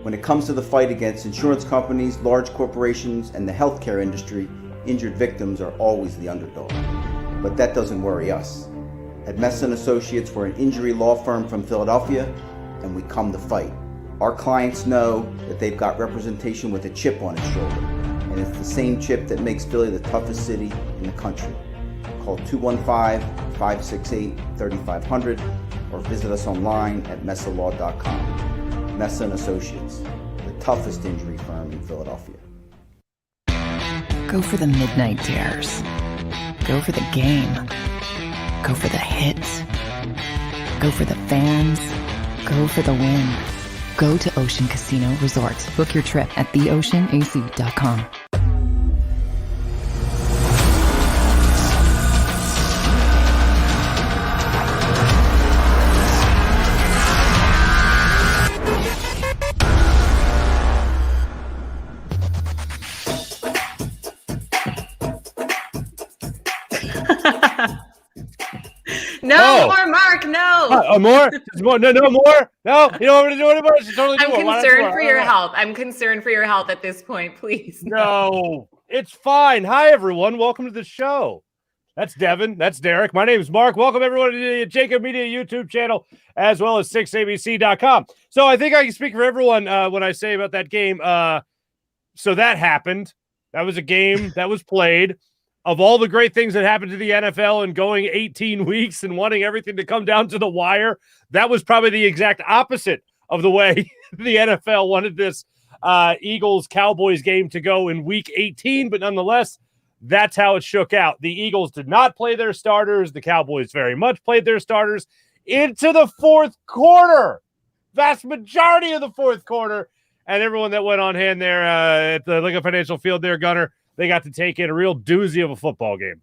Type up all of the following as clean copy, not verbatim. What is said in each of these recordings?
When it comes to the fight against insurance companies, large corporations, and the healthcare industry, injured victims are always the underdog. But that doesn't worry us. At Messa & Associates, we're an injury law firm from Philadelphia, and we come to fight. Our clients know that they've got representation with a chip on its shoulder, and it's the same chip that makes Philly the toughest city in the country. Call 215-568-3500 or visit us online at messalaw.com. Messa & Associates, the toughest injury firm in Philadelphia. Go for the midnight dares. Go for the game. Go for the hits. Go for the fans. Go for the win. Go to Ocean Casino Resort. Book your trip at theoceanac.com. No more, Mark. No. More? No more. No, you don't want me to do anymore. Totally I'm concerned for your health. I'm concerned for your health at this point. Please. No, it's fine. Hi, everyone. Welcome to the show. That's Devin. That's Derek. My name is Mark. Welcome, everyone, to the JAKIB Media YouTube channel, as well as 6abc.com. So I think I can speak for everyone when I say about that game. So that happened. That was a game that was played. Of all the great things that happened to the NFL and going 18 weeks and wanting everything to come down to the wire, that was probably the exact opposite of the way the NFL wanted this Eagles-Cowboys game to go in week 18. But nonetheless, that's how it shook out. The Eagles did not play their starters. The Cowboys very much played their starters into the fourth quarter. Vast majority of the fourth quarter. And everyone that went on hand there at the Lincoln Financial Field there, Gunner, they got to take in a real doozy of a football game.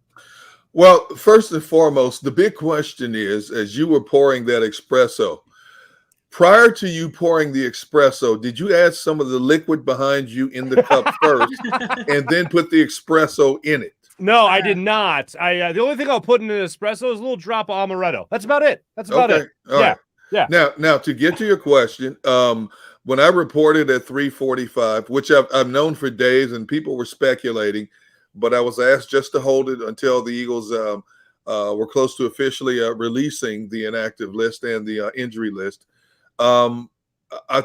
Well, first and foremost, the big question is, as you were pouring that espresso, prior to you pouring the espresso, did you add some of the liquid behind you in the cup first and then put the espresso in it? No, I did not. The only thing I'll put in an espresso is a little drop of amaretto. That's about it. That's about it. All right. Now, to get to your question, when I reported at 3:45, which I've known for days, and people were speculating, but I was asked just to hold it until the Eagles were close to officially releasing the inactive list and the injury list. I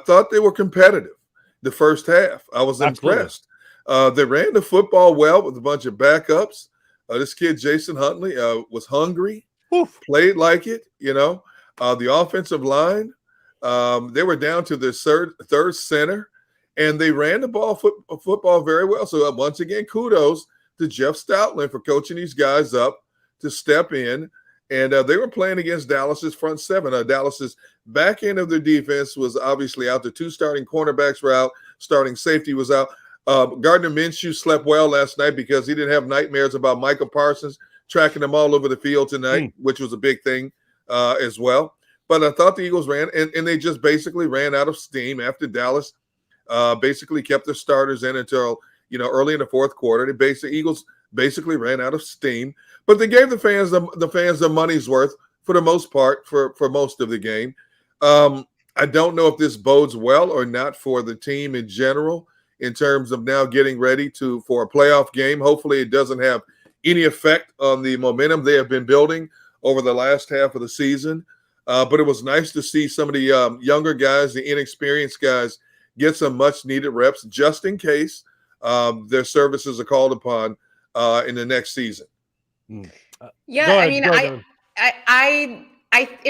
thought they were competitive the first half. I was impressed. They ran the football well with a bunch of backups. This kid, Jason Huntley, was hungry, played like it, the offensive line. They were down to their third center, and they ran the football very well. So once again, kudos to Jeff Stoutland for coaching these guys up to step in. And they were playing against Dallas's front seven. Dallas's back end of their defense was obviously out. The two starting cornerbacks were out. Starting safety was out. Gardner Minshew slept well last night because he didn't have nightmares about Micah Parsons tracking them all over the field tonight, which was a big thing as well. But I thought the Eagles ran, and they just basically ran out of steam after Dallas basically kept their starters in until, early in the fourth quarter. The Eagles basically ran out of steam. But they gave the fans their money's worth for the most part for most of the game. I don't know if this bodes well or not for the team in general in terms of now getting ready for a playoff game. Hopefully it doesn't have any effect on the momentum they have been building over the last half of the season. But it was nice to see some of the younger guys, the inexperienced guys, get some much-needed reps just in case their services are called upon in the next season. It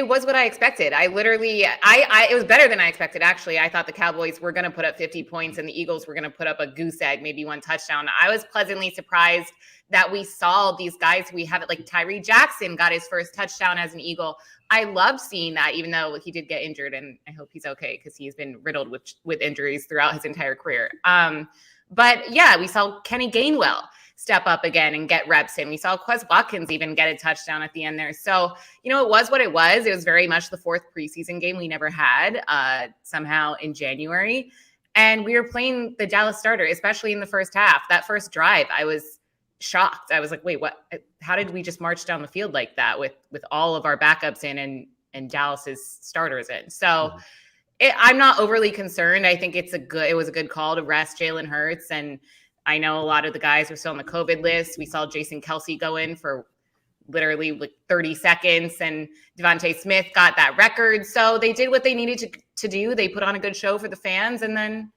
was what I expected. It was better than I expected, actually. I thought the Cowboys were going to put up 50 points and the Eagles were going to put up a goose egg, maybe one touchdown. I was pleasantly surprised that we saw these guys we haven't, like Tyree Jackson got his first touchdown as an Eagle. I loved seeing that, even though he did get injured, and I hope he's okay because he's been riddled with injuries throughout his entire career. But yeah, we saw Kenny Gainwell step up again and get reps in. We saw Quez Watkins even get a touchdown at the end there. So, it was what it was. It was very much the fourth preseason game we never had somehow in January. And we were playing the Dallas starter, especially in the first half. That first drive, I was shocked. I was like, wait, what? How did we just march down the field like that with all of our backups in and Dallas's starters in? So I'm not overly concerned. I think it was a good call to rest Jalen Hurts. And I know a lot of the guys were still on the COVID list. We saw Jason Kelce go in for literally like 30 seconds, and Devontae Smith got that record. So they did what they needed to do. They put on a good show for the fans, and then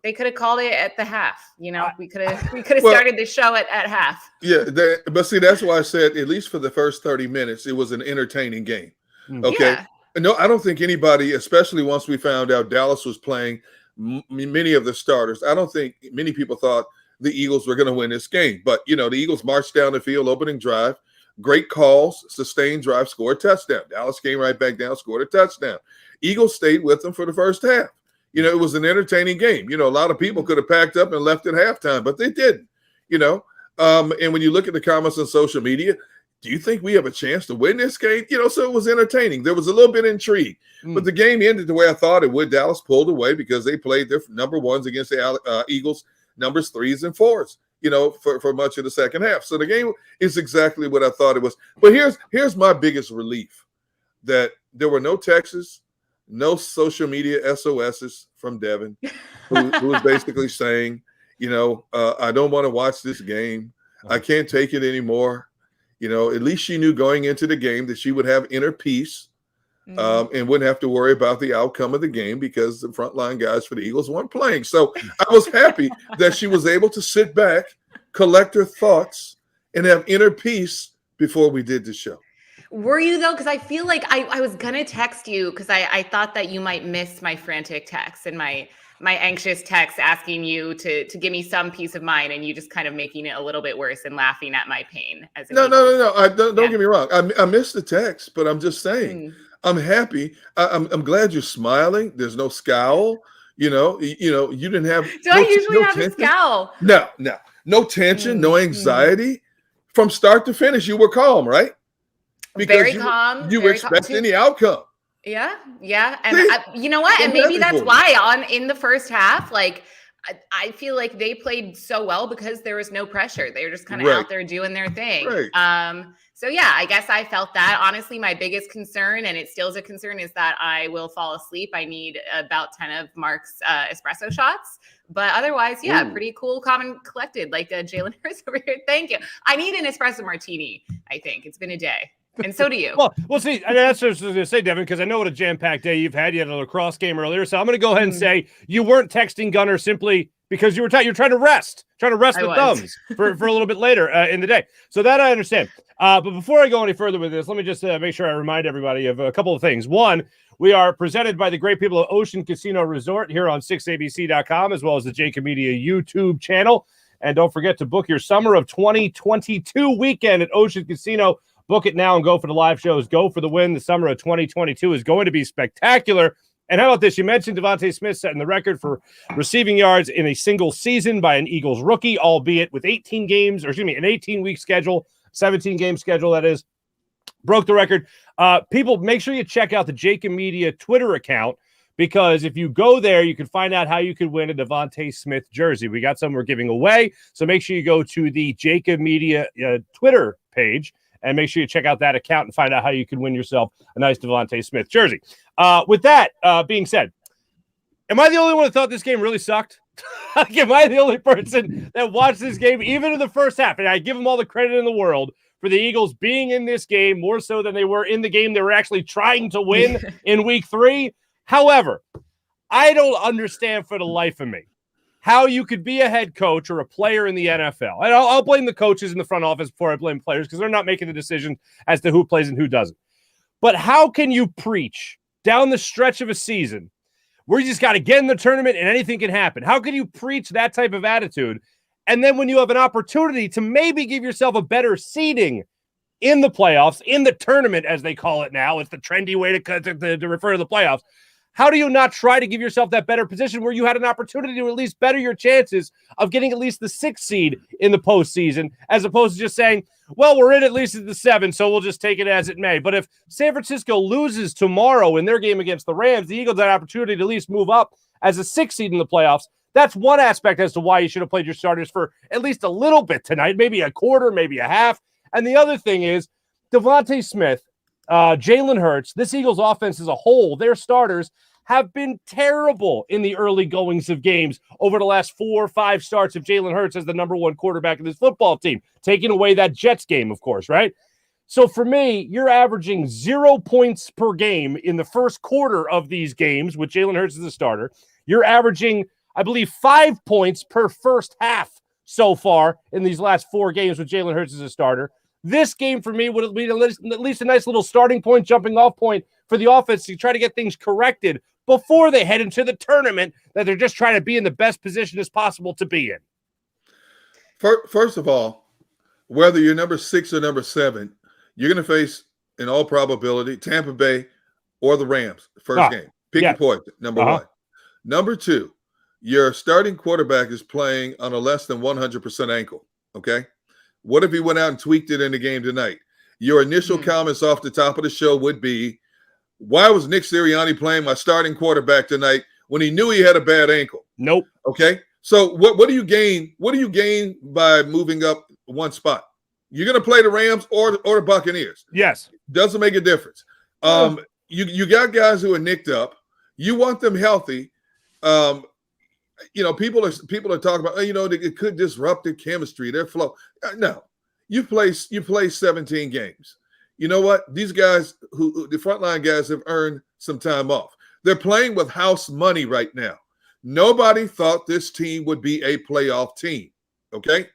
they could have called it at the half. We could have started the show at half. Yeah, but see, that's why I said at least for the first 30 minutes, it was an entertaining game. Okay. Yeah. No, I don't think anybody, especially once we found out Dallas was playing many of the starters, I don't think many people thought the Eagles were going to win this game. But, the Eagles marched down the field, opening drive, great calls, sustained drive, scored a touchdown. Dallas came right back down, scored a touchdown. Eagles stayed with them for the first half. It was an entertaining game. A lot of people could have packed up and left at halftime, but they didn't, and when you look at the comments on social media, do you think we have a chance to win this game? So it was entertaining. There was a little bit of intrigue, but the game ended the way I thought it would. Dallas pulled away because they played their number ones against the Eagles, numbers 3s and 4s, for much of the second half. So the game is exactly what I thought it was. But here's my biggest relief, that there were no texts, no social media SOSs from Devin, who was basically saying, I don't want to watch this game. I can't take it anymore. At least she knew going into the game that she would have inner peace and wouldn't have to worry about the outcome of the game because the frontline guys for the Eagles weren't playing. So I was happy that she was able to sit back, collect her thoughts, and have inner peace before we did the show. Were you, though? Because I feel like I was going to text you because I thought that you might miss my frantic text and my anxious text asking you to give me some peace of mind, and you just kind of making it a little bit worse and laughing at my pain. No. Don't get me wrong. I missed the text, but I'm just saying I'm happy. I'm glad you're smiling. There's no scowl. You didn't have. Do I usually have a scowl? No tension, no anxiety. From start to finish, you were calm, right? Because very calm. You were expecting the outcome. Yeah. And you know what? And maybe that's why in the first half, like, I feel like they played so well because there was no pressure. They were just kind of out there doing their thing. Right. So yeah, I guess I felt that. Honestly, my biggest concern, and it still is a concern, is that I will fall asleep. I need about 10 of Mark's espresso shots. But otherwise, yeah, pretty cool, calm, and collected, like Jalen Hurts over here. Thank you. I need an espresso martini, I think. It's been a day. And so do you. Well, see, that's what I was going to say, Devin, because I know what a jam-packed day you've had. You had a lacrosse game earlier, so I'm going to go ahead and say you weren't texting Gunner simply because you were tired. You're trying to rest the thumbs for a little bit later in the day. So that I understand. But before I go any further with this, let me just make sure I remind everybody of a couple of things. One, we are presented by the great people of Ocean Casino Resort here on 6abc.com, as well as the JAKIB Media YouTube channel. And don't forget to book your summer of 2022 weekend at Ocean Casino. Book it now and go for the live shows. Go for the win. The summer of 2022 is going to be spectacular. And how about this? You mentioned Devontae Smith setting the record for receiving yards in a single season by an Eagles rookie, albeit with an 18-week schedule, 17-game schedule, that is. Broke the record. People, make sure you check out the JAKIB Media Twitter account, because if you go there, you can find out how you could win a Devontae Smith jersey. We got some we're giving away, so make sure you go to the JAKIB Media Twitter page, and make sure you check out that account and find out how you can win yourself a nice Devontae Smith jersey. With that being said, am I the only one that thought this game really sucked? Am I the only person that watched this game, even in the first half? And I give them all the credit in the world for the Eagles being in this game more so than they were in the game they were actually trying to win in week 3. However, I don't understand for the life of me how you could be a head coach or a player in the NFL. And I'll blame the coaches in the front office before I blame players, because they're not making the decision as to who plays and who doesn't. But how can you preach down the stretch of a season where you just got to get in the tournament and anything can happen? How can you preach that type of attitude? And then when you have an opportunity to maybe give yourself a better seeding in the playoffs, in the tournament, as they call it now, it's the trendy way to refer to the playoffs. How do you not try to give yourself that better position where you had an opportunity to at least better your chances of getting at least the 6th seed in the postseason, as opposed to just saying, well, we're in at least at the 7, so we'll just take it as it may. But if San Francisco loses tomorrow in their game against the Rams, the Eagles have an opportunity to at least move up as a 6th seed in the playoffs. That's one aspect as to why you should have played your starters for at least a little bit tonight, maybe a quarter, maybe a half. And the other thing is Devontae Smith, Jalen Hurts, this Eagles offense as a whole, their starters have been terrible in the early goings of games over the last 4 or 5 starts of Jalen Hurts as the number one quarterback of this football team, taking away that Jets game, of course, right? So for me, you're averaging 0 points per game in the first quarter of these games with Jalen Hurts as a starter. You're averaging, I believe, 5 points per first half so far in these last 4 games with Jalen Hurts as a starter. This game for me would be at least a nice little starting point, jumping off point for the offense to try to get things corrected before they head into the tournament that they're just trying to be in the best position as possible to be in. First of all, whether you're number 6 or number 7, you're going to face, in all probability, Tampa Bay or the Rams first game. Pick your poison, number 1. Number 2, your starting quarterback is playing on a less than 100% ankle, okay? What if he went out and tweaked it in the game tonight? Your initial comments off the top of the show would be, why was Nick Sirianni playing my starting quarterback tonight when he knew he had a bad ankle? Nope. Okay. So what do you gain? What do you gain by moving up one spot? You're going to play the Rams or the Buccaneers. Yes. Doesn't make a difference. You got guys who are nicked up. You want them healthy. People are talking about, it could disrupt their chemistry, their flow. No, you play 17 games. You know what? These guys, the frontline guys, have earned some time off. They're playing with house money right now. Nobody thought this team would be a playoff team. Okay,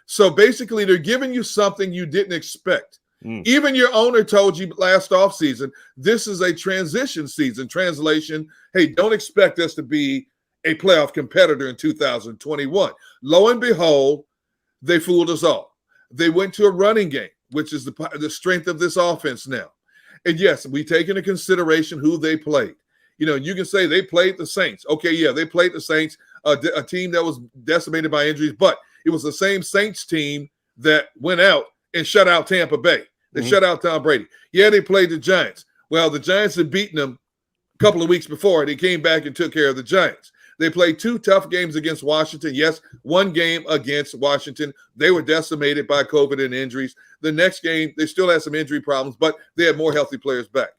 so basically, they're giving you something you didn't expect. Even your owner told you last offseason, this is a transition season. Translation: hey, don't expect us to be a playoff competitor in 2021. Lo and behold, they fooled us all. They went to a running game, which is the strength of this offense now. And yes, we take into consideration who they played. You can say they played the Saints. Okay, yeah, they played the Saints, a team that was decimated by injuries, but it was the same Saints team that went out and shut out Tampa Bay. They shut out Tom Brady. Yeah, they played the Giants. Well, the Giants had beaten them a couple of weeks before. They came back and took care of the Giants. They played 2 tough games against Washington. Yes, 1 game against Washington. They were decimated by COVID and injuries. The next game, they still had some injury problems, but they had more healthy players back.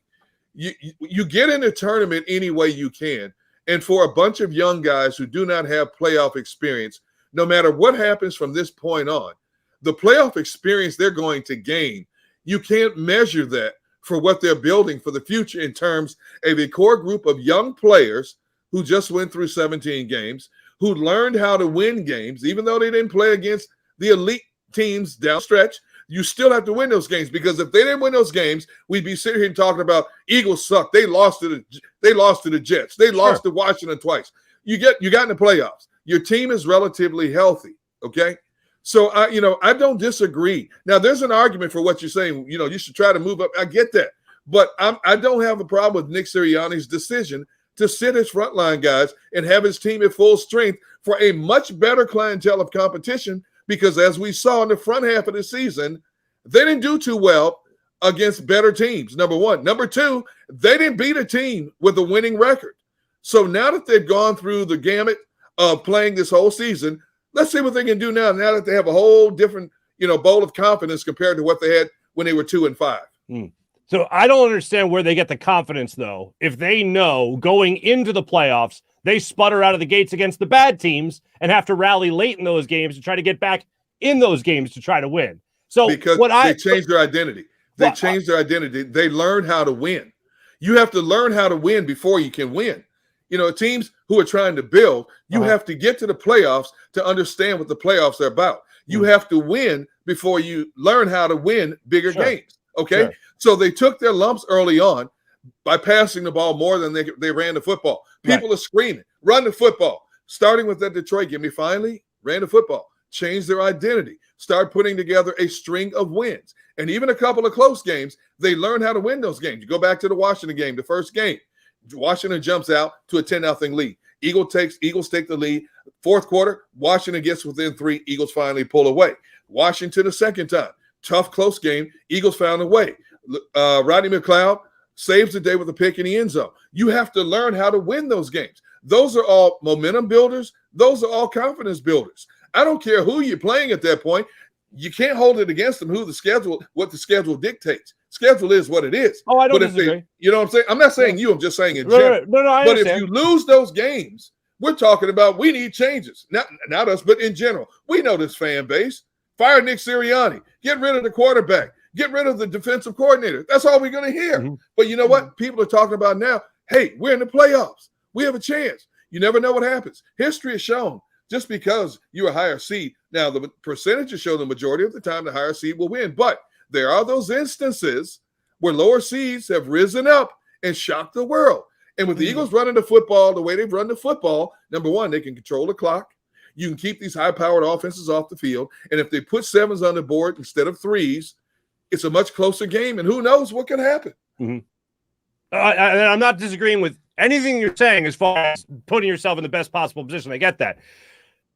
You get in a tournament any way you can. And for a bunch of young guys who do not have playoff experience, no matter what happens from this point on, the playoff experience they're going to gain, you can't measure that for what they're building for the future in terms of a core group of young players who just went through 17 games, who learned how to win games, even though they didn't play against the elite teams down the stretch. You still have to win those games, because if they didn't win those games, we'd be sitting here and talking about Eagles suck. They lost to the Jets. They lost to Washington twice. You got in the playoffs. Your team is relatively healthy. Okay. So I don't disagree. Now there's an argument for what you're saying. You should try to move up. I get that, but I don't have a problem with Nick Sirianni's decision to sit his frontline guys and have his team at full strength for a much better clientele of competition, because as we saw in the front half of the season, they didn't do too well against better teams, number 1. Number 2, they didn't beat a team with a winning record. So now that they've gone through the gamut of playing this whole season, let's see what they can do now that they have a whole different, bowl of confidence compared to what they had when they were 2-5. So I don't understand where they get the confidence, though, if they know going into the playoffs, they sputter out of the gates against the bad teams and have to rally late in those games to try to get back in those games to try to win. So because they changed their identity. They changed their identity. They learned how to win. You have to learn how to win before you can win. Teams who are trying to build, you have to get to the playoffs to understand what the playoffs are about. You have to win before you learn how to win bigger games. Okay. Sure. So they took their lumps early on by passing the ball more than they ran the football. People are screaming, run the football. Starting with that Detroit game, they finally ran the football, changed their identity, start putting together a string of wins. And even a couple of close games, they learned how to win those games. You go back to the Washington game, the first game. Washington jumps out to a 10-0 lead. Eagles take the lead. Fourth quarter, Washington gets within 3. Eagles finally pull away. Washington a second time. Tough, close game. Eagles found a way. Rodney McLeod saves the day with a pick in the end zone. You have to learn how to win those games. Those are all momentum builders. Those are all confidence builders. I don't care who you're playing at that point. You can't hold it against them what the schedule dictates. Schedule is what it is. Oh, I don't but if disagree. you know what I'm saying? I'm not saying you. I'm just saying in general. No, I but understand. if you lose those games, we're talking about we need changes. Not us, but in general. We know this fan base. Fire Nick Sirianni. Get rid of the quarterback. Get rid of the defensive coordinator. That's all we're going to hear. Mm-hmm. But you know what? People are talking about now, hey, we're in the playoffs. We have a chance. You never know what happens. History has shown just because you're a higher seed. Now, the percentages show the majority of the time the higher seed will win. But there are those instances where lower seeds have risen up and shocked the world. And with the Eagles running the football the way they've run the football, number one, they can control the clock. You can keep these high-powered offenses off the field. And if they put 7s on the board instead of 3s, it's a much closer game. And who knows what can happen. Mm-hmm. I'm not disagreeing with anything you're saying as far as putting yourself in the best possible position. I get that.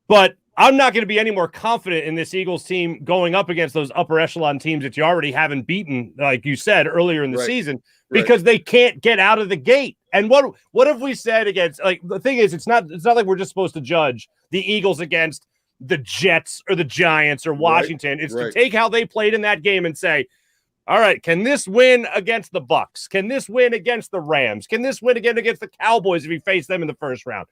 But I'm not going to be any more confident in this Eagles team going up against those upper echelon teams that you already haven't beaten, like you said earlier in the season, because they can't get out of the gate. And what have we said against, like, the thing is, it's not like we're just supposed to judge the Eagles against the Jets or the Giants or Washington. It's to take how they played in that game and say, all right, can this win against the Bucs? Can this win against the Rams? Can this win again against the Cowboys if you face them in the first round?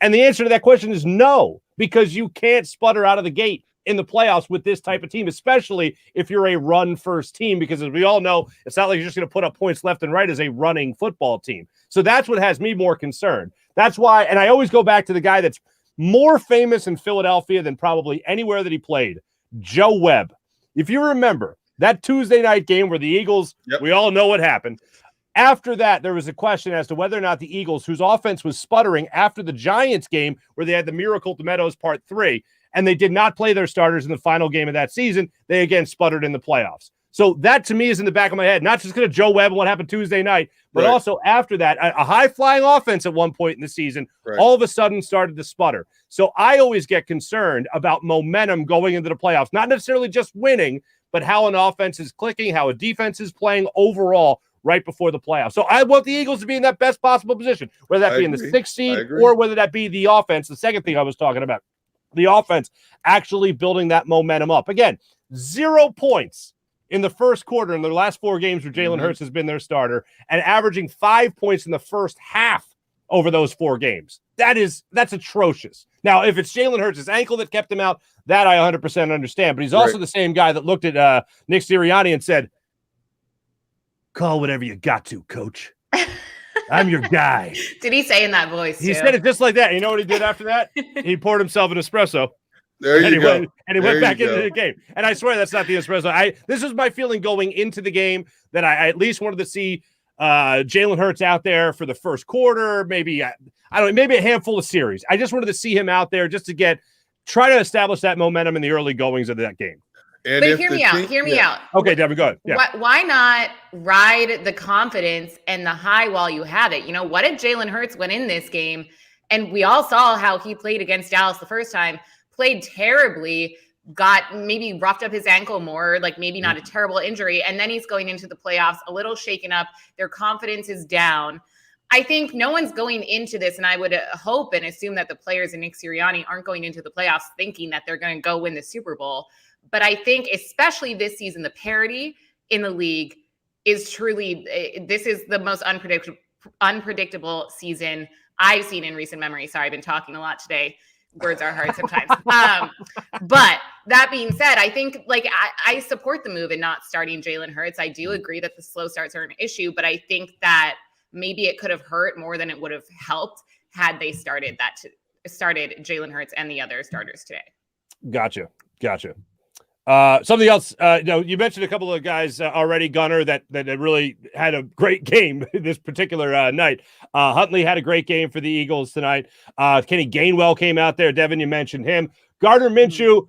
And the answer to that question is no, because you can't sputter out of the gate in the playoffs with this type of team, especially if you're a run-first team, because as we all know, it's not like you're just going to put up points left and right as a running football team. So that's what has me more concerned. That's why, and I always go back to the guy that's more famous in Philadelphia than probably anywhere that he played, Joe Webb. If you remember that Tuesday night game where the Eagles, we all know what happened. After that, there was a question as to whether or not the Eagles, whose offense was sputtering after the Giants game where they had the Miracle to Meadows Part 3, and they did not play their starters in the final game of that season, they again sputtered in the playoffs. So that, to me, is in the back of my head, not just because of Joe Webb and what happened Tuesday night, but also after that, a high-flying offense at one point in the season all of a sudden started to sputter. So I always get concerned about momentum going into the playoffs, not necessarily just winning, but how an offense is clicking, how a defense is playing overall right before the playoffs. So I want the Eagles to be in that best possible position, whether that be in the 6th seed or whether that be the offense. The second thing I was talking about, the offense actually building that momentum up. Again, 0 points in the first quarter in their last 4 games where Jalen Hurts has been their starter, and averaging 5 points in the first half over those 4 games. That's atrocious. Now, if it's Jalen Hurts' ankle that kept him out, that I 100% understand. But he's also the same guy that looked at Nick Sirianni and said, call whatever you got to, coach. I'm your guy. Did he say in that voice, He said it just like that. You know what he did after that? He poured himself an espresso. There you go. And he went back into the game. And I swear that's not the espresso. This was my feeling going into the game, that I at least wanted to see Jalen Hurts out there for the first quarter, maybe, I don't know, maybe a handful of series. I just wanted to see him out there just to try to establish that momentum in the early goings of that game. And but hear me out. Okay, Devin, go ahead. Yeah. Why not ride the confidence and the high while you have it? You know, what if Jalen Hurts went in this game, and we all saw how he played against Dallas the first time, played terribly, got maybe roughed up his ankle more, like maybe not a terrible injury, and then he's going into the playoffs a little shaken up. Their confidence is down. I think no one's going into this, and I would hope and assume that the players and Nick Sirianni aren't going into the playoffs thinking that they're going to go win the Super Bowl. But I think especially this season, the parity in the league is truly, this is the most unpredictable season I've seen in recent memory. Sorry, I've been talking a lot today. Words are hard sometimes. But that being said, I think I support the move in not starting Jalen Hurts. I do agree that the slow starts are an issue, but I think that maybe it could have hurt more than it would have helped had they started Jalen Hurts and the other starters today. Gotcha. Something else, you mentioned a couple of guys already, Gunner, that really had a great game this particular night. Huntley had a great game for the Eagles tonight. Kenny Gainwell came out there. Devin, you mentioned him. Gardner Minshew,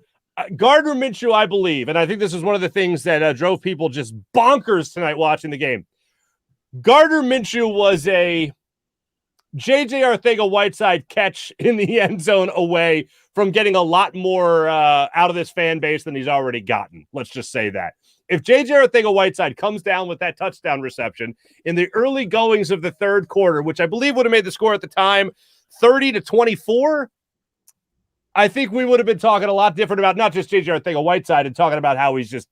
I believe, and I think this is one of the things that drove people just bonkers tonight watching the game. Gardner Minshew was a J.J. Arcega-Whiteside catch in the end zone away from getting a lot more out of this fan base than he's already gotten. Let's just say that. If J.J. Arcega-Whiteside comes down with that touchdown reception in the early goings of the third quarter, which I believe would have made the score at the time 30-24, I think we would have been talking a lot different about not just J.J. Arcega-Whiteside and talking about how he's just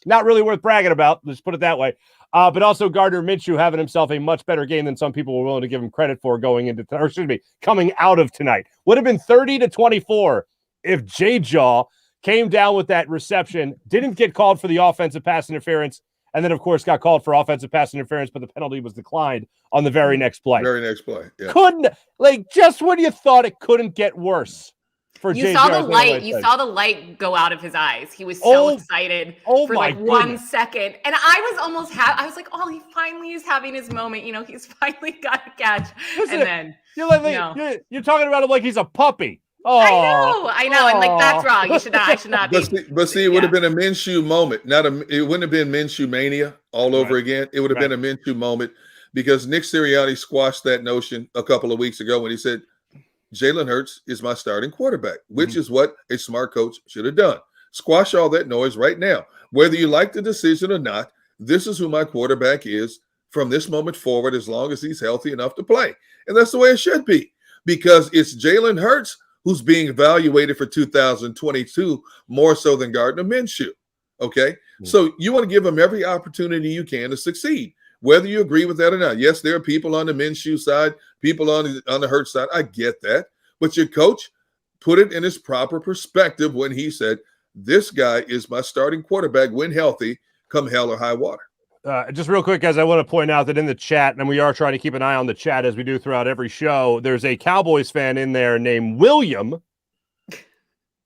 not really worth bragging about. Let's put it that way. But also Gardner Minshew having himself a much better game than some people were willing to give him credit for coming out of tonight. Would have been 30-24 if J-Jaw came down with that reception, didn't get called for the offensive pass interference, and then, of course, got called for offensive pass interference, but the penalty was declined on the very next play. Yeah. Couldn't, just when you thought it couldn't get worse. You saw the light. You saw the light go out of his eyes. He was so excited for 1 second. And I was almost I was like, oh, he finally is having his moment. He's finally got a catch. Listen, and then you're talking about him like he's a puppy. Oh, I know. And that's wrong. I should not be. But see, it would have been a Minshew moment. It wouldn't have been Minshew mania all over again. It would have been a Minshew moment because Nick Sirianni squashed that notion a couple of weeks ago when he said, Jalen Hurts is my starting quarterback, which is what a smart coach should have done. Squash all that noise right now. Whether you like the decision or not, this is who my quarterback is from this moment forward, as long as he's healthy enough to play. And that's the way it should be, because it's Jalen Hurts who's being evaluated for 2022 more so than Gardner Minshew. Okay? So you want to give him every opportunity you can to succeed, whether you agree with that or not. Yes, there are people on the Minshew side, people on the Hurts side. I get that. But your coach put it in his proper perspective when he said, this guy is my starting quarterback when healthy, come hell or high water. Just real quick, guys, I want to point out that in the chat, and we are trying to keep an eye on the chat as we do throughout every show, there's a Cowboys fan in there named William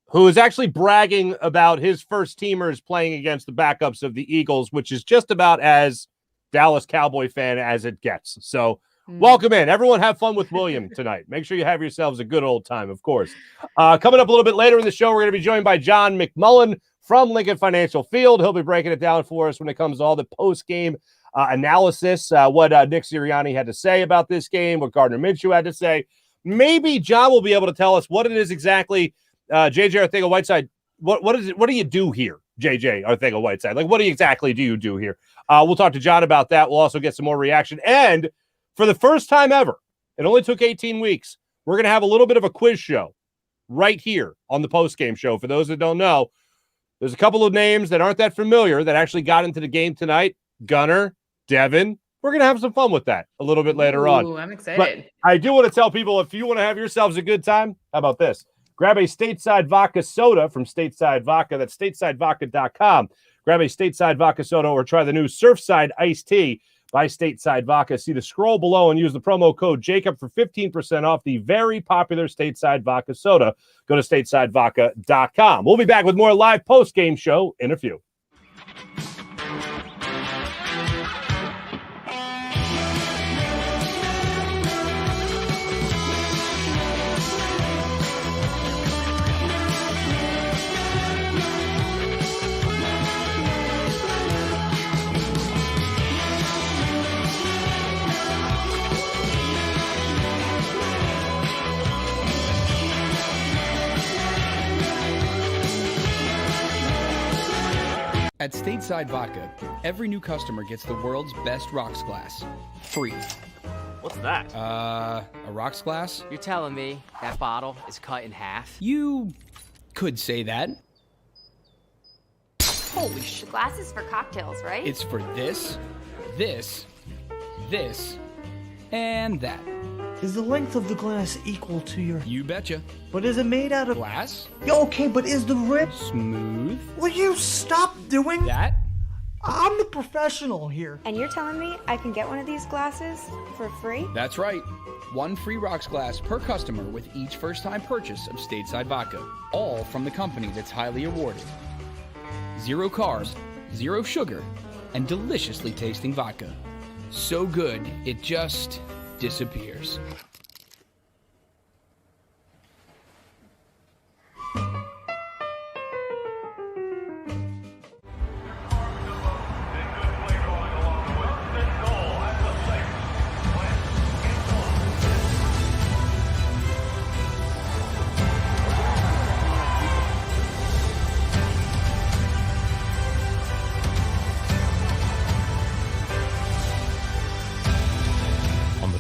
who is actually bragging about his first teamers playing against the backups of the Eagles, which is just about as Dallas Cowboy fan as it gets. So welcome in. Everyone have fun with William tonight. Make sure you have yourselves a good old time, of course. Coming up a little bit later in the show, we're going to be joined by John McMullen from Lincoln Financial Field. He'll be breaking it down for us when it comes to all the post-game analysis, what Nick Sirianni had to say about this game, what Gardner Minshew had to say. Maybe John will be able to tell us what it is exactly, JJ Arthega-Whiteside, what do you do here, JJ Arthega-Whiteside? What exactly do you do here? We'll talk to John about that. We'll also get some more reaction. And for the first time ever, it only took 18 weeks, we're going to have a little bit of a quiz show right here on the postgame show. For those that don't know, there's a couple of names that aren't that familiar that actually got into the game tonight. Gunner, Devin. We're going to have some fun with that a little bit later on. I'm excited. But I do want to tell people, if you want to have yourselves a good time, how about this? Grab a Stateside Vodka Soda from Stateside Vodka. That's statesidevodka.com. Grab a Stateside Vodka Soda or try the new Surfside Iced Tea by Stateside Vodka. See the scroll below and use the promo code JAKIB for 15% off the very popular Stateside Vodka Soda. Go to statesidevodka.com. We'll be back with more live post-game show in a few. At Stateside Vodka, every new customer gets the world's best rocks glass, free. What's that? A rocks glass? You're telling me that bottle is cut in half? You could say that. Holy shit. Glass is for cocktails, right? It's for this, this, and that. Is the length of the glass equal to your... You betcha. But is it made out of... Glass? Yeah, okay, but is the rim... Smooth? Will you stop doing... That? I'm the professional here. And you're telling me I can get one of these glasses for free? That's right. One free rocks glass per customer with each first-time purchase of Stateside Vodka. All from the company that's highly awarded. 0 carbs, 0 sugar, and deliciously tasting vodka. So good, it just... disappears.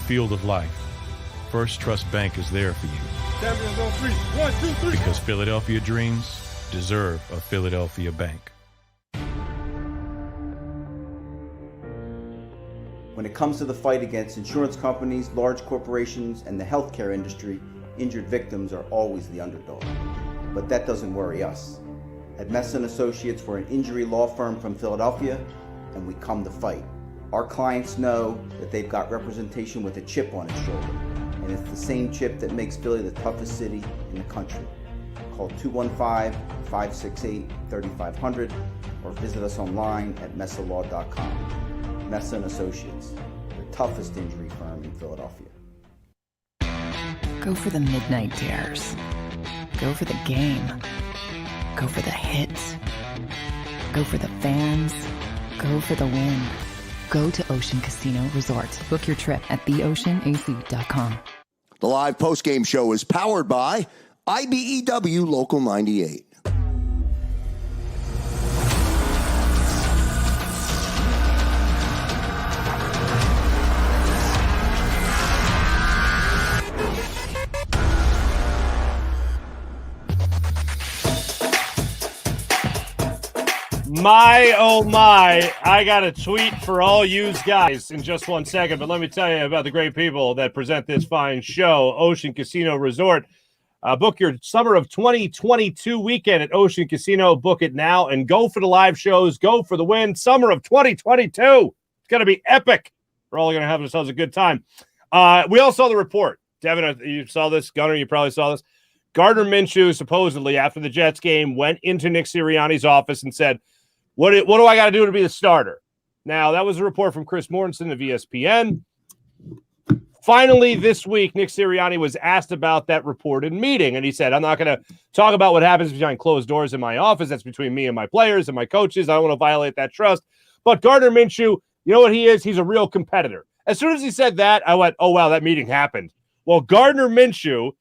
Field of life, First Trust Bank is there for you. Champions on 3. 1, 2, 3. Because Philadelphia dreams deserve a Philadelphia bank. When it comes to the fight against insurance companies, large corporations, and the healthcare industry, injured victims are always the underdog. But that doesn't worry us. At Messa & Associates, we're an injury law firm from Philadelphia, and we come to fight. Our clients know that they've got representation with a chip on its shoulder, and it's the same chip that makes Philly the toughest city in the country. Call 215-568-3500 or visit us online at messalaw.com. Messa & Associates, the toughest injury firm in Philadelphia. Go for the midnight dares. Go for the game. Go for the hits. Go for the fans. Go for the win. Go to Ocean Casino Resort. Book your trip at theoceanac.com. The live postgame show is powered by IBEW Local 98. My, oh my, I got a tweet for all you guys in just 1 second, but let me tell you about the great people that present this fine show, Ocean Casino Resort. Book your summer of 2022 weekend at Ocean Casino. Book it now and go for the live shows. Go for the win. Summer of 2022. It's going to be epic. We're all going to have ourselves a good time. We all saw the report. Devin, you saw this. Gunnar, you probably saw this. Gardner Minshew, supposedly, after the Jets game, went into Nick Sirianni's office and said, What do I got to do to be the starter? Now, that was a report from Chris Mortensen of ESPN. Finally, this week, Nick Sirianni was asked about that reported meeting, and he said, I'm not going to talk about what happens behind closed doors in my office. That's between me and my players and my coaches. I don't want to violate that trust. But Gardner Minshew, you know what he is? He's a real competitor. As soon as he said that, I went, oh, wow, that meeting happened. Well, Gardner Minshew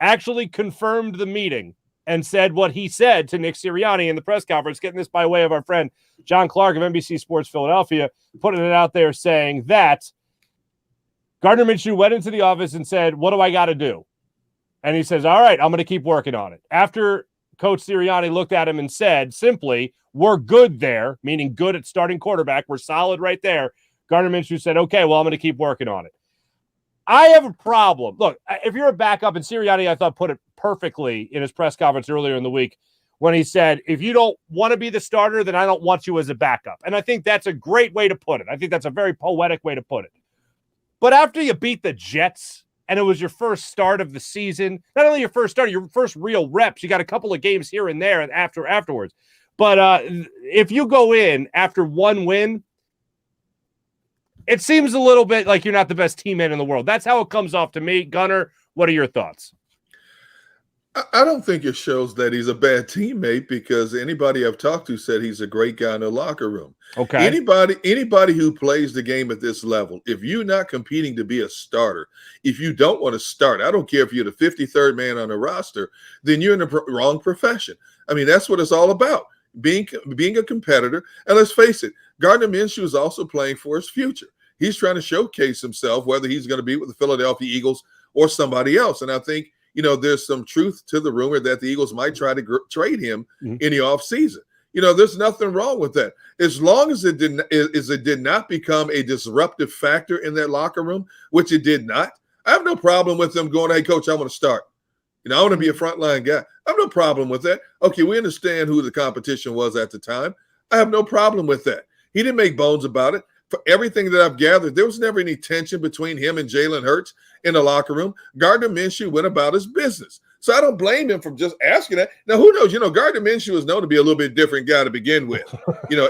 actually confirmed the meeting and said what he said to Nick Sirianni in the press conference, getting this by way of our friend John Clark of NBC Sports Philadelphia, putting it out there saying that Gardner Minshew went into the office and said, what do I got to do? And he says, all right, I'm going to keep working on it. After Coach Sirianni looked at him and said, simply, we're good there, meaning good at starting quarterback. We're solid right there. Gardner Minshew said, okay, well, I'm going to keep working on it. I have a problem. Look, if you're a backup, and Sirianni, I thought, put it perfectly in his press conference earlier in the week when he said, if you don't want to be the starter, then I don't want you as a backup. And I think that's a great way to put it. I think that's a very poetic way to put it. But after you beat the Jets and it was your first start of the season, not only your first start, your first real reps, you got a couple of games here and there and afterwards. But if you go in after one win, it seems a little bit like you're not the best teammate in the world. That's how it comes off to me. Gunnar, what are your thoughts? I don't think it shows that he's a bad teammate because anybody I've talked to said he's a great guy in the locker room. Okay. Anybody who plays the game at this level, if you're not competing to be a starter, if you don't want to start, I don't care if you're the 53rd man on the roster, then you're in the wrong profession. I mean, that's what it's all about, being a competitor. And let's face it, Gardner Minshew is also playing for his future. He's trying to showcase himself, whether he's going to be with the Philadelphia Eagles or somebody else. And I think, there's some truth to the rumor that the Eagles might try to trade him in the offseason. There's nothing wrong with that. As long as it did not become a disruptive factor in that locker room, which it did not, I have no problem with them going, hey, coach, I want to start. I want to be a frontline guy. I have no problem with that. Okay, we understand who the competition was at the time. I have no problem with that. He didn't make bones about it. For everything that I've gathered, there was never any tension between him and Jalen Hurts in the locker room. Gardner Minshew went about his business. So I don't blame him for just asking that. Now, who knows? Gardner Minshew is known to be a little bit different guy to begin with,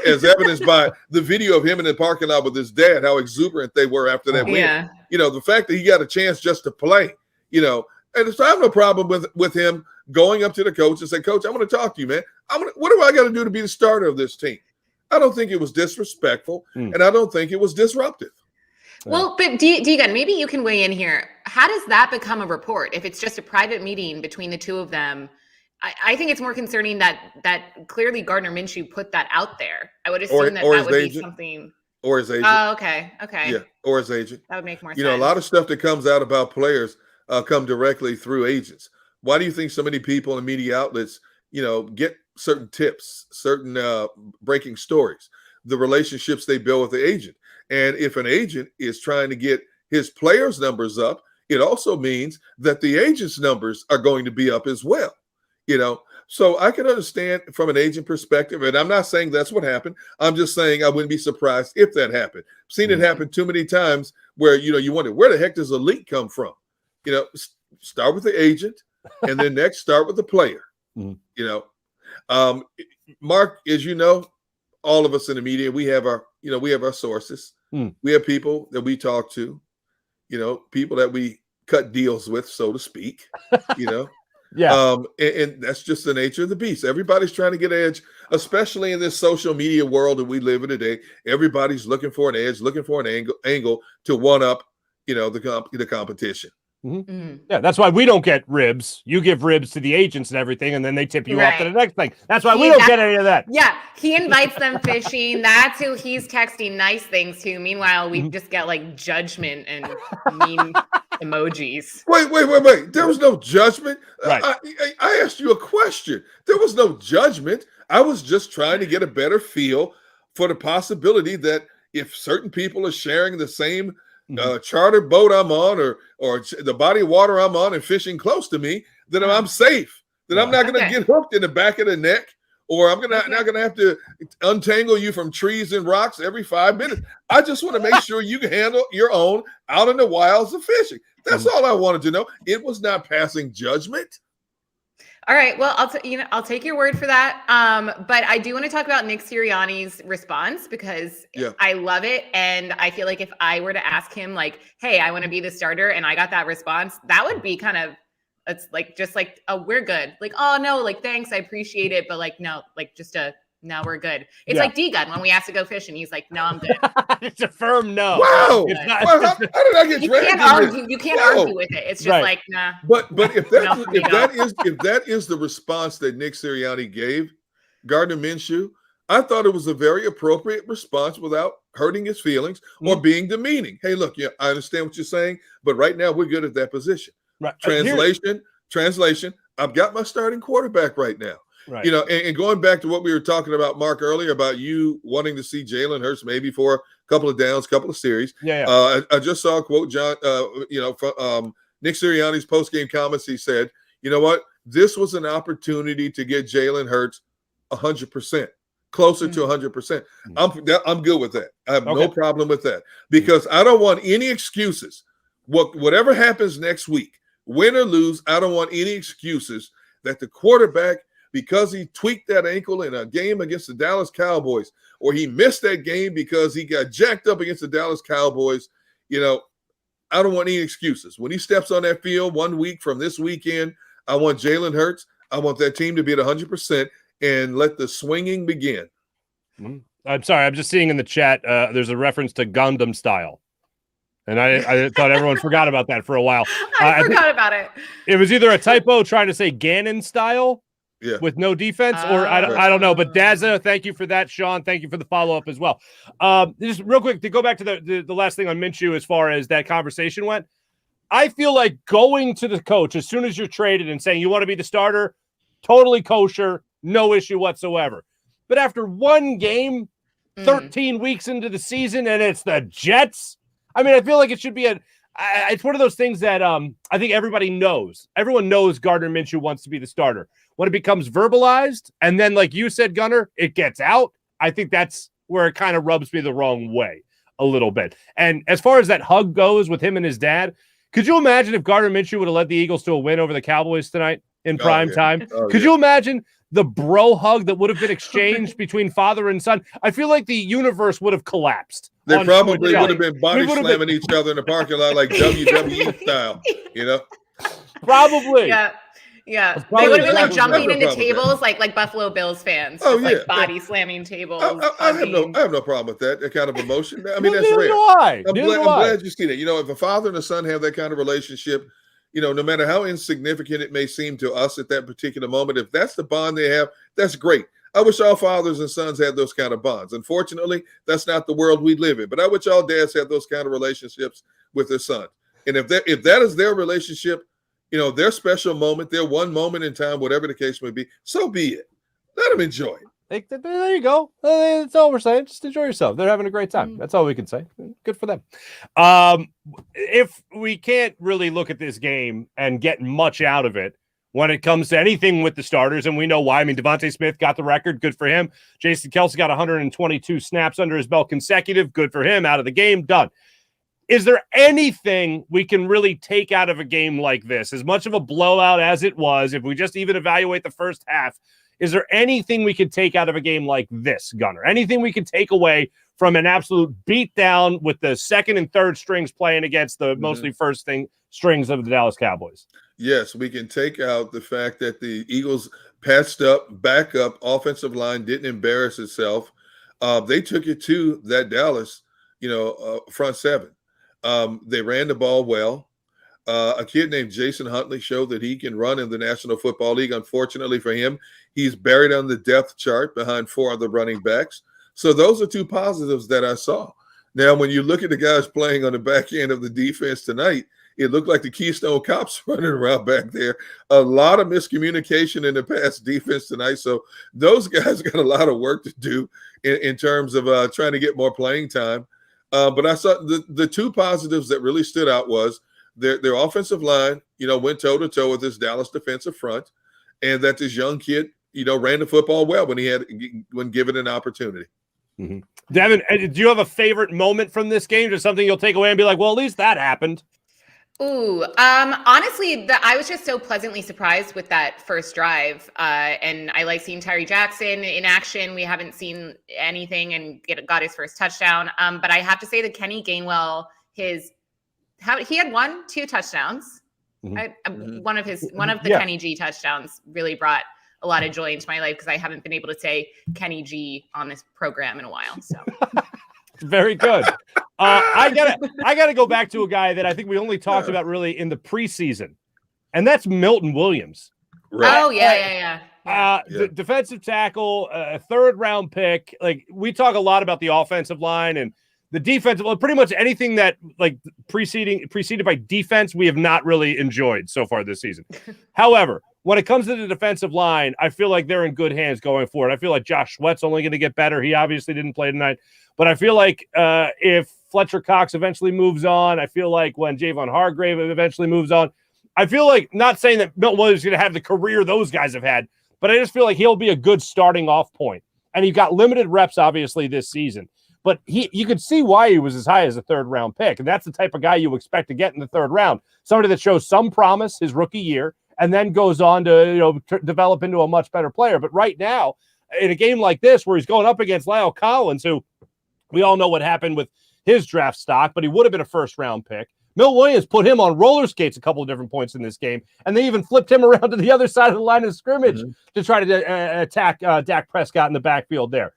as evidenced by the video of him in the parking lot with his dad, how exuberant they were after that win. Yeah. The fact that he got a chance just to play, and so I have no problem with him going up to the coach and saying, Coach, I want to talk to you, man. What do I got to do to be the starter of this team? I don't think it was disrespectful, and I don't think it was disruptive. Well, but Deegan, maybe you can weigh in here. How does that become a report if it's just a private meeting between the two of them? I think it's more concerning that clearly Gardner Minshew put that out there. I would assume that would be something. Or his agent. Oh, okay. Yeah, or his agent. That would make more sense. A lot of stuff that comes out about players come directly through agents. Why do you think so many people in media outlets, get certain tips, certain breaking stories, the relationships they build with the agent? And if an agent is trying to get his players' numbers up, it also means that the agent's numbers are going to be up as well. So I can understand from an agent perspective, and I'm not saying that's what happened. I'm just saying I wouldn't be surprised if that happened. I've seen it happen too many times where, you wonder, where the heck does a leak come from? Start with the agent, and then next start with the player. Mark, as you know, all of us in the media, we have our sources. We have people that we talk to, people that we cut deals with, so to speak, Yeah. And that's just the nature of the beast. Everybody's trying to get edge, especially in this social media world that we live in today. Everybody's looking for an edge, looking for an angle to one up, the competition. Yeah, that's why we don't get ribs. You give ribs to the agents and everything, and then they tip you off to the next thing. That's why we don't get any of that. Yeah, he invites them fishing. That's who he's texting nice things to. Meanwhile, we just get like judgment and mean emojis. Wait. There was no judgment. Right. I asked you a question. There was no judgment. I was just trying to get a better feel for the possibility that if certain people are sharing the same charter boat I'm on or the body of water I'm on and fishing close to me, then I'm safe. That I'm not going to get hooked in the back of the neck, or I'm not going to have to untangle you from trees and rocks every 5 minutes. I just want to make sure you can handle your own out in the wilds of fishing. That's all I wanted to know. It was not passing judgment. All right. Well, I'll take your word for that. But I do want to talk about Nick Sirianni's response because I love it. And I feel like if I were to ask him like, hey, I want to be the starter, and I got that response, that would be kind of, it's like, just like, oh, we're good. Like, oh no, like, thanks. I appreciate it. But like, no, like no, we're good. It's like D-Gun when we asked to go fishing. He's like, no, I'm good. It's a firm no. Wow. How did I get dragged? You can't argue with it. It's just like, nah. But if that is the response that Nick Sirianni gave Gardner Minshew, I thought it was a very appropriate response without hurting his feelings or being demeaning. Hey, look, I understand what you're saying, but right now we're good at that position. Right. Translation. I've got my starting quarterback right now. Right. And going back to what we were talking about, Mark, earlier about you wanting to see Jalen Hurts maybe for a couple of downs, couple of series. I just saw a quote, John, from Nick Sirianni's postgame comments. He said, you know what? This was an opportunity to get Jalen Hurts 100%, closer to 100%. I'm good with that. I have no problem with that because I don't want any excuses. Whatever happens next week, win or lose, I don't want any excuses that the quarterback, because he tweaked that ankle in a game against the Dallas Cowboys, or he missed that game because he got jacked up against the Dallas Cowboys, I don't want any excuses. When he steps on that field 1 week from this weekend, I want Jalen Hurts. I want that team to be at 100% and let the swinging begin. I'm sorry. I'm just seeing in the chat, there's a reference to Gundam Style. And I thought everyone forgot about that for a while. I forgot about it. It was either a typo trying to say Ganon Style. With no defense, or I don't know. But Dazza, thank you for that. Sean, thank you for the follow-up as well. Just real quick, to go back to the last thing on Minshew as far as that conversation went, I feel like going to the coach as soon as you're traded and saying you want to be the starter, totally kosher, no issue whatsoever. But after one game, 13 weeks into the season, and it's the Jets, I mean, I feel like it should be it's one of those things that I think everybody knows. Everyone knows Gardner Minshew wants to be the starter. When it becomes verbalized, and then, like you said, Gunner, it gets out, I think that's where it kind of rubs me the wrong way a little bit. And as far as that hug goes with him and his dad, could you imagine if Gardner Minshew would have led the Eagles to a win over the Cowboys tonight in prime time? Could you imagine the bro hug that would have been exchanged between father and son? I feel like the universe would have collapsed. They probably would have been body slamming each other in the parking lot like WWE style, Probably. Yeah. They would have been like jumping into tables like Buffalo Bills fans. Like body slamming tables. I have no problem with that kind of emotion. I mean, that's rare. I'm glad you see that. If a father and a son have that kind of relationship, no matter how insignificant it may seem to us at that particular moment, if that's the bond they have, that's great. I wish all fathers and sons had those kind of bonds. Unfortunately, that's not the world we live in. But I wish all dads had those kind of relationships with their son. And if that is their relationship, their special moment, their one moment in time, whatever the case may be, so be it. Let them enjoy it. There you go. That's all we're saying. Just enjoy yourself. They're having a great time. That's all we can say. Good for them. If we can't really look at this game and get much out of it when it comes to anything with the starters, and we know why. I mean, Devontae Smith got the record. Good for him. Jason Kelce got 122 snaps under his belt consecutive. Good for him. Out of the game. Done. Is there anything we can really take out of a game like this? As much of a blowout as it was, if we just even evaluate the first half, is there anything we could take out of a game like this, Gunner? Anything we can take away from an absolute beatdown with the second and third strings playing against the mostly first strings of the Dallas Cowboys? Yes, we can take out the fact that the Eagles patched up, back up, offensive line didn't embarrass itself. They took it to that Dallas, front seven. They ran the ball well. A kid named Jason Huntley showed that he can run in the National Football League. Unfortunately for him, he's buried on the depth chart behind four other running backs. So those are two positives that I saw. Now, when you look at the guys playing on the back end of the defense tonight, it looked like the Keystone Cops running around back there. A lot of miscommunication in the pass defense tonight. So those guys got a lot of work to do in terms of trying to get more playing time. But I saw the two positives that really stood out was their offensive line, went toe-to-toe with this Dallas defensive front, and that this young kid, ran the football well when given an opportunity. Mm-hmm. Devin, do you have a favorite moment from this game? Just something you'll take away and be like, well, at least that happened? Ooh, honestly, I was just so pleasantly surprised with that first drive. And I like seeing Tyree Jackson in action. We haven't seen anything and got his first touchdown. But I have to say that Kenny Gainwell, he had 2 touchdowns. Mm-hmm. One of the Kenny G touchdowns really brought a lot of joy into my life because I haven't been able to say Kenny G on this program in a while. So very good. I gotta go back to a guy that I think we only talked about really in the preseason, and that's Milton Williams. Right. Oh yeah. The defensive tackle, a third-round pick. Like, we talk a lot about the offensive line and the defensive. Well, pretty much anything that preceded by defense, we have not really enjoyed so far this season. However, when it comes to the defensive line, I feel like they're in good hands going forward. I feel like Josh Sweat's only going to get better. He obviously didn't play tonight, but I feel like if Fletcher Cox eventually moves on, I feel like when Javon Hargrave eventually moves on, I feel like, not saying that Milton Williams is going to have the career those guys have had, but I just feel like he'll be a good starting off point. And he got limited reps, obviously, this season. But you could see why he was as high as a third-round pick. And that's the type of guy you expect to get in the third round. Somebody that shows some promise his rookie year and then goes on to develop into a much better player. But right now, in a game like this where he's going up against Lyle Collins, who we all know what happened with his draft stock, but he would have been a first-round pick. Milt Williams put him on roller skates a couple of different points in this game, and they even flipped him around to the other side of the line of scrimmage to try to attack Dak Prescott in the backfield there.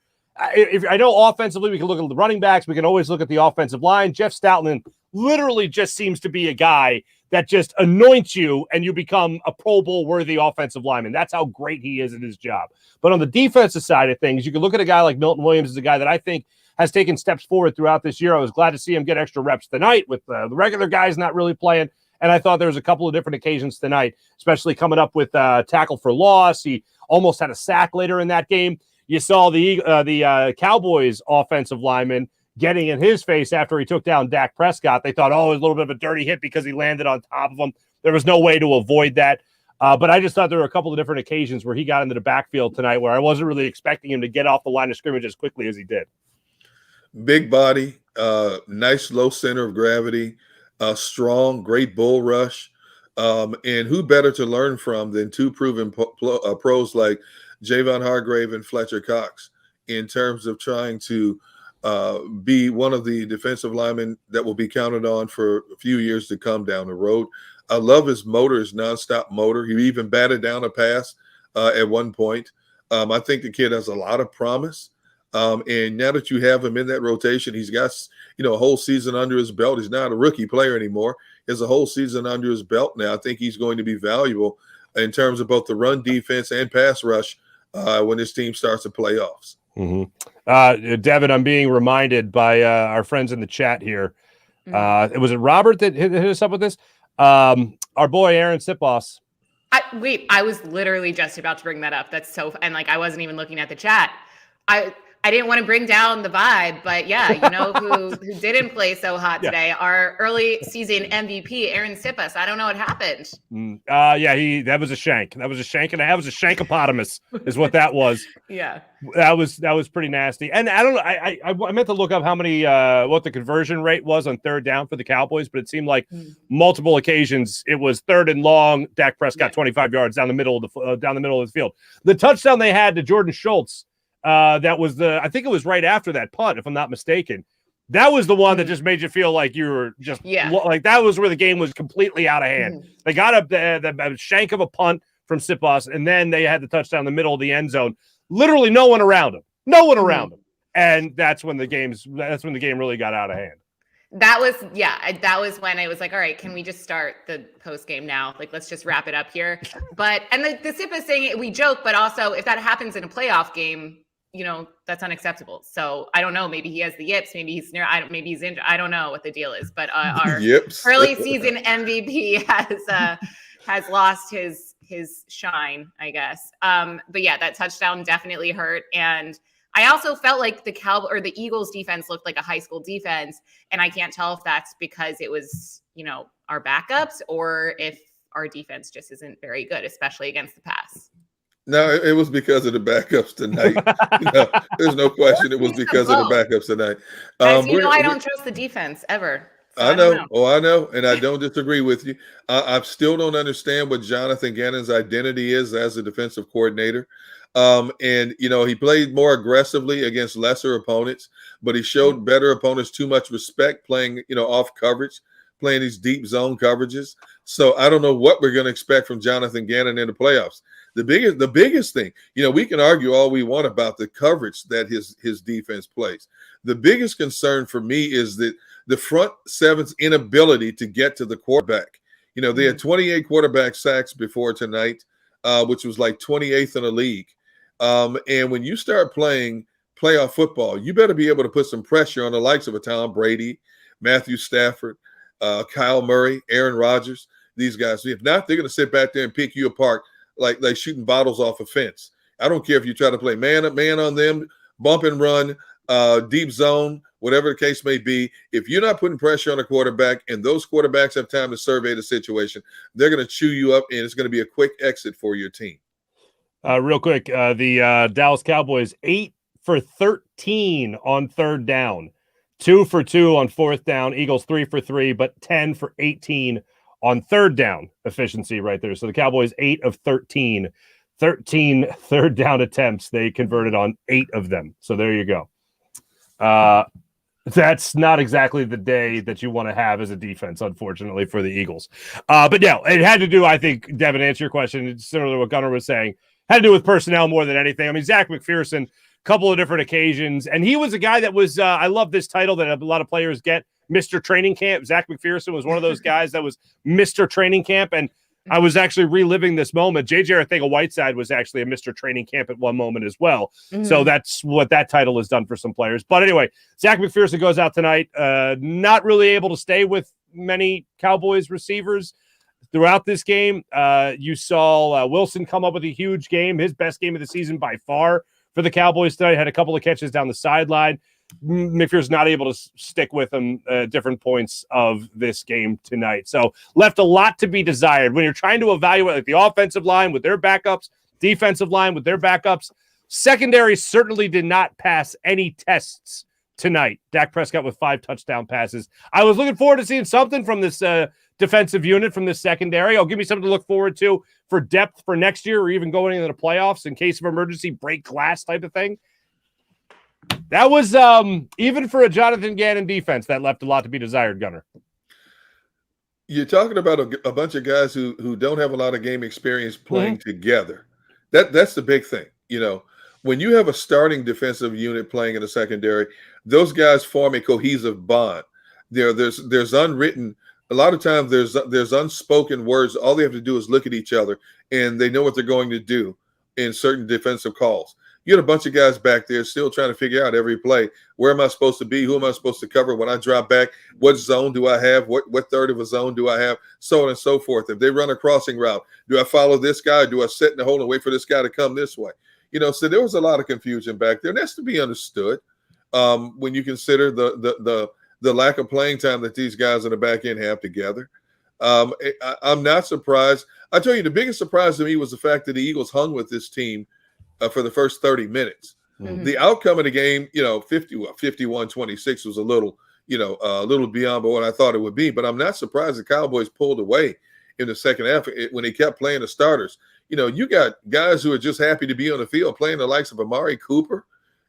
If I know offensively, we can look at the running backs. We can always look at the offensive line. Jeff Stoutland literally just seems to be a guy that just anoints you and you become a Pro Bowl worthy offensive lineman. That's how great he is at his job. But on the defensive side of things, you can look at a guy like Milton Williams as a guy that I think has taken steps forward throughout this year. I was glad to see him get extra reps tonight with the regular guys not really playing. And I thought there was a couple of different occasions tonight, especially coming up with tackle for loss. He almost had a sack later in that game. You saw the Cowboys offensive lineman getting in his face after he took down Dak Prescott. They thought, it was a little bit of a dirty hit because he landed on top of him. There was no way to avoid that. But I just thought there were a couple of different occasions where he got into the backfield tonight where I wasn't really expecting him to get off the line of scrimmage as quickly as he did. Big body, nice low center of gravity, strong, great bull rush. And who better to learn from than two proven pros like Javon Hargrave and Fletcher Cox in terms of trying to be one of the defensive linemen that will be counted on for a few years to come down the road. I love his motor, his nonstop motor. He even batted down a pass at one point. I think the kid has a lot of promise. And now that you have him in that rotation, he's got, a whole season under his belt. He's not a rookie player anymore. He has a whole season under his belt now. I think he's going to be valuable in terms of both the run defense and pass rush when this team starts the playoffs. Mm-hmm. Devin, I'm being reminded by our friends in the chat here. Was it Robert that hit us up with this? Our boy Aaron Sipos. I was literally just about to bring that up. That's so, and I wasn't even looking at the chat. I didn't want to bring down the vibe, but yeah, you know who didn't play so hot today? Our early season MVP, Aaron Sipas. I don't know what happened. That was a shank. That was a shank, and that was a shankopotamus, is what that was. Yeah, that was pretty nasty. And I don't know. I meant to look up how many what the conversion rate was on third down for the Cowboys, but it seemed like multiple occasions it was third and long. Dak Prescott 25 yards down the middle of the field. The touchdown they had to Jordan Schultz. That was I think it was right after that punt, if I'm not mistaken. That was the one that just made you feel like you were just like that was where the game was completely out of hand. They got up the shank of a punt from Sipas, and then they had the touchdown in the middle of the end zone. Literally no one around him. And that's when the game really got out of hand. That was when I was like, all right, can we just start the post game now? Like, let's just wrap it up here. And the Sipas thing, we joke, but also if that happens in a playoff game, you know, that's unacceptable. So I don't know. Maybe he has the yips. Maybe he's maybe he's injured. I don't know what the deal is. But our early season MVP has lost his shine, I guess. But yeah, that touchdown definitely hurt. And I also felt like the Eagles defense looked like a high school defense. And I can't tell if that's because it was, you know, our backups or if our defense just isn't very good, especially against the pass. No, it was because of the backups tonight. There's no question it was because of the backups tonight. I don't trust the defense ever. So I know. I know. And I don't disagree with you. I still don't understand what Jonathan Gannon's identity is as a defensive coordinator. And, you know, he played more aggressively against lesser opponents, but he showed better opponents too much respect playing, you know, off coverage, playing these deep zone coverages. So I don't know what we're going to expect from Jonathan Gannon in the playoffs. The biggest thing, you know, we can argue all we want about the coverage that his defense plays. The biggest concern for me is that the front seven's inability to get to the quarterback. You know, they had 28 quarterback sacks before tonight, which was like 28th in the league. And when you start playing playoff football, you better be able to put some pressure on the likes of a Tom Brady, Matthew Stafford, Kyle Murray, Aaron Rodgers, these guys. If not, they're going to sit back there and pick you apart like shooting bottles off a fence. I don't care if you try to play man on them, bump and run, deep zone, whatever the case may be. If you're not putting pressure on a quarterback and those quarterbacks have time to survey the situation, they're going to chew you up, and it's going to be a quick exit for your team. Real quick, the Dallas Cowboys 8 for 13 on third down, 2 for 2 on fourth down. Eagles 3 for 3, but 10 for 18 on third down efficiency right there. So the Cowboys 8 of 13 third down attempts. They converted on 8 of them. So there you go. That's not exactly the day that you want to have as a defense, unfortunately, for the Eagles. But yeah, it had to do, I think, Devin, answer your question. It's similar to what Gunnar was saying. Had to do with personnel more than anything. I mean, Zach McPherson, couple of different occasions, and he was a guy that was, I love this title that a lot of players get, Mr. Training Camp. Zach McPherson was one of those guys that was Mr. Training Camp, and I was actually reliving this moment. J.J. Arcega-Whiteside was actually a Mr. Training Camp at one moment as well. So that's what that title has done for some players. But anyway, Zach McPherson goes out tonight, not really able to stay with many Cowboys receivers throughout this game. You saw Wilson come up with a huge game, his best game of the season by far for the Cowboys tonight. Had a couple of catches down the sideline. McPherson's not able to stick with him at different points of this game tonight. So left a lot to be desired when you're trying to evaluate like the offensive line with their backups, defensive line with their backups. Secondary certainly did not pass any tests tonight. Dak Prescott with 5 touchdown passes. I was looking forward to seeing something from this defensive unit, from this secondary. Give me something to look forward to for depth for next year or even going into the playoffs in case of emergency, break glass type of thing. That was, even for a Jonathan Gannon defense, that left a lot to be desired, Gunnar. You're talking about a bunch of guys who don't have a lot of game experience playing together. That's the big thing. You know, when you have a starting defensive unit playing in the secondary, those guys form a cohesive bond. There's unwritten. A lot of times there's unspoken words. All they have to do is look at each other, and they know what they're going to do in certain defensive calls. You got a bunch of guys back there still trying to figure out every play. Where am I supposed to be? Who am I supposed to cover when I drop back? What zone do I have? What third of a zone do I have? So on and so forth. If they run a crossing route, do I follow this guy? Or do I sit in the hole and wait for this guy to come this way? So there was a lot of confusion back there. And that's to be understood when you consider the lack of playing time that these guys in the back end have together. I'm not surprised. I tell you, the biggest surprise to me was the fact that the Eagles hung with this team for the first 30 minutes. Mm-hmm. The outcome of the game, 51-26 was a little beyond what I thought it would be. But I'm not surprised the Cowboys pulled away in the second half when they kept playing the starters. You got guys who are just happy to be on the field playing the likes of Amari Cooper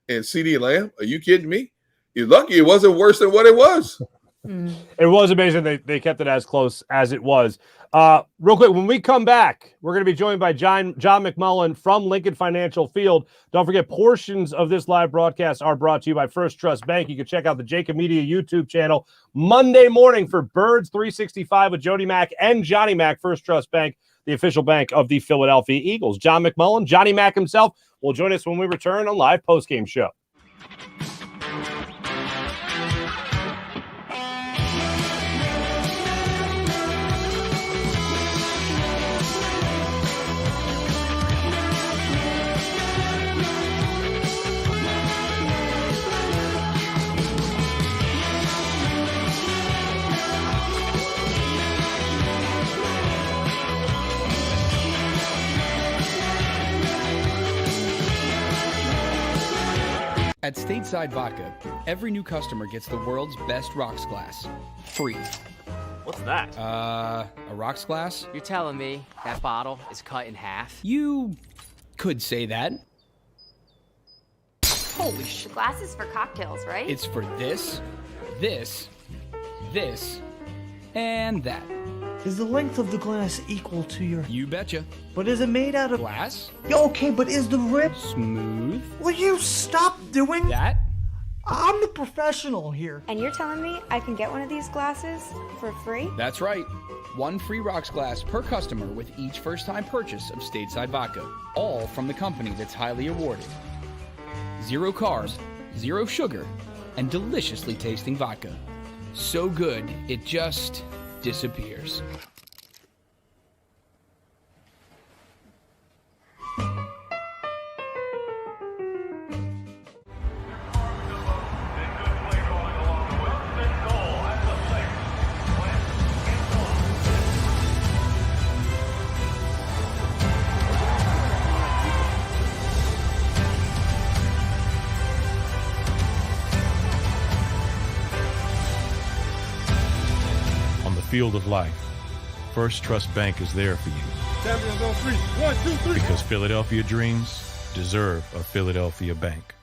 and CeeDee Lamb. Are you kidding me? You're lucky it wasn't worse than what it was. It was amazing they kept it as close as it was. Real quick, when we come back, we're going to be joined by John McMullen from Lincoln Financial Field. Don't forget, portions of this live broadcast are brought to you by First Trust Bank. You can check out the JAKIB Media YouTube channel Monday morning for Birds 365 with Jody Mack and Johnny Mack. First Trust Bank, the official bank of the Philadelphia Eagles. John McMullen, Johnny Mack himself, will join us when we return on Live Postgame Show. At Stateside Vodka, every new customer gets the world's best rocks glass, free. What's that? A rocks glass? You're telling me that bottle is cut in half? You could say that. Holy shit. The glass is for cocktails, right? It's for this, and that. Is the length of the glass equal to your... You betcha. But is it made out of... Glass? Yeah, okay, but is the rip... Smooth? Will you stop doing... That? I'm the professional here. And you're telling me I can get one of these glasses for free? That's right. One free rocks glass per customer with each first-time purchase of Stateside Vodka. All from the company that's highly awarded. 0 carbs, 0 sugar, and deliciously tasting vodka. So good, it just... disappears. Field of life, First Trust Bank is there for you. Champions on 3. 1, 2, 3. Because Philadelphia dreams deserve a Philadelphia bank.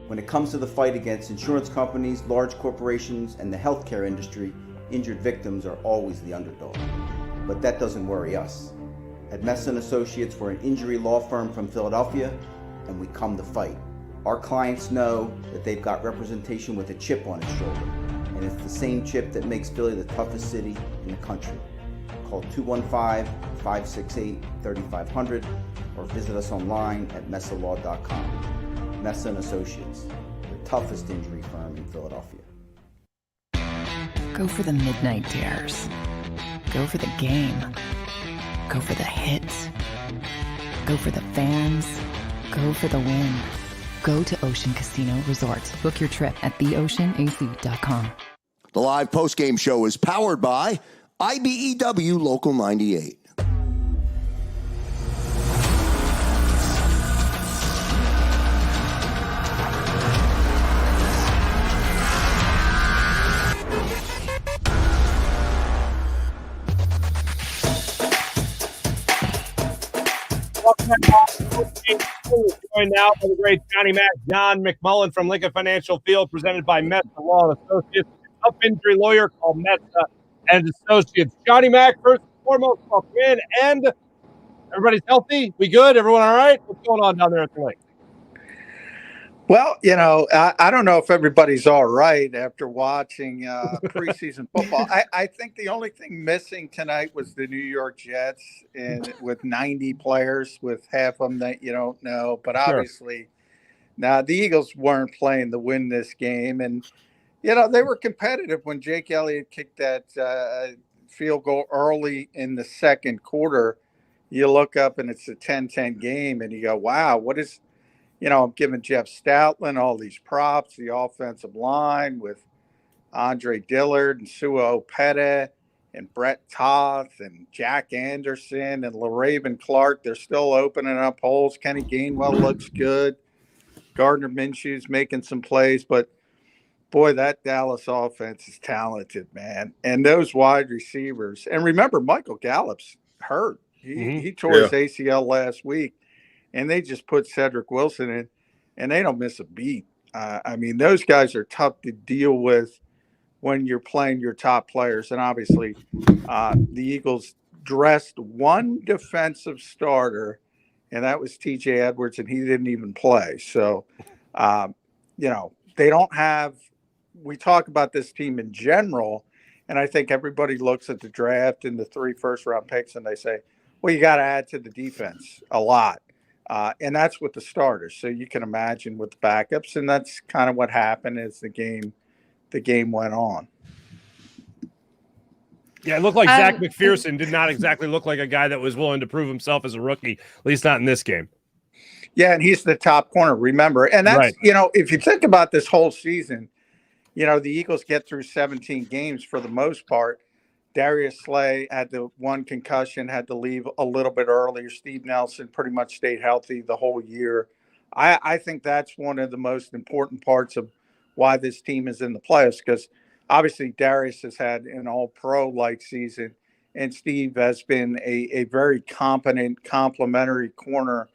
When it comes to the fight against insurance companies, large corporations, and the healthcare industry, injured victims are always the underdog. But that doesn't worry us. At Messa & Associates, we're an injury law firm from Philadelphia, and we come to fight. Our clients know that they've got representation with a chip on its shoulder, and it's the same chip that makes Philly the toughest city in the country. Call 215-568-3500 or visit us online at messalaw.com. Messa & Associates, the toughest injury firm in Philadelphia. Go for the midnight dares. Go for the game. Go for the hits. Go for the fans. Go for the win. Go to Ocean Casino Resort. Book your trip at theoceanac.com. The live postgame show is powered by IBEW Local 98. Welcome back. Joined now by the great Johnny Mack, John McMullen from Lincoln Financial Field, presented by Messa Law and Associates, a tough injury lawyer called Messa and Associates. Johnny Mack, first and foremost, welcome in, and everybody's healthy. We good? Everyone all right? What's going on down there at the lake? Well, I don't know if everybody's all right after watching preseason football. I think the only thing missing tonight was the New York Jets, and with 90 players, with half of them that you don't know. But obviously, now the Eagles weren't playing to win this game, and they were competitive when Jake Elliott kicked that field goal early in the second quarter. you look up and it's a 10-10 game, and you go, wow, what is, I'm giving Jeff Stoutland all these props, the offensive line with Andre Dillard and Sua Opeta and Brett Toth and Jack Anderson and LaRaven Clark. They're still opening up holes. Kenny Gainwell looks good. Gardner Minshew's making some plays, but boy, that Dallas offense is talented, man. And those wide receivers. And remember, Michael Gallup's hurt. He tore his ACL last week, and they just put Cedric Wilson in, and they don't miss a beat. I mean, those guys are tough to deal with when you're playing your top players. And obviously, the Eagles dressed one defensive starter, and that was TJ Edwards, and he didn't even play. So, they don't have – we talk about this team in general, and I think everybody looks at the draft and the 3 first-round picks, and they say, well, you got to add to the defense a lot. And that's with the starters. So you can imagine with the backups, and that's kind of what happened as the game went on. Yeah, it looked like Zach McPherson did not exactly look like a guy that was willing to prove himself as a rookie, at least not in this game. Yeah, and he's the top corner, remember. And that's, right. If you think about this whole season, the Eagles get through 17 games for the most part. Darius Slay had the one concussion, had to leave a little bit earlier. Steve Nelson pretty much stayed healthy the whole year. I think that's one of the most important parts of why this team is in the playoffs, because obviously Darius has had an all-pro-like season, and Steve has been a very competent, complimentary corner,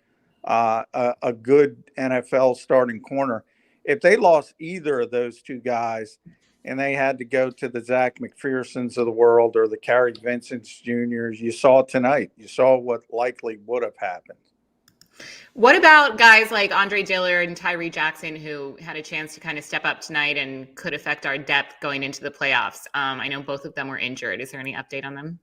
a good NFL starting corner. If they lost either of those two guys and they had to go to the Zach McPhersons of the world or the Kerry Vincents Juniors, you saw tonight. You saw what likely would have happened. What about guys like Andre Dillard and Tyree Jackson, who had a chance to kind of step up tonight and could affect our depth going into the playoffs? I know both of them were injured. Is there any update on them?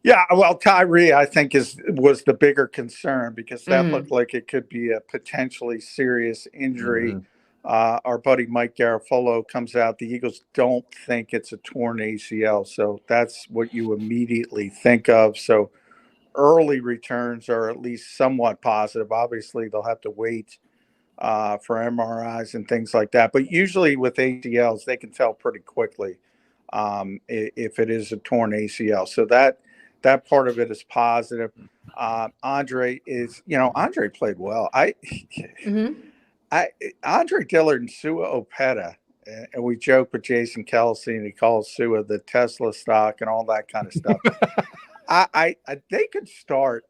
Yeah, well, Tyree, I think, was the bigger concern, because that looked like it could be a potentially serious injury. Our buddy Mike Garafolo comes out. The Eagles don't think it's a torn ACL, so that's what you immediately think of. So early returns are at least somewhat positive. Obviously, they'll have to wait for MRIs and things like that. But usually with ACLs, they can tell pretty quickly if it is a torn ACL. So that part of it is positive. Andre played well. Andre Dillard and Sua Opeta, and we joke with Jason Kelce, and he calls Sua the Tesla stock and all that kind of stuff. They could start.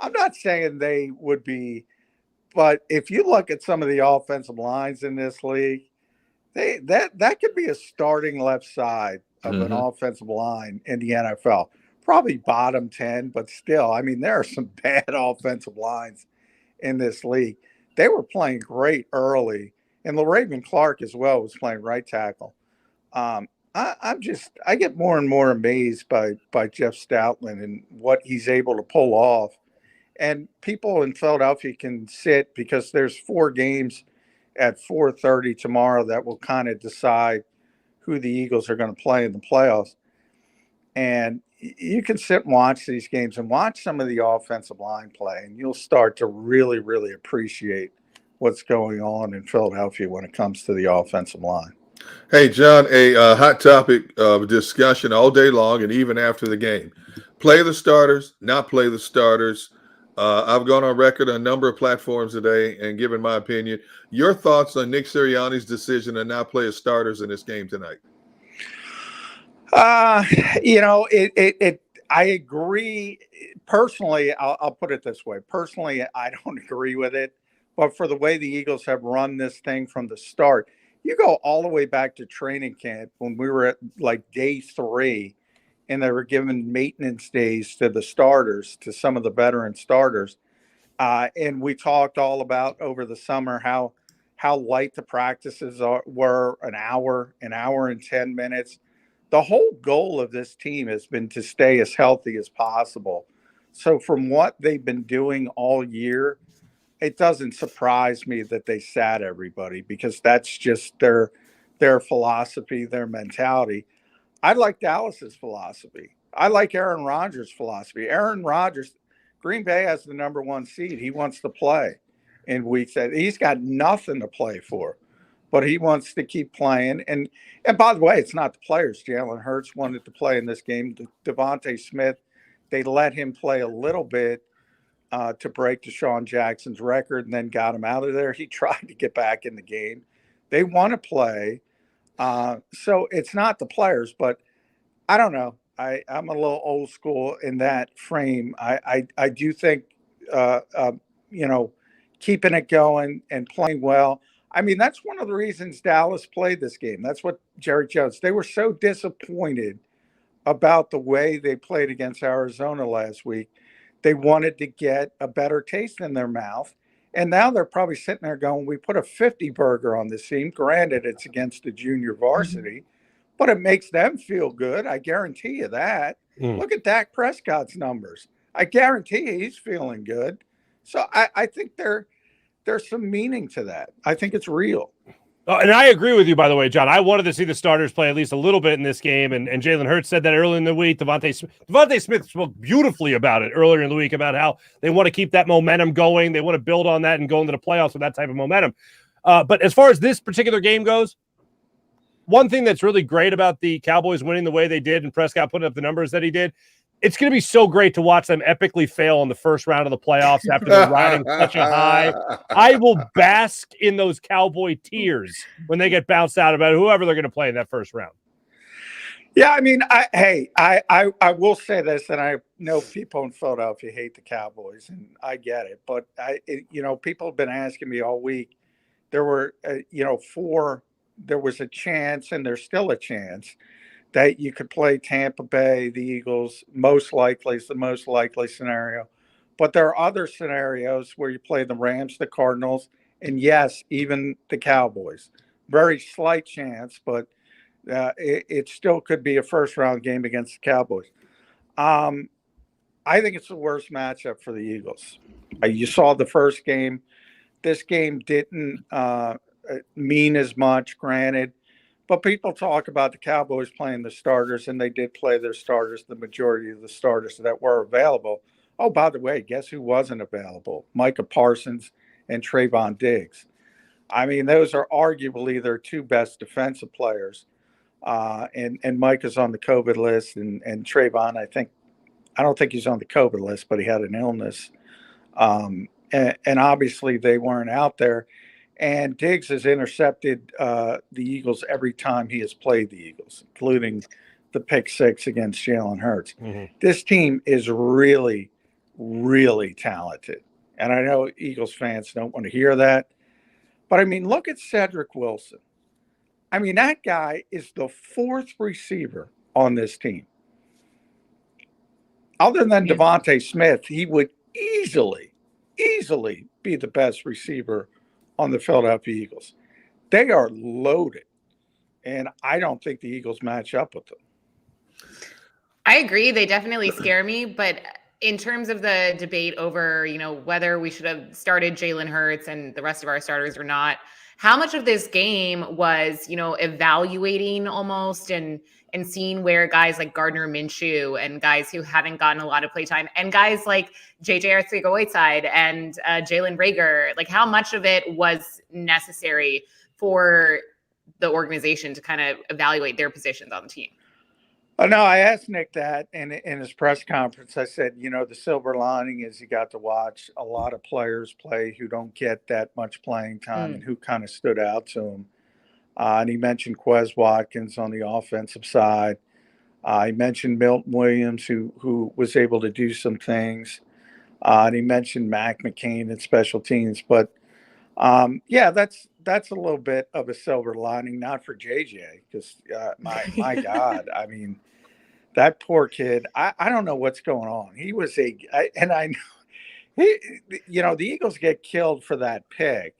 I'm not saying they would be, but if you look at some of the offensive lines in this league, that could be a starting left side of an offensive line in the NFL. Probably bottom 10, but still, I mean, there are some bad offensive lines in this league. They were playing great early, and LaRaven Clark as well was playing right tackle. I get more and more amazed by Jeff Stoutland and what he's able to pull off. And people in Philadelphia can sit, because there's 4 games at 4:30 tomorrow that will kind of decide who the Eagles are going to play in the playoffs. And you can sit and watch these games and watch some of the offensive line play, and you'll start to really, really appreciate what's going on in Philadelphia when it comes to the offensive line. Hey, John, a hot topic of discussion all day long and even after the game. Play the starters, not play the starters. I've gone on record on a number of platforms today and given my opinion. Your thoughts on Nick Sirianni's decision to not play his starters in this game tonight? I agree. Personally, I'll put it this way. Personally, I don't agree with it. But for the way the Eagles have run this thing from the start, you go all the way back to training camp when we were at like day 3, and they were giving maintenance days to the starters, to some of the veteran starters. And we talked all about over the summer how light the practices were, an hour and 10 minutes. The whole goal of this team has been to stay as healthy as possible. So from what they've been doing all year, it doesn't surprise me that they sat everybody, because that's just their philosophy, their mentality. I like Dallas's philosophy. I like Aaron Rodgers' philosophy. Aaron Rodgers, Green Bay has the number 1 seed. He wants to play in week 7. He's got nothing to play for, but he wants to keep playing. And by the way, it's not the players. Jalen Hurts wanted to play in this game. Devontae Smith, they let him play a little bit to break Deshaun Jackson's record and then got him out of there. He tried to get back in the game. They want to play. So it's not the players, but I don't know. I'm a little old school in that frame. I do think, keeping it going and playing well. I mean, that's one of the reasons Dallas played this game. That's what Jerry Jones, they were so disappointed about the way they played against Arizona last week. They wanted to get a better taste in their mouth. And now they're probably sitting there going, we put a 50 burger on this team. Granted, it's against the junior varsity, but it makes them feel good. I guarantee you that. Look at Dak Prescott's numbers. I guarantee he's feeling good. So I think there's some meaning to that. I think it's real. And I agree with you, by the way, John. I wanted to see the starters play at least a little bit in this game, and Jalen Hurts said that earlier in the week. Devontae Smith spoke beautifully about it earlier in the week, about how they want to keep that momentum going. They want to build on that and go into the playoffs with that type of momentum. But as far as this particular game goes, one thing that's really great about the Cowboys winning the way they did and Prescott putting up the numbers that he did, it's going to be so great to watch them epically fail in the first round of the playoffs after they're riding such a high. I will bask in those Cowboy tears when they get bounced out about whoever they're going to play in that first round. Yeah, I mean, I will say this, and I know people in Philadelphia hate the Cowboys, and I get it. But people have been asking me all week. There were, there was a chance, and there's still a chance that you could play Tampa Bay, the Eagles. Most likely, it's the most likely scenario. But there are other scenarios where you play the Rams, the Cardinals, and yes, even the Cowboys. Very slight chance, but it still could be a first-round game against the Cowboys. I think it's the worst matchup for the Eagles. You saw the first game. This game didn't mean as much, granted. But people talk about the Cowboys playing the starters, and they did play their starters, the majority of the starters that were available. Oh, by the way, guess who wasn't available? Micah Parsons and Trayvon Diggs. I mean, those are arguably their 2 best defensive players. And Micah's on the COVID list, and Trayvon, I don't think he's on the COVID list, but he had an illness. And obviously they weren't out there. And Diggs has intercepted the Eagles every time he has played the Eagles, including the pick 6 against Jalen Hurts. This team is really, really talented. And I know Eagles fans don't want to hear that. But, I mean, look at Cedric Wilson. I mean, that guy is the 4th receiver on this team. Other than Devontae Smith, he would easily be the best receiver on the Philadelphia Eagles. They are loaded, and I don't think the Eagles match up with them. I agree. They definitely scare me, but in terms of the debate over, whether we should have started Jalen Hurts and the rest of our starters or not, how much of this game was, evaluating almost and seeing where guys like Gardner Minshew and guys who haven't gotten a lot of playtime and guys like JJ Arcega-Whiteside and Jalen Reagor, like how much of it was necessary for the organization to kind of evaluate their positions on the team? Oh, no, I asked Nick that in his press conference. I said, the silver lining is you got to watch a lot of players play who don't get that much playing time and who kind of stood out to him. And he mentioned Quez Watkins on the offensive side. He mentioned Milton Williams, who was able to do some things. And he mentioned Mac McCain and special teams. But, that's a little bit of a silver lining, not for JJ, because my God, I mean, that poor kid, I don't know what's going on. He was the Eagles get killed for that pick.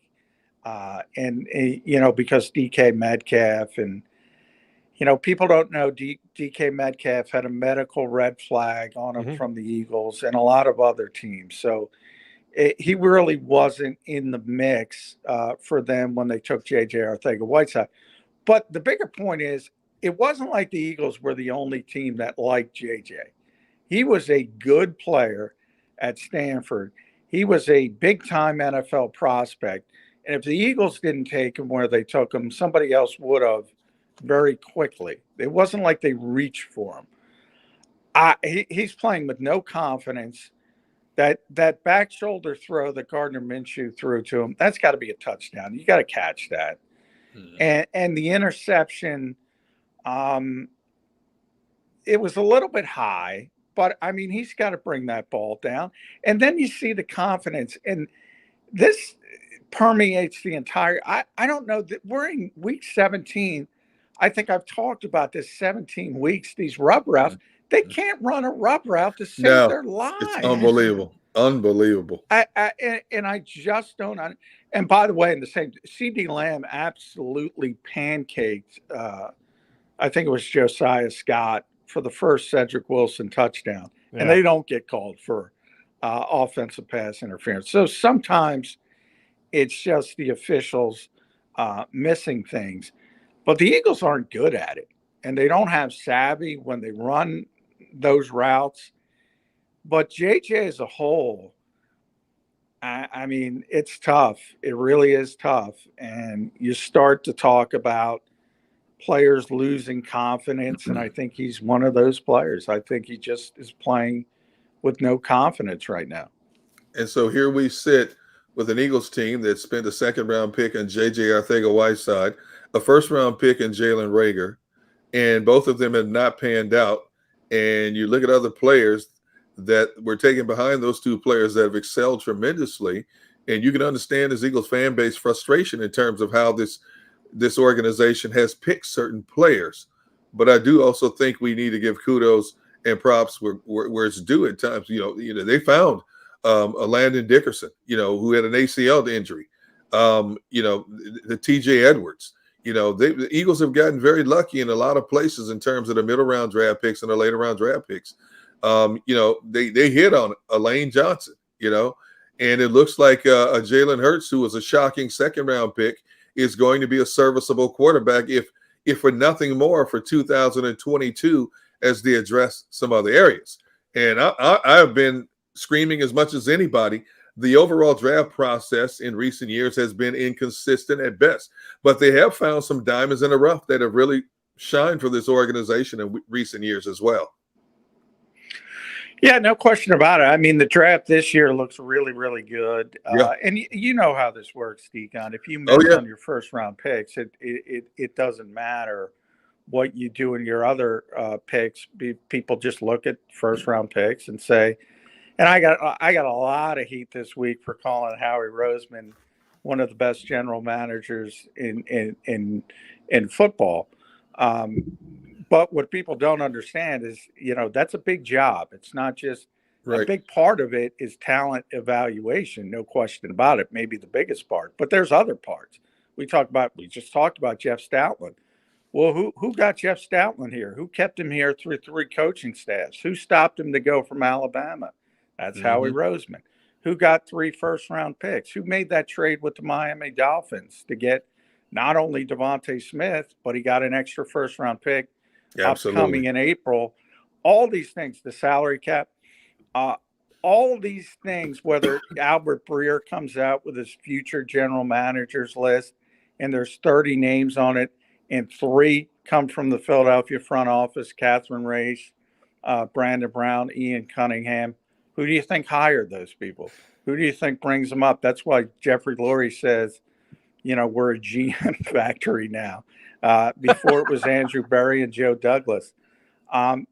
Because DK Metcalf and, people don't know DK Metcalf had a medical red flag on him from the Eagles and a lot of other teams. So he really wasn't in the mix for them when they took JJ Arcega-Whiteside. But the bigger point is, it wasn't like the Eagles were the only team that liked JJ. He was a good player at Stanford. He was a big-time NFL prospect. And if the Eagles didn't take him where they took him, somebody else would have very quickly. It wasn't like they reached for him. He's playing with no confidence. That back shoulder throw that Gardner Minshew threw to him, that's got to be a touchdown. You got to catch that. And the interception, it was a little bit high, but I mean, he's got to bring that ball down. And then you see the confidence, and this permeates the entire. I don't know that we're in week 17. I think I've talked about this 17 weeks. These rub routes, they can't run a rub route to save their lives. It's unbelievable. And I just don't. And by the way, in the same, CD Lamb absolutely pancaked. I think it was Josiah Scott for the first Cedric Wilson touchdown, and they don't get called for offensive pass interference. So sometimes it's just the officials missing things, but the Eagles aren't good at it, and they don't have savvy when they run those routes. But JJ as a whole, I mean, it's tough. It really is tough. And you start to talk about players losing confidence, and I think he's one of those players. I think he just is playing with no confidence right now. And so here we sit with an Eagles team that spent a second-round pick on J.J. Arcega-Whiteside, a first-round pick in Jalen Reagor, and both of them have not panned out. And you look at other players that were taken behind those two players that have excelled tremendously, and you can understand this Eagles fan base frustration in terms of how this organization has picked certain players. But I do also think we need to give kudos and props where it's due at times. You know, they found a Landon Dickerson, who had an ACL injury. The TJ Edwards. The Eagles have gotten very lucky in a lot of places in terms of the middle round draft picks and the later round draft picks. They hit on a Lane Johnson, and it looks like a Jalen Hurts, who was a shocking second round pick, is going to be a serviceable quarterback, if for nothing more, for 2022, as they address some other areas. And I've been screaming as much as anybody. The overall draft process in recent years has been inconsistent at best, but they have found some diamonds in the rough that have really shined for this organization in recent years as well. Yeah, no question about it. I mean, the draft this year looks really, really good. And you know how this works, Deacon. If you miss on your first round picks, it doesn't matter what you do in your other picks. People just look at first round picks and say, and I got a lot of heat this week for calling Howie Roseman one of the best general managers in football. But what people don't understand is, that's a big job. It's not just a big part of it is talent evaluation, no question about it, maybe the biggest part. But there's other parts. We just talked about Jeff Stoutland. Well, who got Jeff Stoutland here? Who kept him here through 3 coaching staffs? Who stopped him to go from Alabama? That's Howie Roseman. Who got 3 first-round picks? Who made that trade with the Miami Dolphins to get not only Devontae Smith, but he got an extra first-round pick upcoming in April? All these things, the salary cap, all these things, whether Albert Breer comes out with his future general managers list and there's 30 names on it and 3 come from the Philadelphia front office, Catherine Race, Brandon Brown, Ian Cunningham. Who do you think hired those people? Who do you think brings them up? That's why Jeffrey Lurie says, we're a GM factory now. Before it was Andrew Berry and Joe Douglas.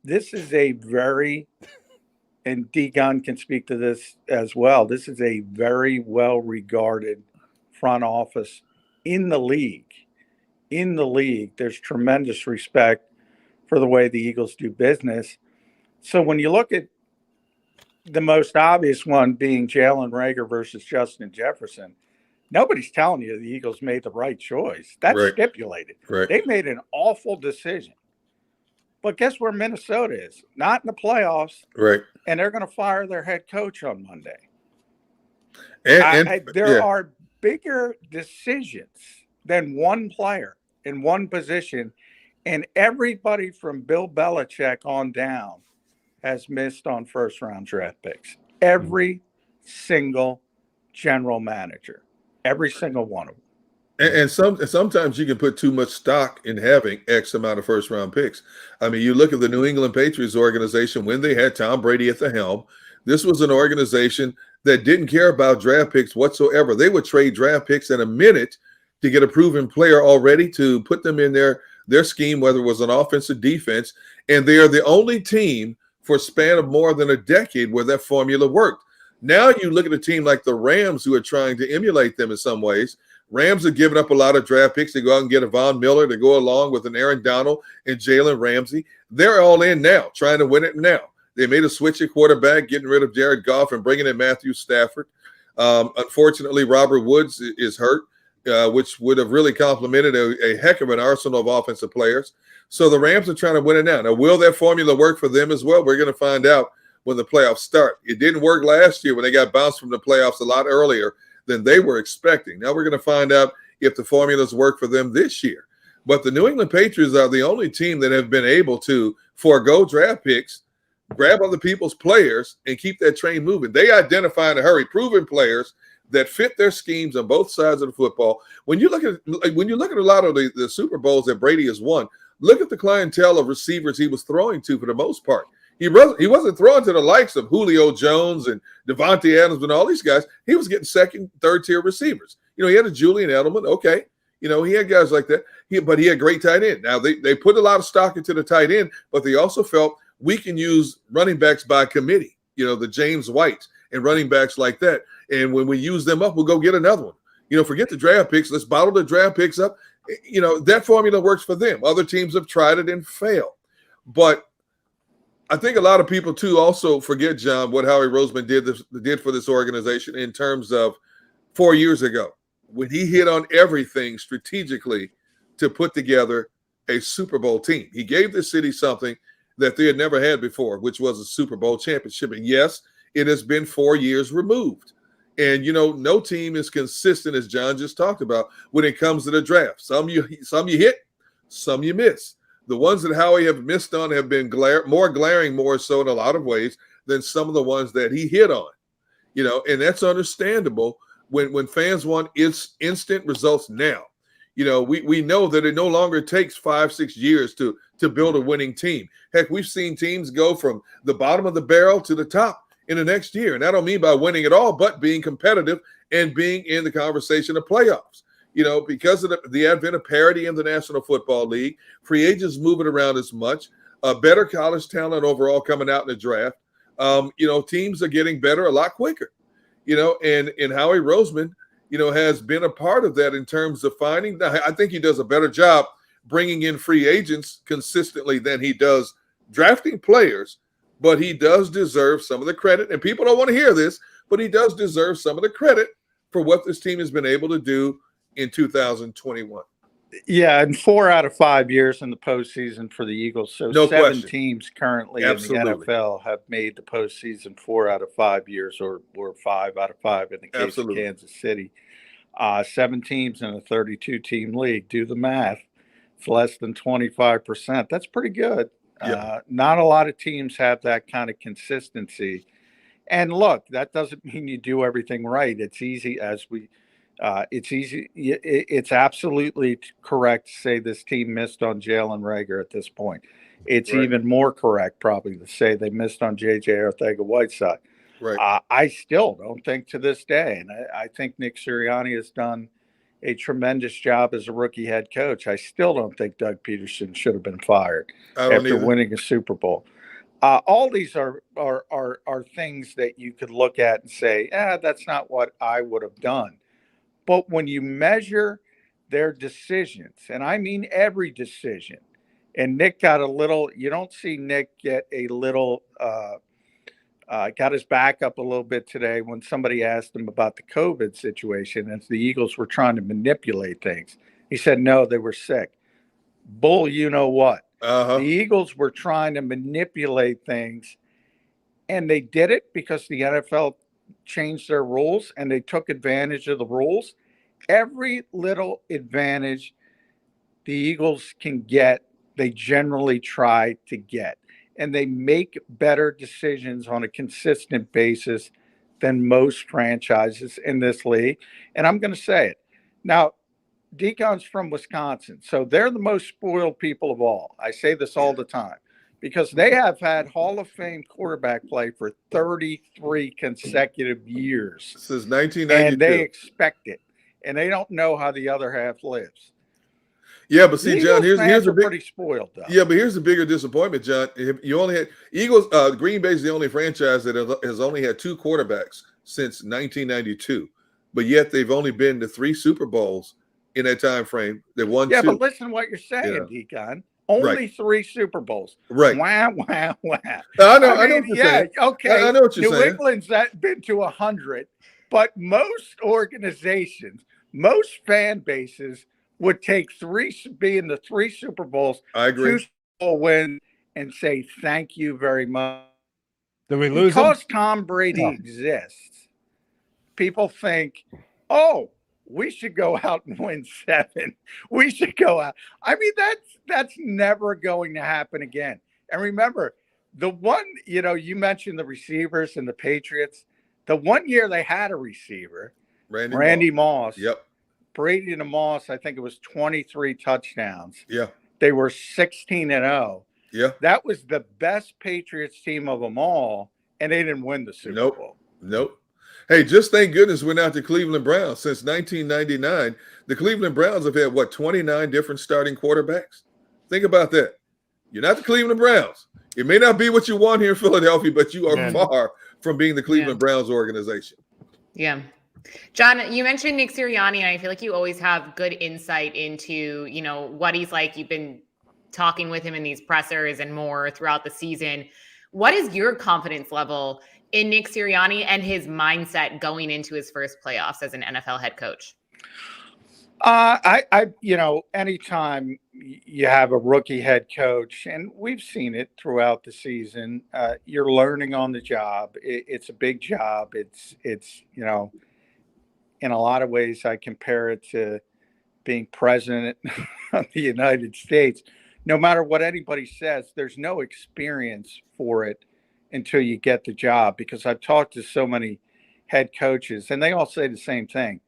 This is a very, and D. Gunn can speak to this as well, this is a very well-regarded front office in the league. In the league, there's tremendous respect for the way the Eagles do business. So when you look at the most obvious one being Jalen Reagor versus Justin Jefferson, nobody's telling you the Eagles made the right choice. That's stipulated. They made an awful decision. But guess where Minnesota is? Not in the playoffs. And they're going to fire their head coach on Monday. There are bigger decisions than one player in one position. And everybody from Bill Belichick on down has missed on first-round draft picks. Every single general manager, every single one of them. And sometimes you can put too much stock in having X amount of first round picks. I mean, you look at the New England Patriots organization when they had Tom Brady at the helm. This was an organization that didn't care about draft picks whatsoever. They would trade draft picks in a minute to get a proven player already to put them in their scheme, whether it was an offense or defense. And they are the only team for a span of more than a decade where that formula worked. Now you look at a team like the Rams who are trying to emulate them in some ways. Rams have given up a lot of draft picks to go out and get a Von Miller to go along with an Aaron Donald and Jalen Ramsey. They're all in now, trying to win it now. They made a switch at quarterback, getting rid of Jared Goff and bringing in Matthew Stafford. Unfortunately, Robert Woods is hurt, which would have really complemented a heck of an arsenal of offensive players. So the Rams are trying to win it now. Now, will that formula work for them as well? We're going to find out when the playoffs start. It didn't work last year when they got bounced from the playoffs a lot earlier than they were expecting. Now we're going to find out if the formulas work for them this year. But the New England Patriots are the only team that have been able to forego draft picks, grab other people's players, and keep that train moving. They identify in a hurry proven players that fit their schemes on both sides of the football. When you look at a lot of the Super Bowls that Brady has won, look at the clientele of receivers he was throwing to for the most part. He wasn't throwing to the likes of Julio Jones and Devontae Adams and all these guys. He was getting second, third tier receivers. You know, he had a Julian Edelman. Okay. You know, he had guys like that. But he had great tight end. Now, they put a lot of stock into the tight end, but they also felt we can use running backs by committee, you know, the James Whites and running backs like that. And when we use them up, we'll go get another one. You know, forget the draft picks. Let's bottle the draft picks up. You know, that formula works for them. Other teams have tried it and failed. But I think a lot of people, too, also forget, John, what Howie Roseman did for this organization in terms of 4 years ago when he hit on everything strategically to put together a Super Bowl team. He gave the city something that they had never had before, which was a Super Bowl championship. And yes, it has been 4 years removed. And, you know, no team is consistent, as John just talked about, when it comes to the draft. Some you hit, some you miss. The ones that Howie have missed on have been more glaring so in a lot of ways than some of the ones that he hit on. You know, and that's understandable when fans want instant results now. You know, we know that it no longer takes 5-6 years to build a winning team. Heck, we've seen teams go from the bottom of the barrel to the top in the next year. And I don't mean by winning at all, but being competitive and being in the conversation of playoffs. You know, because of the advent of parity in the National Football League, free agents moving around as much, better college talent overall coming out in the draft. You know, teams are getting better a lot quicker. You know, and Howie Roseman, you know, has been a part of that in terms of finding. I think he does a better job bringing in free agents consistently than he does drafting players. But he does deserve some of the credit. And people don't want to hear this, but he does deserve some of the credit for what this team has been able to do in 2021. Yeah, and 4 out of 5 years in the postseason for the Eagles. So no 7 question. Teams currently Absolutely. in the NFL have made the postseason 4 out of 5 years, or 5 out of 5 in the case Absolutely. of Kansas City. 7 teams in a 32-team league. Do the math. It's less than 25%. That's pretty good. Yeah. Not a lot of teams have that kind of consistency. And look, that doesn't mean you do everything right. It's easy It's absolutely correct to say this team missed on Jalen Reagor at this point. It's right. even more correct probably to say they missed on J.J. Arcega-Whiteside. Right. I still don't think to this day, and I think Nick Sirianni has done a tremendous job as a rookie head coach. I still don't think Doug Peterson should have been fired after winning a Super Bowl. All these are things that you could look at and say, that's not what I would have done. But when you measure their decisions, and I mean every decision, and Nick got a little, you don't see Nick get a little, got his back up a little bit today when somebody asked him about the COVID situation and the Eagles were trying to manipulate things. He said, no, they were sick. Bull, you know what? Uh-huh. The Eagles were trying to manipulate things, and they did it because the NFL changed their rules and they took advantage of the rules. Every little advantage the Eagles can get, they generally try to get, and they make better decisions on a consistent basis than most franchises in this league. And I'm going to say it. Now, Deacon's from Wisconsin, so they're the most spoiled people of all. I say this all the time because they have had Hall of Fame quarterback play for 33 consecutive years. Since 1992. And they expect it. And they don't know how the other half lives. Yeah, but see, John, here's a a big, pretty spoiled though. Yeah, but here's the bigger disappointment, John. If you only had Eagles, Green Bay is the only franchise that has only had 2 quarterbacks since 1992, but yet they've only been to 3 Super Bowls in that time frame. They won 2. But listen to what you're saying, Deacon. Only 3 Super Bowls. Right. Wow. I know what you're saying. Okay. I know what you're saying. New England's been to 100, but most organizations, most fan bases would take 3, be in the 3 Super Bowls. I agree. 2 Super Bowl wins and say thank you very much. Did we lose because him? Tom Brady exists? People think, oh, we should go out and win 7. We should go out. I mean, that's never going to happen again. And remember, the one, you mentioned the receivers and the Patriots. The one year they had a receiver, Randy Moss. Yep. Brady and Moss, I think it was 23 touchdowns. Yeah. They were 16-0. Yeah. That was the best Patriots team of them all, and they didn't win the Super Bowl. Nope. Hey, just thank goodness we're not the Cleveland Browns. Since 1999, the Cleveland Browns have had, 29 different starting quarterbacks? Think about that. You're not the Cleveland Browns. It may not be what you want here in Philadelphia, but you are far from being the Cleveland Browns organization. Yeah. John, you mentioned Nick Sirianni, and I feel like you always have good insight into, what he's like. You've been talking with him in these pressers and more throughout the season. What is your confidence level in Nick Sirianni and his mindset going into his first playoffs as an NFL head coach? Anytime you have a rookie head coach, and we've seen it throughout the season, you're learning on the job. It's a big job. It's in a lot of ways, I compare it to being president of the United States. No matter what anybody says, there's no experience for it until you get the job, because I've talked to so many head coaches and they all say the same thing.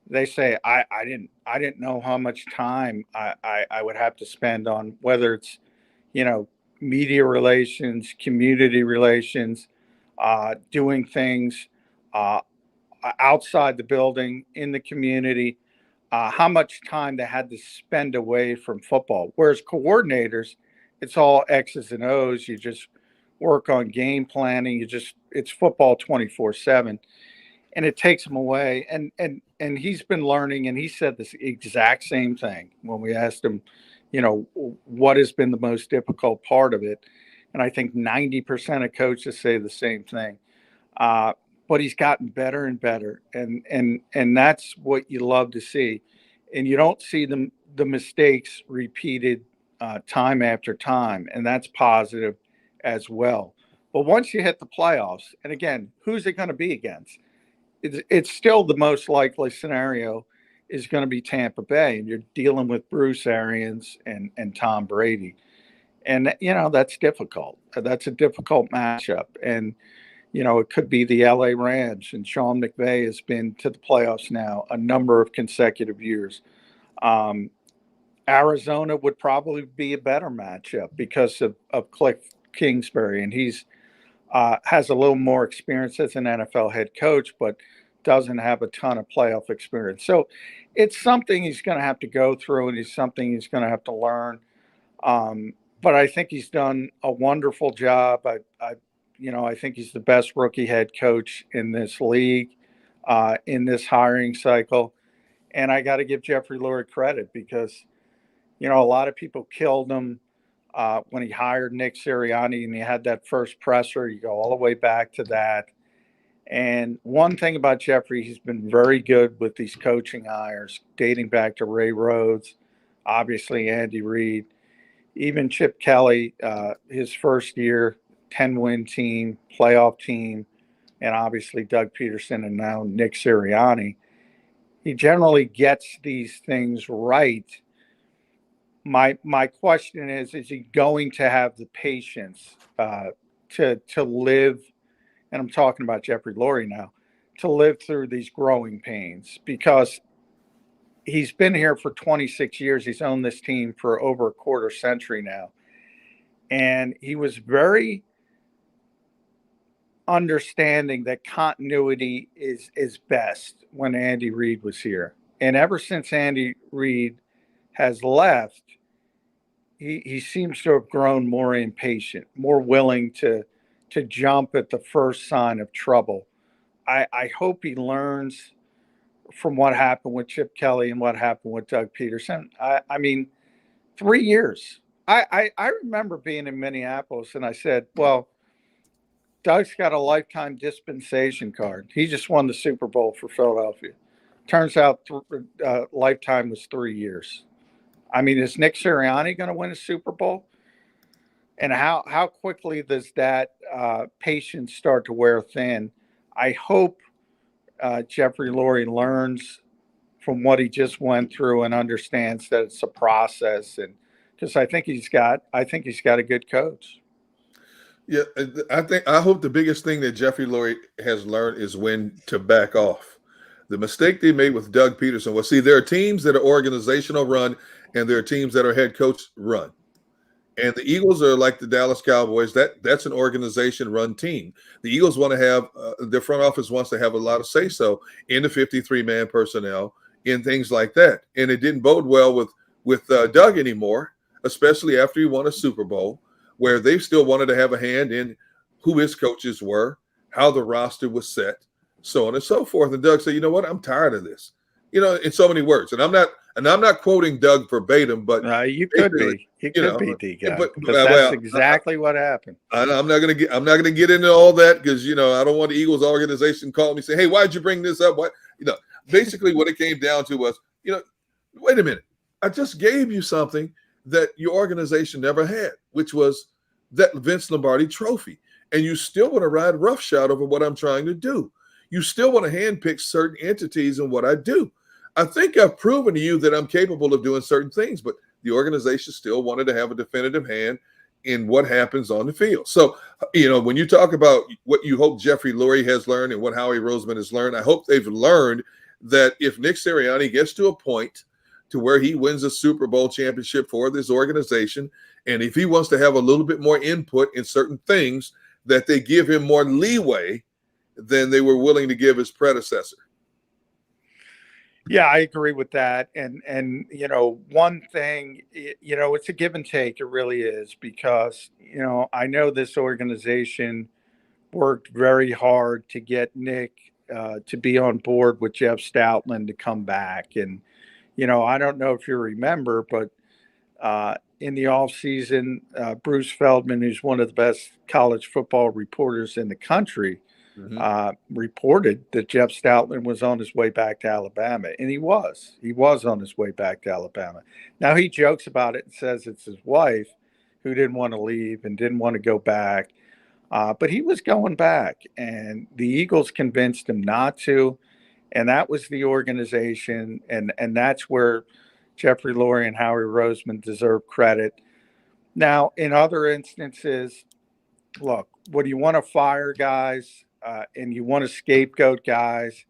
They say, I didn't know how much time I would have to spend on whether it's, media relations, community relations, doing things outside the building, in the community, how much time they had to spend away from football. Whereas coordinators, it's all X's and O's. You just work on game planning. It's football 24/7, and it takes them away. And he's been learning, and he said this exact same thing when we asked him, what has been the most difficult part of it. And I think 90% of coaches say the same thing. But he's gotten better and better, and that's what you love to see. And you don't see the mistakes repeated time after time, and that's positive as well. But once you hit the playoffs, and again, who's it going to be against? It's still the most likely scenario is going to be Tampa Bay, and you're dealing with Bruce Arians and Tom Brady, and that's difficult. That's a difficult matchup, and it could be the LA Rams, and Sean McVay has been to the playoffs now a number of consecutive years. Arizona would probably be a better matchup because of Cliff Kingsbury, and he's has a little more experience as an NFL head coach, but doesn't have a ton of playoff experience. So it's something he's going to have to go through, and it's something he's going to have to learn. But I think he's done a wonderful job. I think he's the best rookie head coach in this league, in this hiring cycle. And I got to give Jeffrey Lurie credit because, a lot of people killed him when he hired Nick Sirianni, and he had that first presser. You go all the way back to that. And one thing about Jeffrey, he's been very good with these coaching hires, dating back to Ray Rhodes, obviously Andy Reid, even Chip Kelly, his first year, 10-win team, playoff team, and obviously Doug Peterson and now Nick Sirianni. He generally gets these things right. My question is he going to have the patience to live and I'm talking about Jeffrey Lurie now, to live through these growing pains, because he's been here for 26 years. He's owned this team for over a quarter century now. And he was very understanding that continuity is best when Andy Reid was here. And ever since Andy Reid has left, he seems to have grown more impatient, more willing to jump at the first sign of trouble. I hope he learns from what happened with Chip Kelly and what happened with Doug Peterson. I mean, 3 years. I remember being in Minneapolis and I said, well, Doug's got a lifetime dispensation card. He just won the Super Bowl for Philadelphia. Turns out lifetime was 3 years. I mean, is Nick Sirianni going to win a Super Bowl? And how quickly does that patience start to wear thin? I hope Jeffrey Lurie learns from what he just went through and understands that it's a process. And because I think he's got a good coach. Yeah, I hope the biggest thing that Jeffrey Lurie has learned is when to back off. The mistake they made with Doug Peterson was, see, there are teams that are organizational run and there are teams that are head coach run. And the Eagles are like the Dallas Cowboys. That's an organization-run team. The Eagles want to have their front office wants to have a lot of say-so in the 53-man personnel, in things like that. And it didn't bode well with Doug anymore, especially after he won a Super Bowl, where they still wanted to have a hand in who his coaches were, how the roster was set, so on and so forth. And Doug said, "You know what? I'm tired of this." You know, in so many words. And I'm not quoting Doug verbatim, but you could be. You could be, D-Guy, because that's exactly what happened. I'm not gonna get into all that because I don't want the Eagles organization calling me saying, "Hey, why'd you bring this up?" What basically what it came down to was, wait a minute, I just gave you something that your organization never had, which was that Vince Lombardi trophy, and you still want to ride roughshod over what I'm trying to do. You still want to handpick certain entities in what I do. I think I've proven to you that I'm capable of doing certain things, but the organization still wanted to have a definitive hand in what happens on the field. So, when you talk about what you hope Jeffrey Lurie has learned and what Howie Roseman has learned, I hope they've learned that if Nick Sirianni gets to a point to where he wins a Super Bowl championship for this organization, and if he wants to have a little bit more input in certain things, that they give him more leeway than they were willing to give his predecessor. Yeah, I agree with that. And one thing, it's a give and take. It really is, because, I know this organization worked very hard to get Nick to be on board with Jeff Stoutland to come back. And, I don't know if you remember, but in the offseason, Bruce Feldman, who's one of the best college football reporters in the country, reported that Jeff Stoutland was on his way back to Alabama. And he was on his way back to Alabama. Now he jokes about it and says it's his wife who didn't want to leave and didn't want to go back. But he was going back, and the Eagles convinced him not to. And that was the organization. And that's where Jeffrey Lurie and Howie Roseman deserve credit. Now, in other instances, look, when you want to fire guys, and you want to scapegoat guys,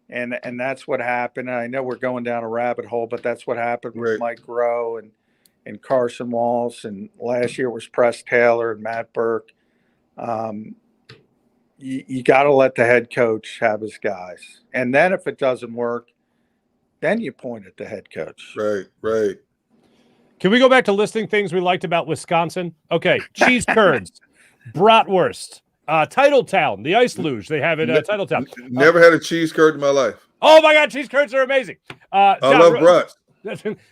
and that's what happened. And I know we're going down a rabbit hole, but that's what happened with Mike Rowe and Carson Walsh, and last year was Press Taylor and Matt Burke. You got to let the head coach have his guys, and then if it doesn't work, then you point at the head coach. Right. Can we go back to listing things we liked about Wisconsin? Okay, cheese curds, bratwurst. Titletown, the ice luge they have in Titletown. Never had a cheese curd in my life. Oh my God, cheese curds are amazing. I love brats.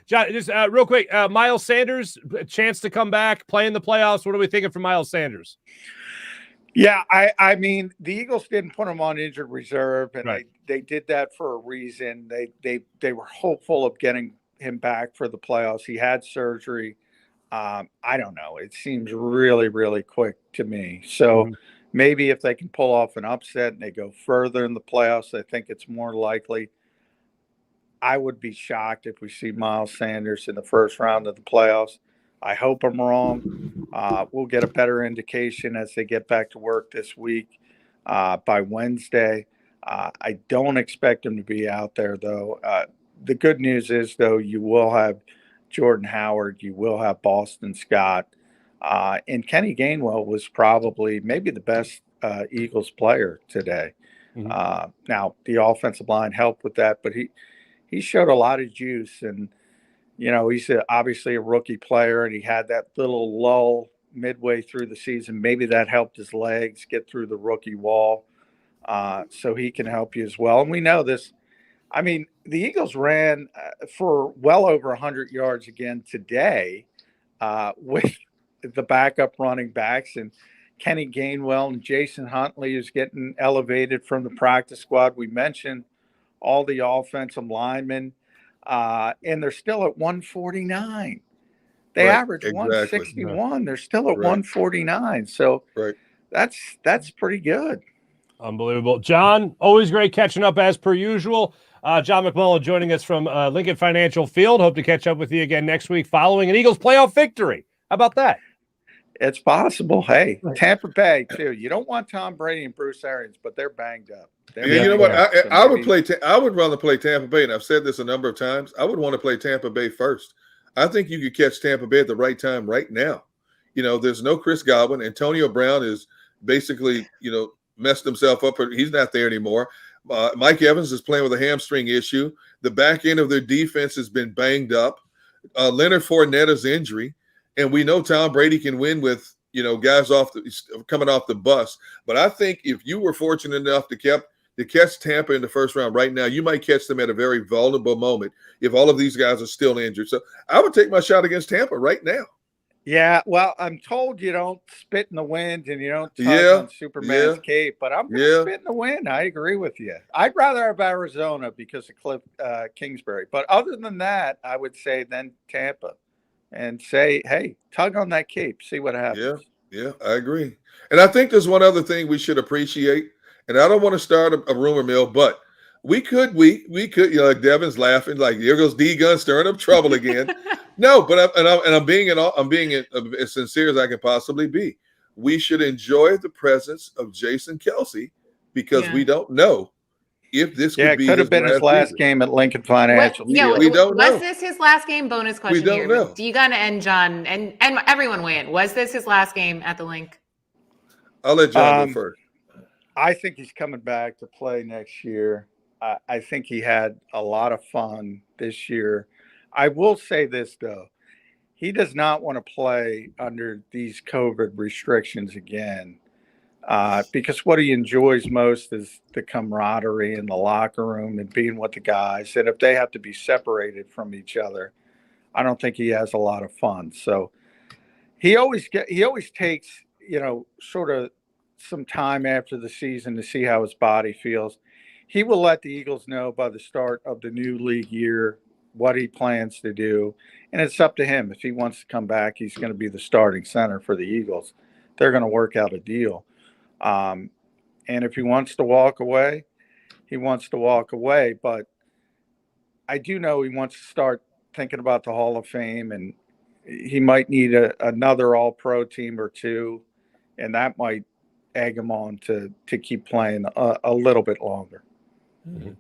John, just real quick, Miles Sanders, a chance to come back, play in the playoffs. What are we thinking for Miles Sanders? Yeah, I mean, the Eagles didn't put him on injured reserve, and they did that for a reason. They were hopeful of getting him back for the playoffs. He had surgery. I don't know. It seems really, really quick to me. So maybe if they can pull off an upset and they go further in the playoffs, I think it's more likely. I would be shocked if we see Miles Sanders in the first round of the playoffs. I hope I'm wrong. We'll get a better indication as they get back to work this week. by Wednesday. I don't expect him to be out there, though. The good news is, though, you will have Jordan Howard, you will have Boston Scott, and Kenny Gainwell was probably maybe the best Eagles player today. Now, the offensive line helped with that, but he showed a lot of juice, and he's obviously a rookie player, and he had that little lull midway through the season. Maybe that helped his legs get through the rookie wall, so he can help you as well. And we know this. I mean, the Eagles ran for well over 100 yards again today with the backup running backs, and Kenny Gainwell and Jason Huntley is getting elevated from the practice squad. We mentioned all the offensive linemen, and they're still at 149. They average 161. They're still at 149. So that's pretty good. Unbelievable. John, always great catching up as per usual. John McMullen joining us from Lincoln Financial Field. Hope to catch up with you again next week following an Eagles playoff victory. How about that? It's possible. Hey, Tampa Bay, too. You don't want Tom Brady and Bruce Arians, but they're banged up. You know what? I would rather play Tampa Bay, and I've said this a number of times. I would want to play Tampa Bay first. I think you could catch Tampa Bay at the right time right now. There's no Chris Godwin. Antonio Brown is basically, messed himself up. He's not there anymore. Mike Evans is playing with a hamstring issue. The back end of their defense has been banged up. Leonard Fournette's injury. And we know Tom Brady can win with, guys coming off the bus. But I think if you were fortunate enough to catch Tampa in the first round right now, you might catch them at a very vulnerable moment if all of these guys are still injured. So I would take my shot against Tampa right now. Yeah, well, I'm told you don't spit in the wind and you don't tug on Superman's cape, but I'm going to spit in the wind. I agree with you. I'd rather have Arizona because of Cliff Kingsbury. But other than that, I would say then Tampa and say, hey, tug on that cape, see what happens. Yeah, I agree. And I think there's one other thing we should appreciate, and I don't want to start a rumor mill, but we could, like Devin's laughing, like here goes D-Gun stirring up trouble again. No, but I'm being as sincere as I can possibly be. We should enjoy the presence of Jason Kelce because we don't know if this could be. It could have been his last game at Lincoln Financial. We don't know. Was this his last game? Bonus question here. We don't know. D-Gun and John and everyone weigh in. Was this his last game at the Link? I'll let John go first. I think he's coming back to play next year. I think he had a lot of fun this year. I will say this, though. He does not want to play under these COVID restrictions again because what he enjoys most is the camaraderie in the locker room and being with the guys. And if they have to be separated from each other, I don't think he has a lot of fun. So he always takes, sort of some time after the season to see how his body feels. He will let the Eagles know by the start of the new league year what he plans to do. And it's up to him. If he wants to come back, he's going to be the starting center for the Eagles. They're going to work out a deal. And if he wants to walk away, he wants to walk away. But I do know he wants to start thinking about the Hall of Fame, and he might need another all-pro team or two, and that might egg him on to keep playing a little bit longer. Mm-hmm.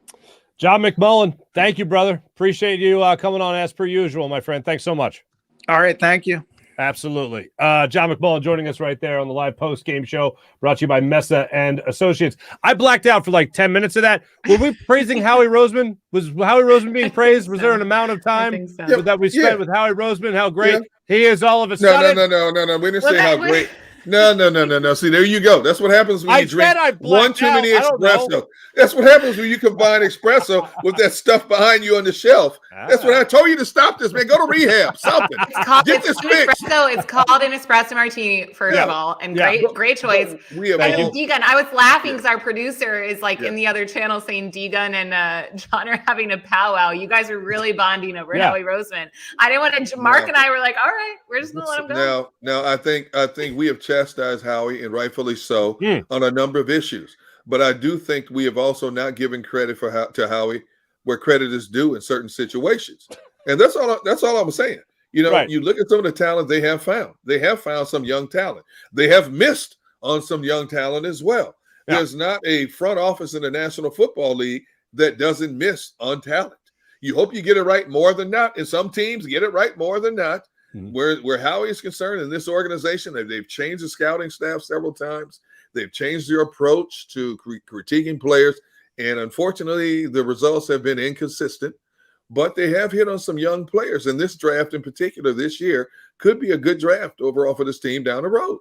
John McMullen, thank you, brother. Appreciate you coming on as per usual, my friend. Thanks so much. All right, thank you. Absolutely. John McMullen joining us right there on the live post-game show brought to you by Mesa and Associates. I blacked out for like 10 minutes of that. Were we praising Howie Roseman? Was Howie Roseman being praised? Was there an amount of time that we spent with Howie Roseman? How great he is all of a sudden? No. We didn't say how great. No. See, there you go. That's what happens when you drink one too many espresso. That's what happens when you combine espresso with that stuff behind you on the shelf. That's what I told you to stop this, man. Go to rehab. Something. Get this fixed. It's called an espresso martini, first of all, and great choice. And D-Gun, I was laughing because our producer is like in the other channel saying D-Gun and John are having a powwow. You guys are really bonding over Howie Roseman. I didn't want to. Mark and I were like, all right, we're just gonna let him go. No. I think we have chastised Howie, and rightfully so, on a number of issues. But I do think we have also not given credit to Howie where credit is due in certain situations. And that's all I'm saying. You look at some of the talent they have found. They have found some young talent. They have missed on some young talent as well. There's not a front office in the National Football League that doesn't miss on talent. You hope you get it right more than not. And some teams get it right more than not. Where Howie is concerned in this organization, they've changed the scouting staff several times. They've changed their approach to critiquing players. And unfortunately, the results have been inconsistent. But they have hit on some young players. And this draft in particular this year could be a good draft overall for this team down the road.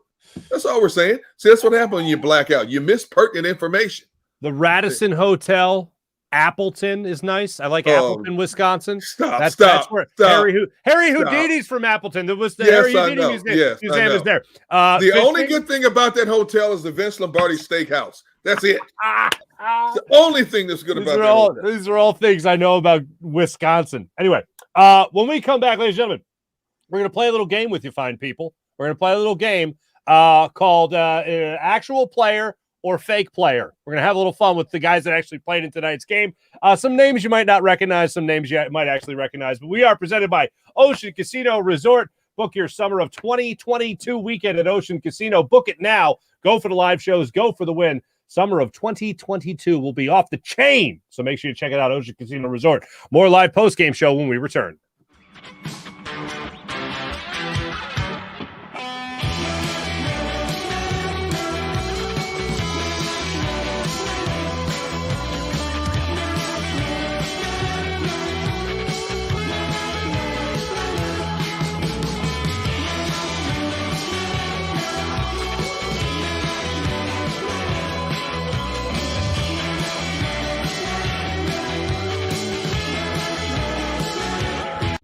That's all we're saying. See, that's what happens when you black out. You miss pertinent information. The Radisson Hotel, Appleton is nice. I like Appleton, Wisconsin. Stop. That's where Harry Houdini's from Appleton. There was the Harry Houdini museum is there. The only good thing about that hotel is the Vince Lombardi Steakhouse. That's it. It's the only thing that's good about that. These are all things I know about Wisconsin. Anyway, when we come back, ladies and gentlemen, we're going to play a little game with you fine people. We're going to play a little game called Actual Player or Fake Player. We're going to have a little fun with the guys that actually played in tonight's game. Some names you might not recognize, some names you might actually recognize. But we are presented by Ocean Casino Resort. Book your summer of 2022 weekend at Ocean Casino. Book it now. Go for the live shows. Go for the win. Summer of 2022 will be off the chain. So make sure you check it out, Ocean Casino Resort. More live post-game show when we return.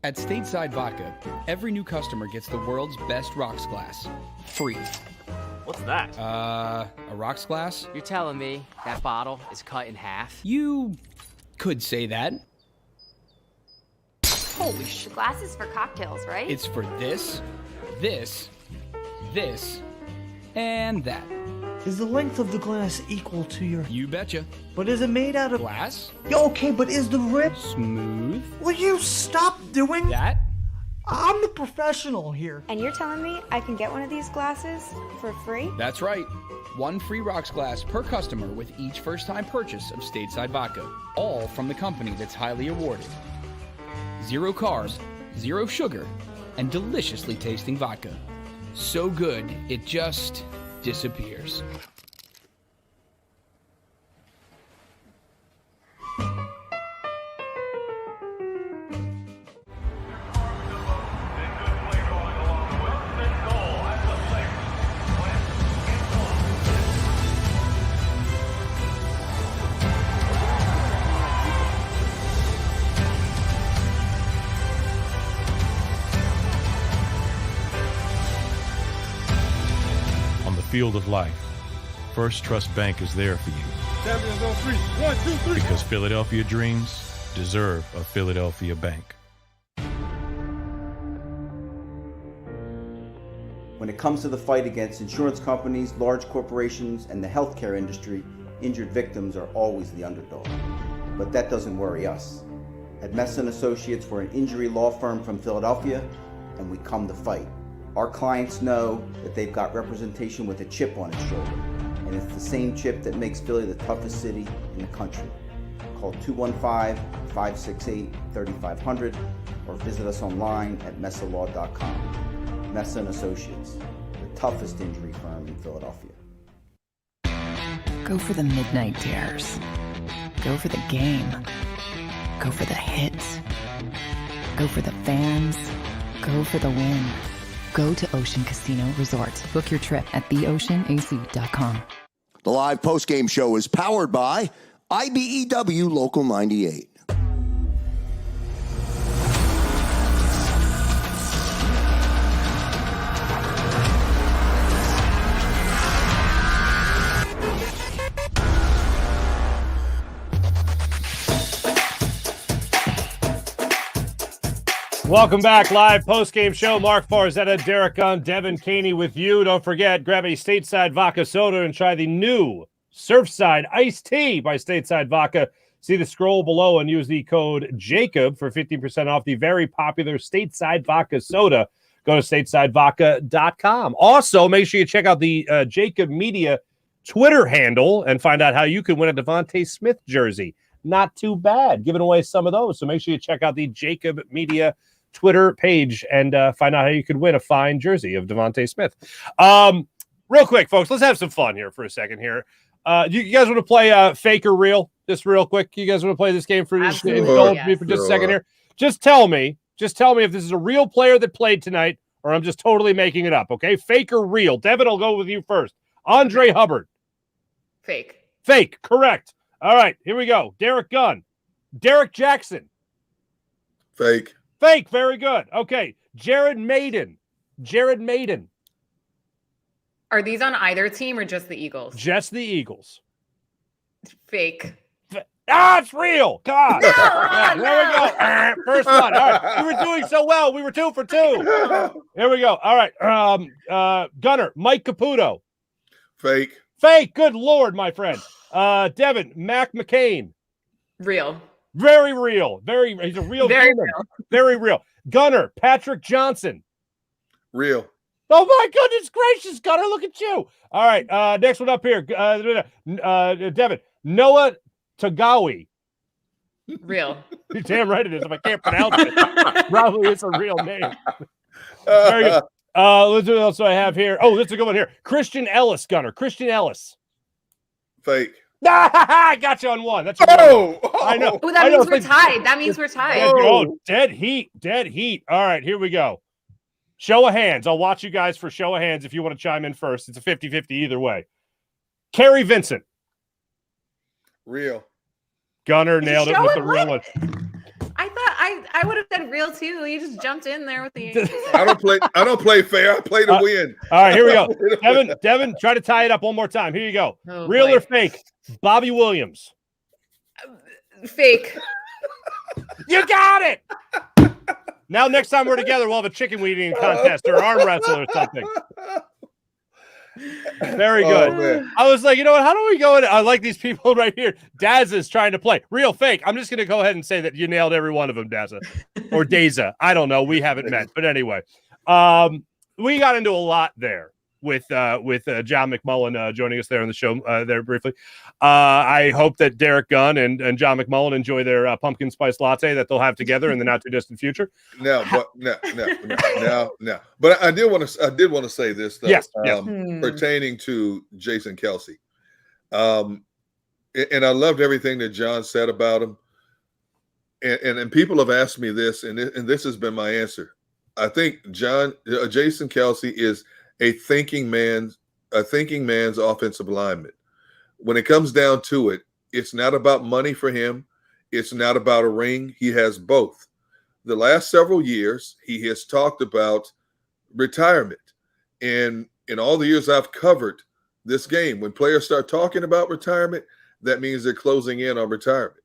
At Stateside Vodka, every new customer gets the world's best rocks glass, free. What's that? A rocks glass? You're telling me that bottle is cut in half? You could say that. Holy shit. The glass is for cocktails, right? It's for this, and that. Is the length of the glass equal to your... You betcha. But is it made out of... Glass? Yeah, okay, but is the rip... Smooth? Will you stop doing... That? I'm the professional here. And you're telling me I can get one of these glasses for free? That's right. One free rocks glass per customer with each first-time purchase of Stateside Vodka. All from the company that's highly awarded. 0 carbs, 0 sugar, and deliciously tasting vodka. So good, it just disappears. Field of life, First Trust Bank is there for you. Champions on 3. 1, 2, 3. Because Philadelphia dreams deserve a Philadelphia bank. When it comes to the fight against insurance companies, large corporations, and the healthcare industry, injured victims are always the underdog. But that doesn't worry us. At Messa & Associates, we're an injury law firm from Philadelphia, and we come to fight. Our clients know that they've got representation with a chip on its shoulder, and it's the same chip that makes Philly the toughest city in the country. Call 215-568-3500 or visit us online at messalaw.com. Messa & Associates, the toughest injury firm in Philadelphia. Go for the midnight dares. Go for the game. Go for the hits. Go for the fans. Go for the win. Go to Ocean Casino Resort. Book your trip at theoceanac.com. The live postgame show is powered by IBEW Local 98. Welcome back, live post-game show. Mark Farzetta, Derek Gunn, Devin Caney with you. Don't forget, grab a Stateside Vodka soda and try the new Surfside Iced Tea by Stateside Vodka. See the scroll below and use the code JAKIB for 15% off the very popular Stateside Vodka soda. Go to statesidevodka.com. Also, make sure you check out the JAKIB Media Twitter handle and find out how you can win a Devontae Smith jersey. Not too bad. Giving away some of those. So make sure you check out the JAKIB Media Twitter page and find out how you could win a fine jersey of Devontae Smith. Real quick, folks, let's have some fun here for a second here. You guys want to play fake or real? Just real quick. You guys want to play this game for just indulge me for just a second here? Just tell me if this is a real player that played tonight or I'm just totally making it up, okay? Fake or real? Devin, I'll go with you first. Andre Hubbard. Fake. Fake, correct. All right, here we go. Derek Gunn. Derek Jackson. Fake. Fake, very good. Okay, Jared Maiden. Jared Maiden. Are these on either team or just the Eagles? Just the Eagles. Fake. It's real. Come on. There we go. First one. All right. We were doing so well. We were 2 for 2. Here we go. All right. Gunner, Mike Caputo. Fake. Fake. Good Lord, my friend. Devin, Mac McCain. Real. Very real. He's a real Very human. real. Very real. Gunner, Patrick Johnson. Real. Oh my goodness gracious, Gunner, look at you. All right, next one up here. Devin, Noah Tagawi. Real. You're damn right it is. If I can't pronounce it, probably it's a real name. Very good. Let's see what else do I have here. Oh, this is a good one here. Christian Ellis, Gunner. Christian Ellis. Fake. I got you on one. That's I know. Oh, that means we're tied. That means we're tied. Oh, dead heat. Dead heat. All right, here we go. Show of hands. I'll watch you guys for show of hands if you want to chime in first. It's a 50-50 either way. Kerry Vincent. Real. Gunner nailed it with the real one. I thought I would have said real too. You just jumped in there with the. I don't play fair. I play to win. All right, here we go. Devin, try to tie it up one more time. Here you go. Oh, real boy. or fake? Bobby Williams. Fake. You got it. Now, next time we're together, we'll have a chicken eating contest or arm wrestle or something. Very good. Man. I was like, you know what? How do we go? I like these people right here. Daz is trying to play. Real, fake. I'm just going to go ahead and say that you nailed every one of them, Daza. Or Daza. I don't know. We haven't met. But anyway, we got into a lot there with John McMullen joining us there on the show there briefly. I hope that Derek Gunn and John McMullen enjoy their pumpkin spice latte that they'll have together in the not too distant future. No. But I did want to say this though, yes. Pertaining to Jason Kelce. And I loved everything that John said about him. And people have asked me this, and this has been my answer. I think Jason Kelce is a thinking man's offensive lineman. When it comes down to it, it's not about money for him. It's not about a ring. He has both. The last several years, he has talked about retirement. And in all the years I've covered this game, when players start talking about retirement, that means they're closing in on retirement.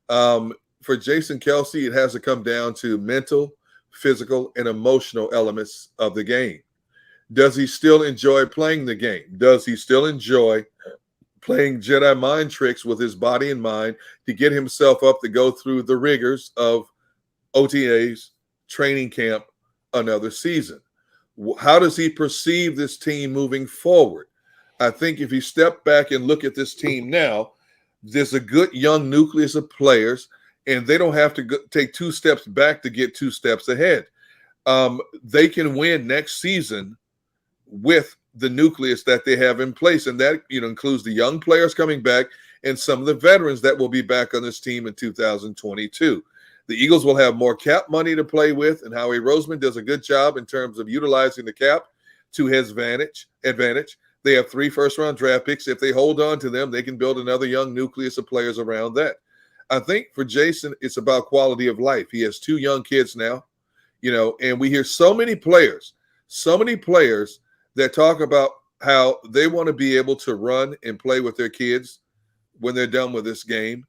For Jason Kelce, it has to come down to mental, physical, and emotional elements of the game. Does he still enjoy playing the game? Does he still enjoy playing Jedi mind tricks with his body and mind to get himself up to go through the rigors of OTAs, training camp, another season? How does he perceive this team moving forward? I think if you step back and look at this team now, there's a good young nucleus of players, and they don't have to take 2 steps back to get 2 steps ahead. They can win next season with the nucleus that they have in place, and that includes the young players coming back and some of the veterans that will be back on this team in 2022. The Eagles will have more cap money to play with, and Howie Roseman does a good job in terms of utilizing the cap to his advantage. They have 3 first-round draft picks. If they hold on to them, they can build another young nucleus of players around that. I think for Jason, it's about quality of life. He has 2 young kids now, and we hear so many players that talk about how they want to be able to run and play with their kids when they're done with this game.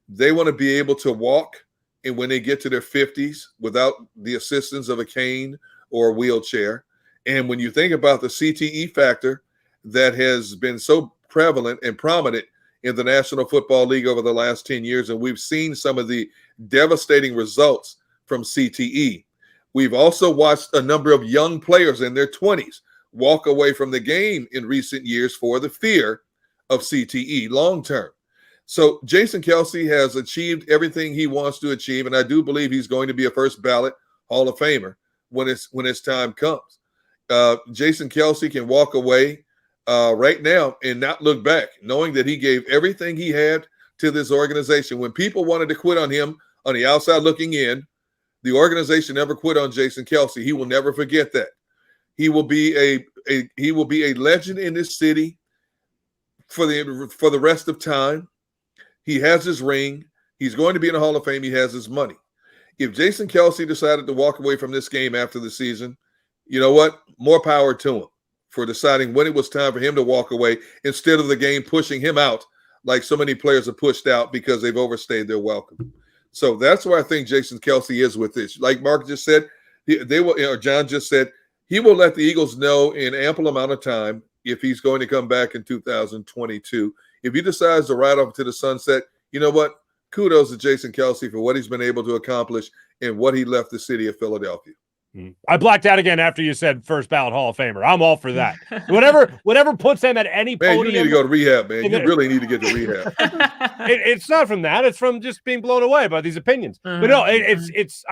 They want to be able to walk, and when they get to their 50s without the assistance of a cane or a wheelchair. And when you think about the CTE factor that has been so prevalent and prominent in the National Football League over the last 10 years, and we've seen some of the devastating results from CTE. We've also watched a number of young players in their 20s walk away from the game in recent years for the fear of CTE long term. So Jason Kelce has achieved everything he wants to achieve, and I do believe he's going to be a first ballot Hall of Famer when his time comes. Jason Kelce can walk away right now and not look back, knowing that he gave everything he had to this organization. When people wanted to quit on him on the outside looking in, the organization never quit on Jason Kelce. He will never forget that. He will be a legend in this city for the rest of time. He has his ring. He's going to be in the Hall of Fame. He has his money. If Jason Kelce decided to walk away from this game after the season, you know what? More power to him for deciding when it was time for him to walk away instead of the game pushing him out like so many players are pushed out because they've overstayed their welcome. So that's where I think Jason Kelce is with this. Like Mark just said, John just said, he will let the Eagles know in ample amount of time if he's going to come back in 2022. If he decides to ride off to the sunset, you know what? Kudos to Jason Kelce for what he's been able to accomplish and what he left the city of Philadelphia. I blacked out again after you said first ballot Hall of Famer. I'm all for that. Whatever puts him at any podium. Man, you need to go to rehab, man. You really need to get to rehab. It's not from that. It's from just being blown away by these opinions. But no, it's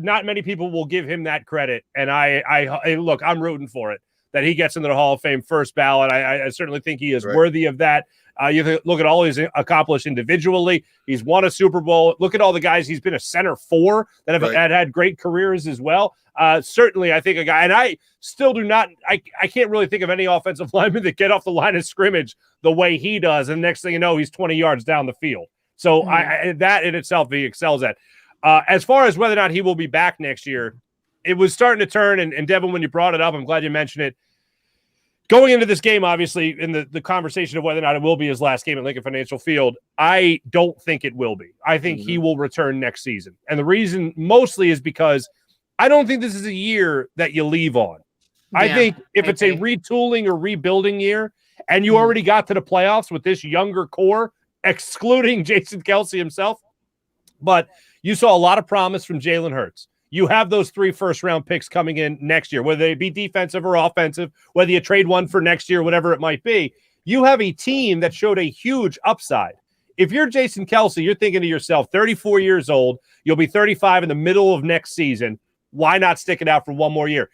not many people will give him that credit. And I look, I'm rooting for it, that he gets into the Hall of Fame first ballot. I certainly think he is worthy of that. You look at all he's accomplished individually. He's won a Super Bowl. Look at all the guys he's been a center for that have had great careers as well. Certainly, I think a guy, and I still do not, I can't really think of any offensive lineman that get off the line of scrimmage the way he does. And next thing you know, he's 20 yards down the field. So that in itself, he excels at. As far as whether or not he will be back next year, it was starting to turn. And Devin, when you brought it up, I'm glad you mentioned it. Going into this game, obviously, in the conversation of whether or not it will be his last game at Lincoln Financial Field, I don't think it will be. I think he will return next season. And the reason mostly is because I don't think this is a year that you leave on. I think if it's a retooling or rebuilding year and you already got to the playoffs with this younger core, excluding Jason Kelce himself, but you saw a lot of promise from Jalen Hurts. You have those 3 first-round picks coming in next year, whether they be defensive or offensive, whether you trade one for next year, whatever it might be. You have a team that showed a huge upside. If you're Jason Kelce, you're thinking to yourself, 34 years old, you'll be 35 in the middle of next season. Why not stick it out for one more year?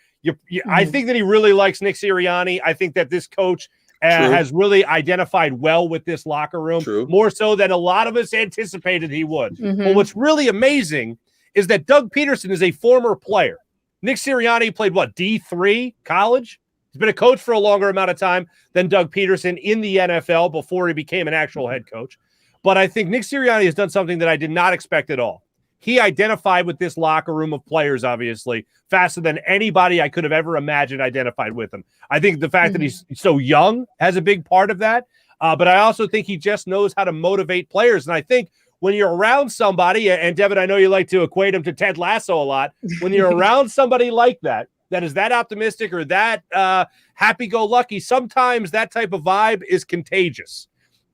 I think that he really likes Nick Sirianni. I think that this coach has really identified well with this locker room, more so than a lot of us anticipated he would. But what's really amazing is that Doug Peterson is a former player. Nick Sirianni played, D3 college? He's been a coach for a longer amount of time than Doug Peterson in the NFL before he became an actual head coach. But I think Nick Sirianni has done something that I did not expect at all. He identified with this locker room of players, obviously, faster than anybody I could have ever imagined identified with him. I think the fact that he's so young has a big part of that. But I also think he just knows how to motivate players. And I think when you're around somebody, and Devin, I know you like to equate him to Ted Lasso a lot. When you're around somebody like that is that optimistic or that happy-go-lucky, sometimes that type of vibe is contagious.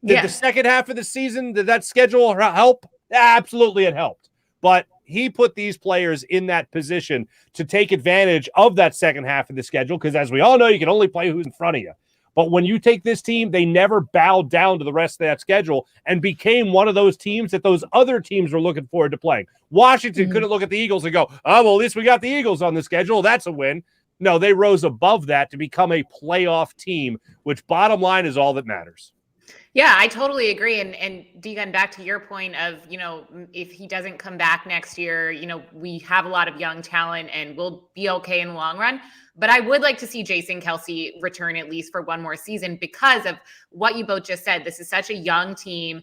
Did the second half of the season, did that schedule help? Absolutely, it helped. But he put these players in that position to take advantage of that second half of the schedule because, as we all know, you can only play who's in front of you. But when you take this team, they never bowed down to the rest of that schedule and became one of those teams that those other teams were looking forward to playing. Washington couldn't look at the Eagles and go, oh, well, at least we got the Eagles on the schedule. That's a win. No, they rose above that to become a playoff team, which bottom line is all that matters. Yeah, I totally agree. And Deegan, back to your point of, if he doesn't come back next year, we have a lot of young talent and we'll be okay in the long run. But I would like to see Jason Kelce return at least for one more season because of what you both just said. This is such a young team.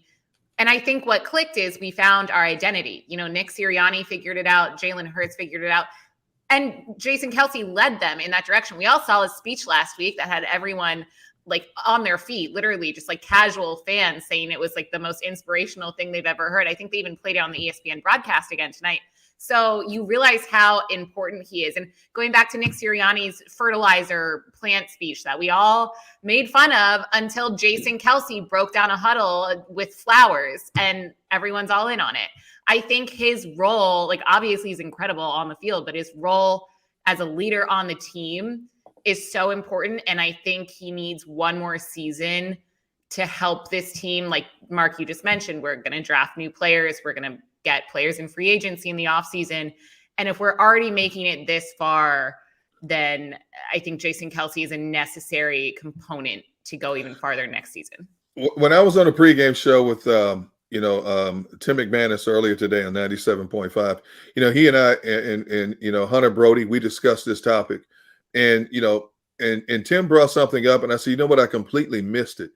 And I think what clicked is we found our identity. Nick Sirianni figured it out. Jalen Hurts figured it out. And Jason Kelce led them in that direction. We all saw his speech last week that had everyone on their feet, literally just casual fans saying it was the most inspirational thing they've ever heard. I think they even played it on the ESPN broadcast again tonight. So you realize how important he is. And going back to Nick Sirianni's fertilizer plant speech that we all made fun of until Jason Kelce broke down a huddle with flowers and everyone's all in on it. I think his role, obviously he's incredible on the field, but his role as a leader on the team is so important. And I think he needs one more season to help this team. Like Mark, you just mentioned, we're going to draft new players. We're going to get players in free agency in the offseason. And if we're already making it this far, then I think Jason Kelce is a necessary component to go even farther next season. When I was on a pregame show with, Tim McManus earlier today on 97.5, he and I and Hunter Brody, we discussed this topic, and Tim brought something up, and I said, you know what? I completely missed it.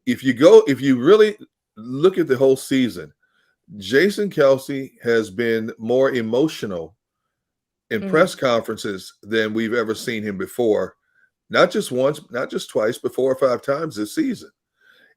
If you really look at the whole season, Jason Kelce has been more emotional in press conferences than we've ever seen him before. Not just once, not just twice, but 4 or 5 times this season.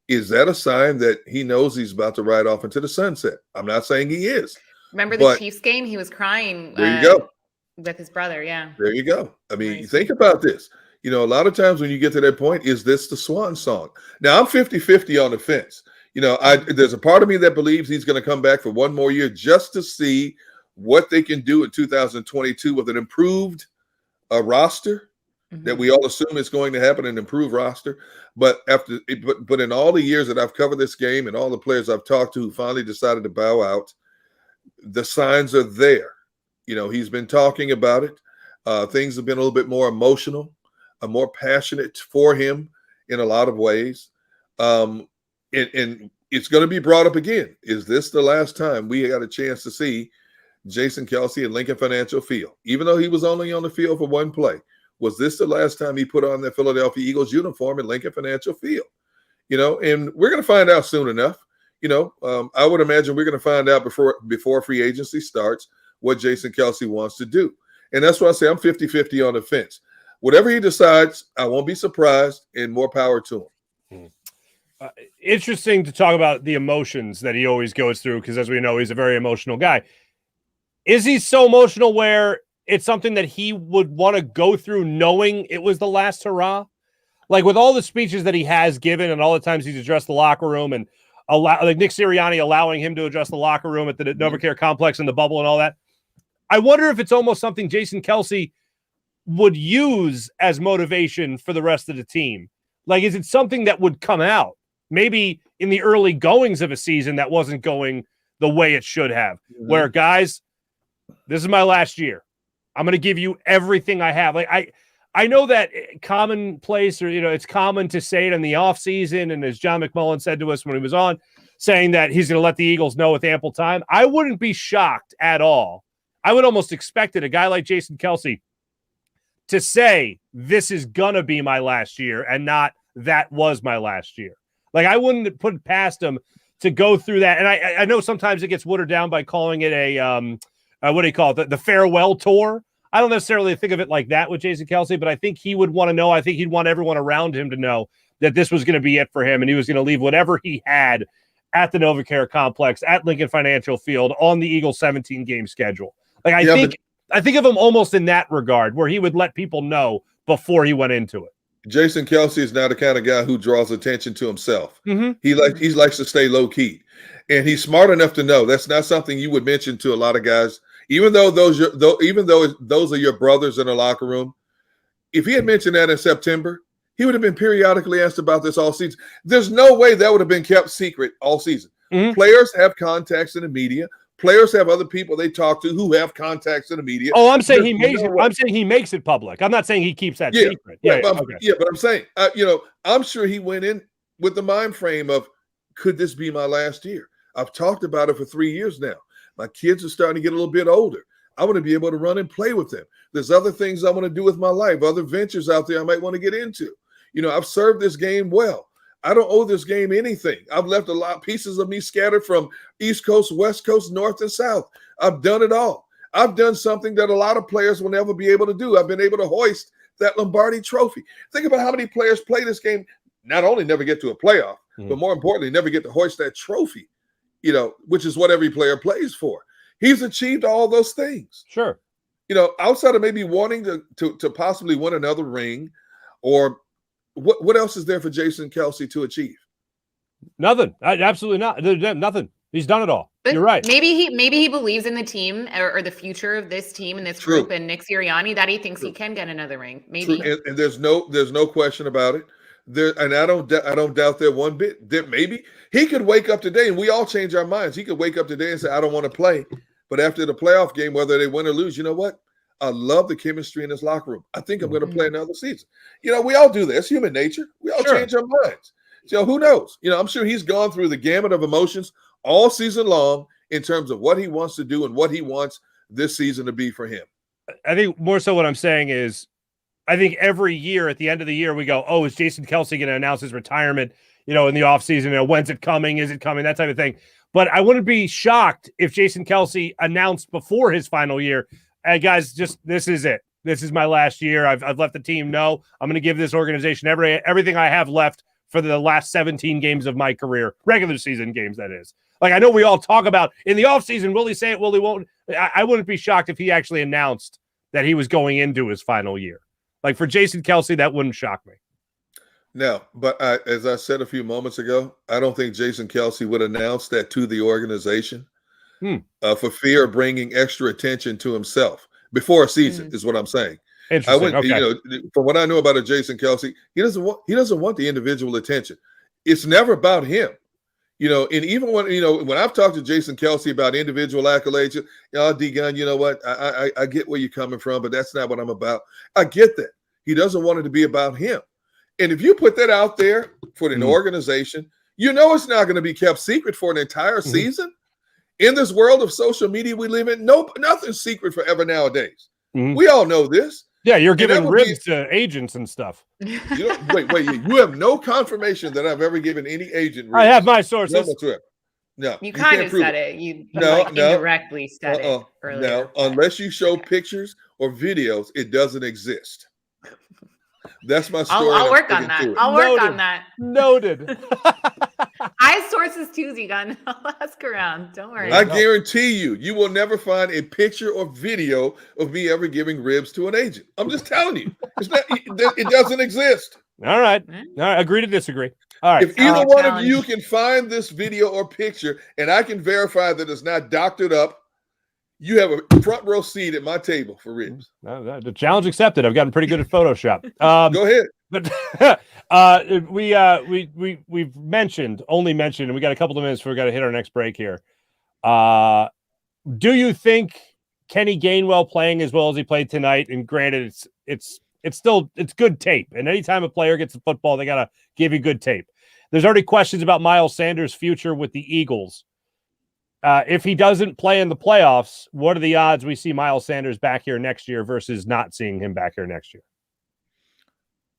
Is that a sign that he knows he's about to ride off into the sunset? I'm not saying he is. Remember the Chiefs game? He was crying. There you go. With his brother, yeah. There you go. I mean, think about this. A lot of times when you get to that point, is this the swan song? Now, I'm 50-50 on the fence. There's a part of me that believes he's going to come back for one more year just to see what they can do in 2022 with an improved roster that we all assume is going to happen, an improved roster. But in all the years that I've covered this game and all the players I've talked to who finally decided to bow out, the signs are there. He's been talking about it. Things have been a little bit more emotional, more passionate for him in a lot of ways. And it's going to be brought up again. Is this the last time we got a chance to see Jason Kelce at Lincoln Financial Field? Even though he was only on the field for one play, was this the last time he put on the Philadelphia Eagles uniform at Lincoln Financial Field? And we're going to find out soon enough. I would imagine we're going to find out before free agency starts what Jason Kelce wants to do. And that's why I say I'm 50-50 on the fence. Whatever he decides, I won't be surprised, and more power to him. Interesting to talk about the emotions that he always goes through, because as we know, he's a very emotional guy. Is he so emotional where it's something that he would want to go through knowing it was the last hurrah? Like with all the speeches that he has given and all the times he's addressed the locker room and like Nick Sirianni allowing him to address the locker room at the NovaCare complex and the bubble and all that. I wonder if it's almost something Jason Kelce would use as motivation for the rest of the team. Like, is it something that would come out maybe in the early goings of a season that wasn't going the way it should have, where guys, this is my last year. I'm going to give you everything I have. Like I know that commonplace, or, it's common to say it in the offseason. And as John McMullen said to us when he was on, saying that he's going to let the Eagles know with ample time. I wouldn't be shocked at all. I would almost expect it, a guy like Jason Kelce, to say this is going to be my last year and not that was my last year. Like, I wouldn't put it past him to go through that. And I know sometimes it gets watered down by calling it a, what do you call it? The farewell tour. I don't necessarily think of it like that with Jason Kelce, but I think he would want to know. I think he'd want everyone around him to know that this was going to be it for him. And he was going to leave whatever he had at the NovaCare complex, at Lincoln Financial Field, on the Eagles 17-game schedule. Like, I think of him almost in that regard, where he would let people know before he went into it. Jason Kelce is not the kind of guy who draws attention to himself. He likes to stay low key, and he's smart enough to know that's not something you would mention to a lot of guys. Even though those are your brothers in the locker room, if he had mentioned that in September, he would have been periodically asked about this all season. There's no way that would have been kept secret all season. Players have contacts in the media. Players have other people they talk to who have contacts in the media. Oh, I'm saying he makes it public. I'm not saying he keeps that secret. But I'm saying, I'm sure he went in with the mind frame of, could this be my last year? I've talked about it for 3 years now. My kids are starting to get a little bit older. I want to be able to run and play with them. There's other things I want to do with my life, other ventures out there I might want to get into. I've served this game well. I don't owe this game anything. I've left a lot of pieces of me scattered from East Coast, West Coast, North and South. I've done it all. I've done something that a lot of players will never be able to do. I've been able to hoist that Lombardi trophy. Think about how many players play this game, not only never get to a playoff, but more importantly, never get to hoist that trophy, which is what every player plays for. He's achieved all those things. Sure. Outside of maybe wanting to possibly win another ring, or what else is there for Jason Kelce to achieve? Nothing. Absolutely not. Nothing. He's done it all. But you're right. Maybe he believes in the team or the future of this team and this group and Nick Sirianni, that he thinks he can get another ring. Maybe. And there's no question about it. There, and I don't doubt that one bit. That maybe he could wake up today, and we all change our minds. He could wake up today and say, "I don't want to play," but after the playoff game, whether they win or lose, you know what? I love the chemistry in this locker room. I think I'm going to play another season. You know, we all do this. Human nature. We all change our minds. So who knows? You know, I'm sure he's gone through the gamut of emotions all season long in terms of what he wants to do and what he wants this season to be for him. I think more so what I'm saying is, I think every year at the end of the year, we go, oh, is Jason Kelce going to announce his retirement, in the offseason? When's it coming? Is it coming? That type of thing. But I wouldn't be shocked if Jason Kelce announced before his final year, hey, guys, this is it. This is my last year. I've let the team know. I'm going to give this organization everything I have left for the last 17 games of my career, regular season games, that is. Like, I know we all talk about in the offseason, will he say it? Will he won't? I wouldn't be shocked if he actually announced that he was going into his final year. Like, for Jason Kelce, that wouldn't shock me. No, but as I said a few moments ago, I don't think Jason Kelce would announce that to the organization for fear of bringing extra attention to himself before a season, is what I'm saying. I wouldn't, from what I know about a Jason Kelce, he doesn't want the individual attention. It's never about him. And even when I've talked to Jason Kelce about individual accolades, D-Gun, you know what? I get where you're coming from, but that's not what I'm about. I get that. He doesn't want it to be about him. And if you put that out there for an organization, it's not going to be kept secret for an entire season. In this world of social media we live in, nothing's secret forever nowadays. We all know this. Yeah, you're giving ribs to agents and stuff. Wait. You have no confirmation that I've ever given any agent ribs. I have my sources. No, you kind of said it. You indirectly said it earlier. No, unless you show pictures or videos, it doesn't exist. That's my story. I'll work on that. I'll work on that. Noted. I have sources too, Z-Gun. I'll ask around. Don't worry. I guarantee you will never find a picture or video of me ever giving ribs to an agent. I'm just telling you. It doesn't exist. All right. Agree to disagree. All right. If either one of you can find this video or picture and I can verify that it's not doctored up, you have a front row seat at my table for ribs. The challenge accepted. I've gotten pretty good at Photoshop. Go ahead. But we've mentioned, and we got a couple of minutes before we got to hit our next break here. Do you think Kenny Gainwell playing as well as he played tonight? And granted, it's good tape. And anytime a player gets the football, they got to give you good tape. There's already questions about Miles Sanders' future with the Eagles. If he doesn't play in the playoffs, what are the odds we see Miles Sanders back here next year versus not seeing him back here next year?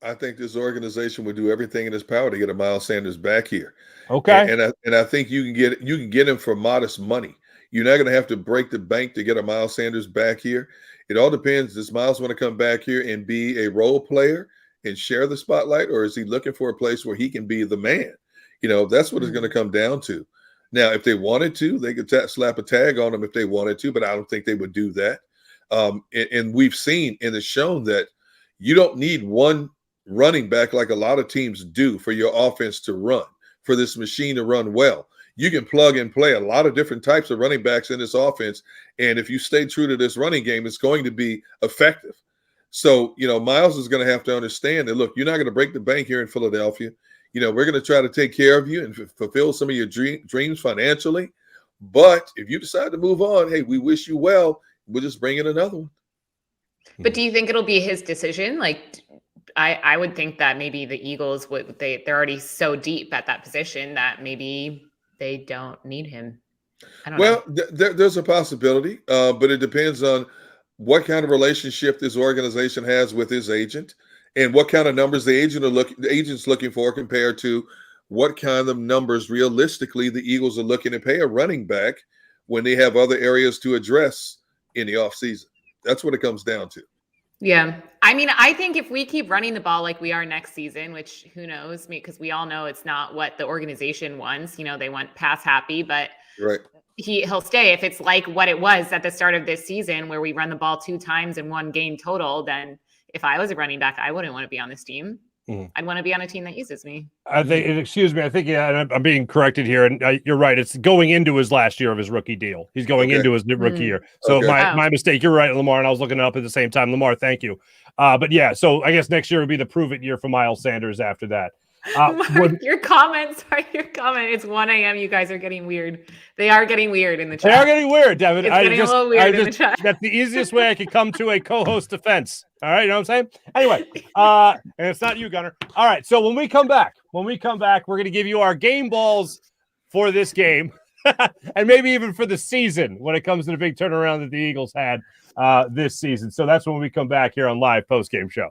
I think this organization would do everything in its power to get a Miles Sanders back here. Okay. And I think you can get him for modest money. You're not going to have to break the bank to get a Miles Sanders back here. It all depends. Does Miles want to come back here and be a role player and share the spotlight, or is he looking for a place where he can be the man? That's what it's going to come down to. Now, if they wanted to, they could slap a tag on them if they wanted to, but I don't think they would do that. And we've seen and it's shown that you don't need one running back like a lot of teams do for your offense to run, for this machine to run well. You can plug and play a lot of different types of running backs in this offense, and if you stay true to this running game, it's going to be effective. So, Miles is going to have to understand that, look, you're not going to break the bank here in Philadelphia. We're going to try to take care of you and fulfill some of your dreams financially. But if you decide to move on, hey, we wish you well. We'll just bring in another one. But do you think it'll be his decision? Like, I would think that maybe the Eagles they're already so deep at that position that maybe they don't need him. I don't know. There's a possibility, but it depends on what kind of relationship this organization has with his agent. And what kind of numbers the agent's looking for compared to what kind of numbers realistically the Eagles are looking to pay a running back when they have other areas to address in the offseason. That's what it comes down to. Yeah. I mean, I think if we keep running the ball like we are next season, which who knows, because we all know it's not what the organization wants. They want pass happy, but right. He'll stay. If it's like what it was at the start of this season where we run the ball 2 times in 1 game total, then if I was a running back, I wouldn't want to be on this team. I'd want to be on a team that uses me. I think, I'm being corrected here, and you're right. It's going into his last year of his rookie deal. He's going into his rookie year. So my mistake. You're right, Lamar, and I was looking it up at the same time. Lamar, thank you. But yeah, so I guess next year would be the prove it year for Miles Sanders after that. Mark, your comment. It's 1 a.m. You guys are getting weird. They are getting weird in the chat. They are getting weird, Devin. It's getting a little weird in the chat. That's the easiest way I could come to a co-host defense. All right, you know what I'm saying? Anyway, and it's not you, Gunner. All right, so when we come back, we're going to give you our game balls for this game and maybe even for the season when it comes to the big turnaround that the Eagles had this season. So that's when we come back here on Live Postgame Show.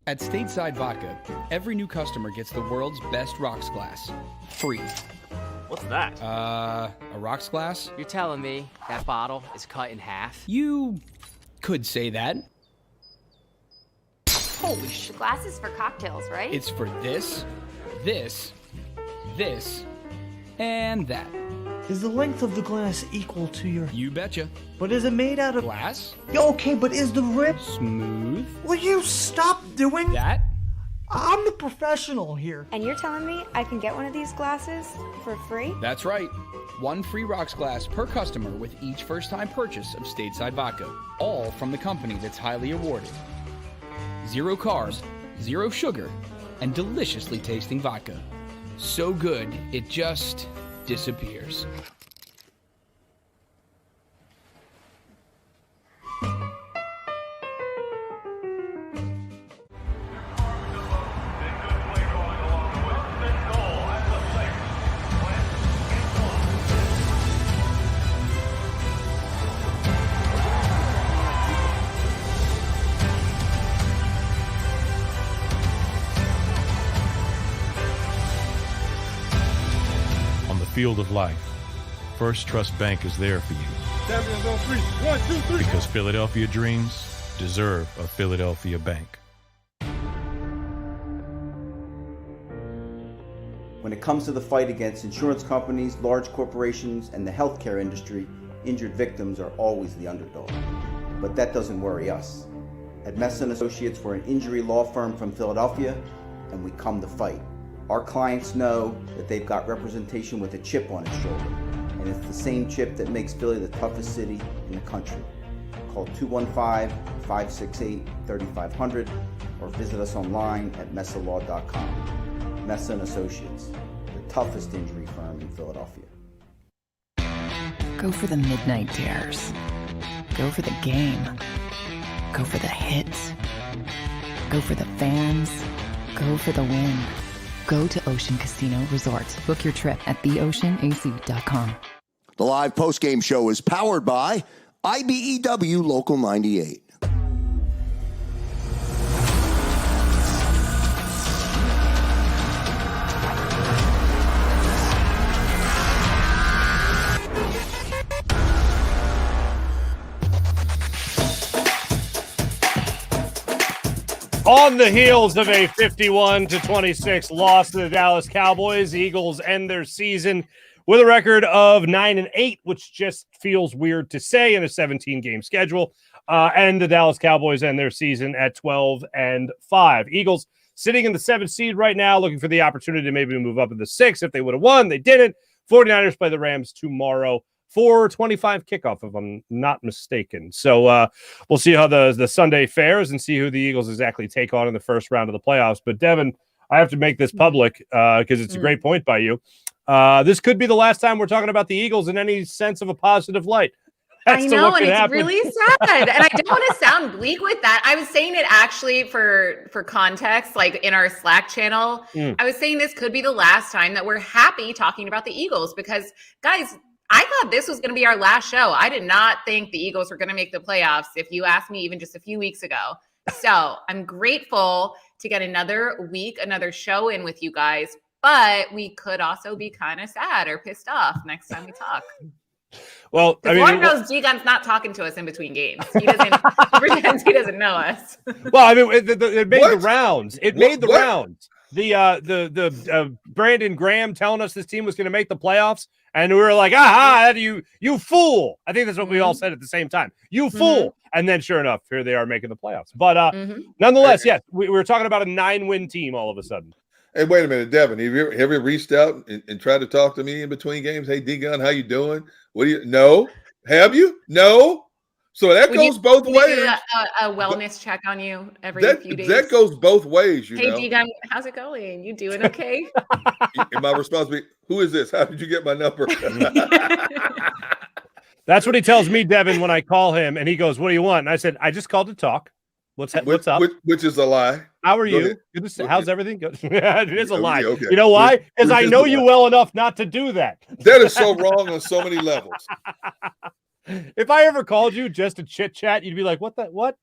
At Stateside Vodka, every new customer gets the world's best rocks glass. Free. What's that? A rocks glass? You're telling me that bottle is cut in half? You could say that. Holy shit. The glass is for cocktails, right? It's for this, and that. Is the length of the glass equal to your... You betcha. But is it made out of... Glass? Yeah, okay, but is the rip... Smooth? Will you stop doing... That? I'm the professional here. And you're telling me I can get one of these glasses for free? That's right. 1 free rocks glass per customer with each first-time purchase of Stateside Vodka. All from the company that's highly awarded. 0 carbs, 0 sugar, and deliciously tasting vodka. So good, it just disappears. Field of life, First Trust Bank is there for you. Champions on 3. 1, 2, 3. Because Philadelphia dreams deserve a Philadelphia bank. When it comes to the fight against insurance companies, large corporations, and the healthcare industry, injured victims are always the underdog. But that doesn't worry us. At Messa & Associates, we're an injury law firm from Philadelphia, and we come to fight. Our clients know that they've got representation with a chip on its shoulder, and it's the same chip that makes Philly the toughest city in the country. Call 215-568-3500 or visit us online at messalaw.com. Messa & Associates, the toughest injury firm in Philadelphia. Go for the midnight dares. Go for the game. Go for the hits. Go for the fans. Go for the win. Go to Ocean Casino Resort. Book your trip at theoceanac.com. The live postgame show is powered by IBEW Local 98. On the heels of a 51-26 loss to the Dallas Cowboys, the Eagles end their season with a record of 9-8, which just feels weird to say in a 17-game schedule. And the Dallas Cowboys end their season at 12-5. Eagles sitting in the 7th seed right now, looking for the opportunity to maybe move up in the 6th if they would have won. They didn't. 49ers play the Rams tomorrow. 4:25 kickoff, if I'm not mistaken. So we'll see how the Sunday fares and see who the Eagles exactly take on in the first round of the playoffs. But Devin, I have to make this public because it's a great point by you. This could be the last time we're talking about the Eagles in any sense of a positive light. I know, and it's really sad. And I don't want to sound bleak with that. I was saying it actually for context, like in our Slack channel. I was saying this could be the last time that we're happy talking about the Eagles because, guys, I thought this was going to be our last show. I did not think the Eagles were going to make the playoffs if you asked me even just a few weeks ago. So I'm grateful to get another week, another show in with you guys, but we could also be kind of sad or pissed off next time we talk. Well, I mean, Lauren knows G-Gun's not talking to us in between games. He pretends he doesn't know us. Well, I mean, it made the rounds. It made the rounds. The Brandon Graham telling us this team was going to make the playoffs, and we were like, you fool. I think that's what we all said at the same time. You fool. And then sure enough, here they are making the playoffs. But nonetheless, yes, we were talking about a 9-win team all of a sudden. Hey, wait a minute, Devin. Have you ever reached out and tried to talk to me in between games? Hey, D-Gun, how you doing? What do you? No. Have you? No. So that goes both ways. Do a wellness check on you every few days. That goes both ways, you know. Hey, D-Gun, how's it going? You doing okay? And my response would be, who is this? How did you get my number? That's what he tells me, Devin, when I call him, and he goes, "What do you want?" And I said, "I just called to talk. What's up? Which is a lie. How are you? How's everything going?" It is a lie. Okay. You know why? Because I know you well enough not to do that. That is so wrong on so many levels. If I ever called you just to chit chat, you'd be like, "What? What?"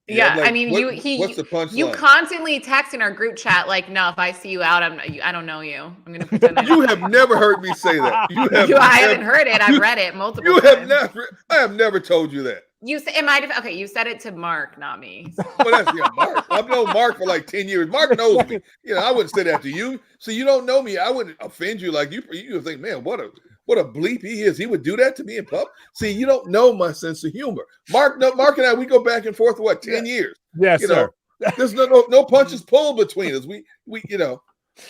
Yeah, like, I mean, what's the punchline? You constantly text in our group chat like, "No, if I see you out, I don't know you. I'm gonna pretend." You have never heard me say that. I haven't heard it. I've read it multiple times. Have never. I have never told you that. You said it might have. Okay, you said it to Mark, not me. Well, that's Mark. I've known Mark for like 10 years. Mark knows me. I wouldn't say that to you. So you don't know me. I wouldn't offend you like you. You would think, man, what a bleep he is. He would do that to me in public. See, you don't know my sense of humor. Mark and I, we go back and forth 10 years. Yes, sir. There's no punches pulled between us. We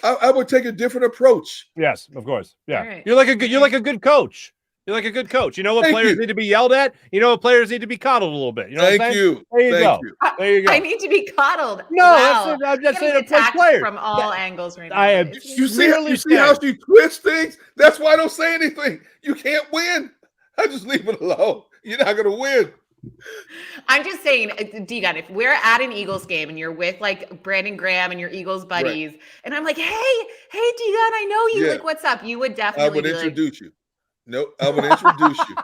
I would take a different approach. Yes, of course. Yeah, right. You're like a good coach. You're like a good coach. You know what players need to be yelled at? You know what players need to be coddled a little bit. You know what I'm saying? There you go. There you go. I need to be coddled. No, wow. I'm just saying attacked players from all angles right now. I am. You see how she twists things? That's why I don't say anything. You can't win. I just leave it alone. You're not going to win. I'm just saying, D-Gun, if we're at an Eagles game and you're with like Brandon Graham and your Eagles buddies, and I'm like, hey, D-Gun, I know you. Like, what's up? You would definitely introduce you. No, I would introduce you.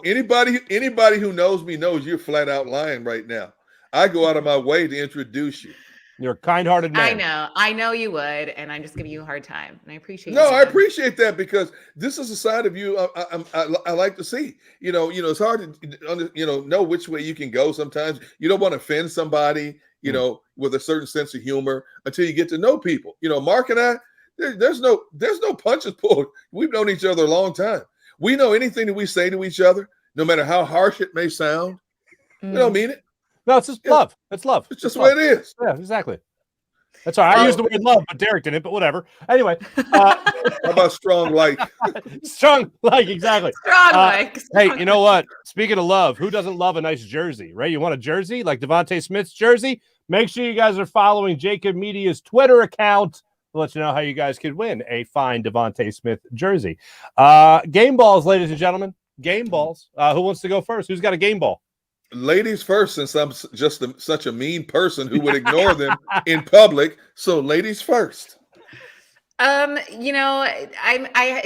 Anybody who knows me knows you're flat out lying right now. I go out of my way to introduce you. You're a kind-hearted man. I know you would, and I'm just giving you a hard time, and I appreciate. No, I appreciate that because this is a side of you I like to see. It's hard to know which way you can go. Sometimes you don't want to offend somebody, with a certain sense of humor until you get to know people. Mark and I, there's no punches pulled. We've known each other a long time. We know anything that we say to each other, no matter how harsh it may sound. We don't mean it. No, it's just love. It's love. It's just the way it is. Yeah, exactly. That's all right. I used the word love, but Derek didn't, but whatever. Anyway. How about strong like? Strong like, exactly. Strong like. Hey, you know what? Speaking of love, who doesn't love a nice jersey, right? You want a jersey like Devontae Smith's jersey? Make sure you guys are following JAKIB Media's Twitter account. We'll let you know how you guys could win a fine Devontae Smith jersey. Game balls, ladies and gentlemen. Game balls. Who wants to go first? Who's got a game ball? Ladies first, since I'm just such a mean person who would ignore them in public. So ladies first. I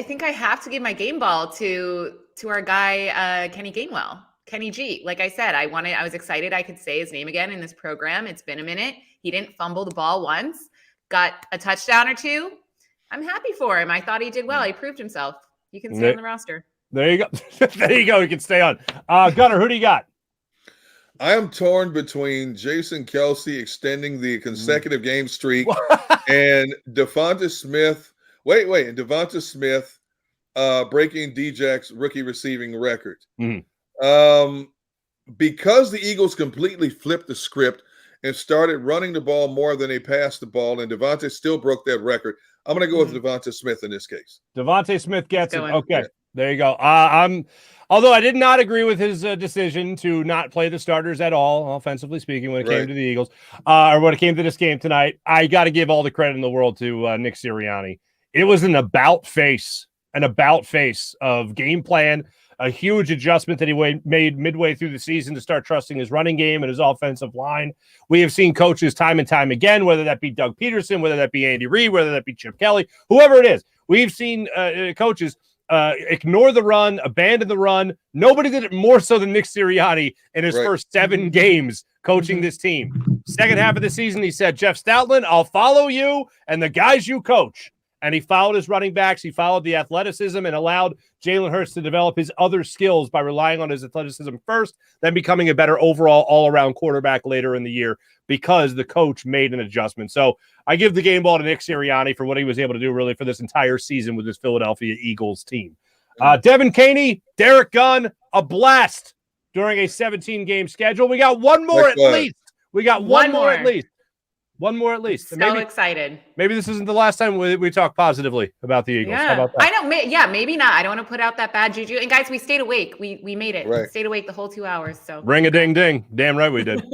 think I have to give my game ball to our guy, Kenny Gainwell, Kenny G. Like I said, I was excited I could say his name again in this program. It's been a minute. He didn't fumble the ball once, got a touchdown or two. I'm happy for him. I thought he did well. He proved himself. You can stay on the roster. There you go. There you go. You can stay on. Gunnar, who do you got? I am torn between Jason Kelce extending the consecutive game streak and Devonta Smith. And Devonta Smith breaking D-Jack's rookie receiving record. Because the Eagles completely flipped the script and started running the ball more than they passed the ball, and Devonta still broke that record, I'm going to go with Devonta Smith in this case. Devonta Smith gets it. Okay, there you go. Although I did not agree with his decision to not play the starters at all, offensively speaking, when it came to the Eagles, or when it came to this game tonight, I got to give all the credit in the world to Nick Sirianni. It was an about face of game plan, a huge adjustment that he made midway through the season to start trusting his running game and his offensive line. We have seen coaches time and time again, whether that be Doug Peterson, whether that be Andy Reid, whether that be Chip Kelly, whoever it is. We've seen coaches ignore the run, abandon the run. Nobody did it more so than Nick Sirianni in his first 7 games coaching this team. Second half of the season, he said, Jeff Stoutland, I'll follow you and the guys you coach. And he followed his running backs. He followed the athleticism and allowed Jalen Hurts to develop his other skills by relying on his athleticism first, then becoming a better overall all-around quarterback later in the year because the coach made an adjustment. So I give the game ball to Nick Sirianni for what he was able to do really for this entire season with his Philadelphia Eagles team. Devin Caney, Derek Gunn, a blast during a 17-game schedule. We got one more at least. We got one more at least. One more at least. So excited. Maybe this isn't the last time we talk positively about the Eagles. Yeah. How about that? I know. Maybe not. I don't want to put out that bad juju. And guys, we stayed awake. We made it. Right. We stayed awake the whole 2 hours. So Ring a ding ding. Damn right we did.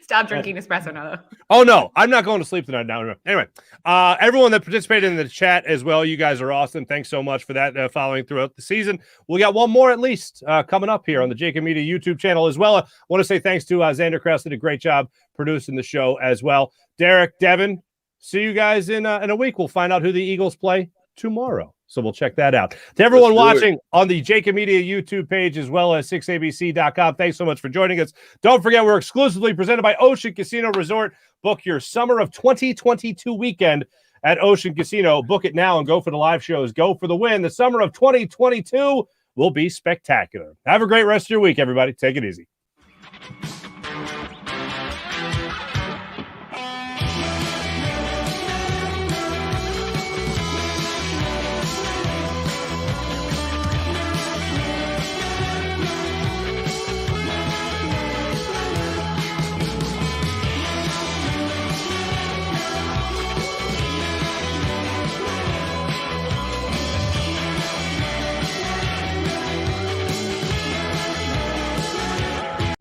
Stop drinking espresso now, though. Oh, no. I'm not going to sleep tonight. No. Anyway, everyone that participated in the chat as well, you guys are awesome. Thanks so much for that following throughout the season. We got one more at least coming up here on the JAKIB Media YouTube channel as well. I want to say thanks to Xander Krause. Did a great job producing the show as well. Derek, Devin, see you guys in a week. We'll find out who the Eagles play tomorrow. So we'll check that out. To everyone watching on the JAKIB Media YouTube page as well as 6abc.com, thanks so much for joining us. Don't forget, we're exclusively presented by Ocean Casino Resort. Book your summer of 2022 weekend at Ocean Casino. Book it now and go for the live shows. Go for the win. The summer of 2022 will be spectacular. Have a great rest of your week, everybody. Take it easy.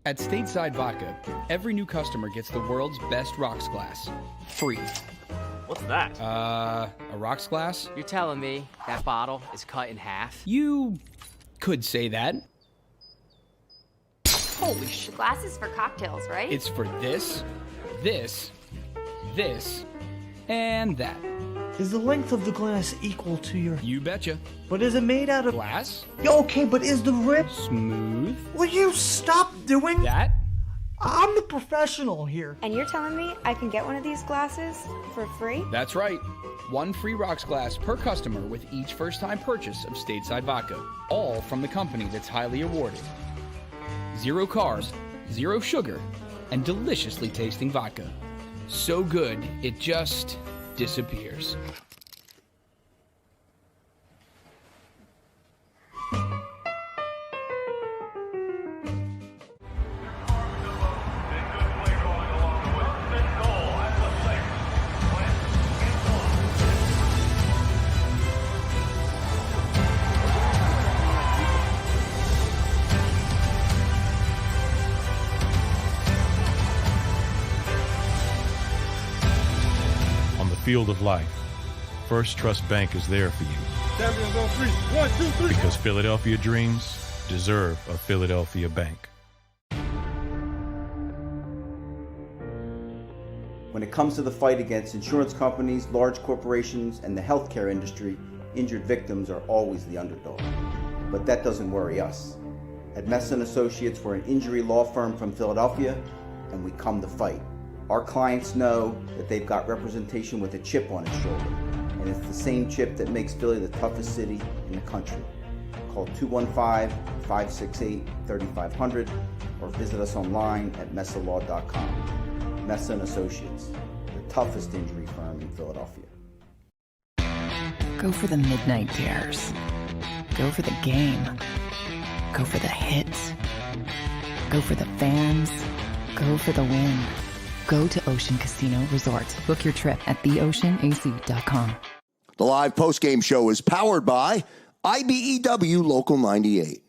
At Stateside Vodka, every new customer gets the world's best rocks glass, free. What's that? A rocks glass? You're telling me that bottle is cut in half? You could say that. Holy shit. Glass is for cocktails, right? It's for this, and that. Is the length of the glass equal to your... You betcha. But is it made out of... Glass? Yeah, okay, but is the rip... Smooth? Will you stop doing... That? I'm the professional here. And you're telling me I can get one of these glasses for free? That's right. One free rocks glass per customer with each first-time purchase of Stateside Vodka. All from the company that's highly awarded. 0 carbs, 0 sugar, and deliciously tasting vodka. So good, it just disappears. Field of life, First Trust Bank is there for you. Champions on 3. 1, 2, 3. Because Philadelphia dreams deserve a Philadelphia bank. When it comes to the fight against insurance companies, large corporations, and the healthcare industry, injured victims are always the underdog. But that doesn't worry us. At Messa & Associates, we're an injury law firm from Philadelphia, and we come to fight. Our clients know that they've got representation with a chip on its shoulder, and it's the same chip that makes Philly the toughest city in the country. Call 215-568-3500 or visit us online at messalaw.com. Messa & Associates, the toughest injury firm in Philadelphia. Go for the midnight dares. Go for the game. Go for the hits. Go for the fans. Go for the win. Go to Ocean Casino Resort. Book your trip at theoceanac.com. The live postgame show is powered by IBEW Local 98.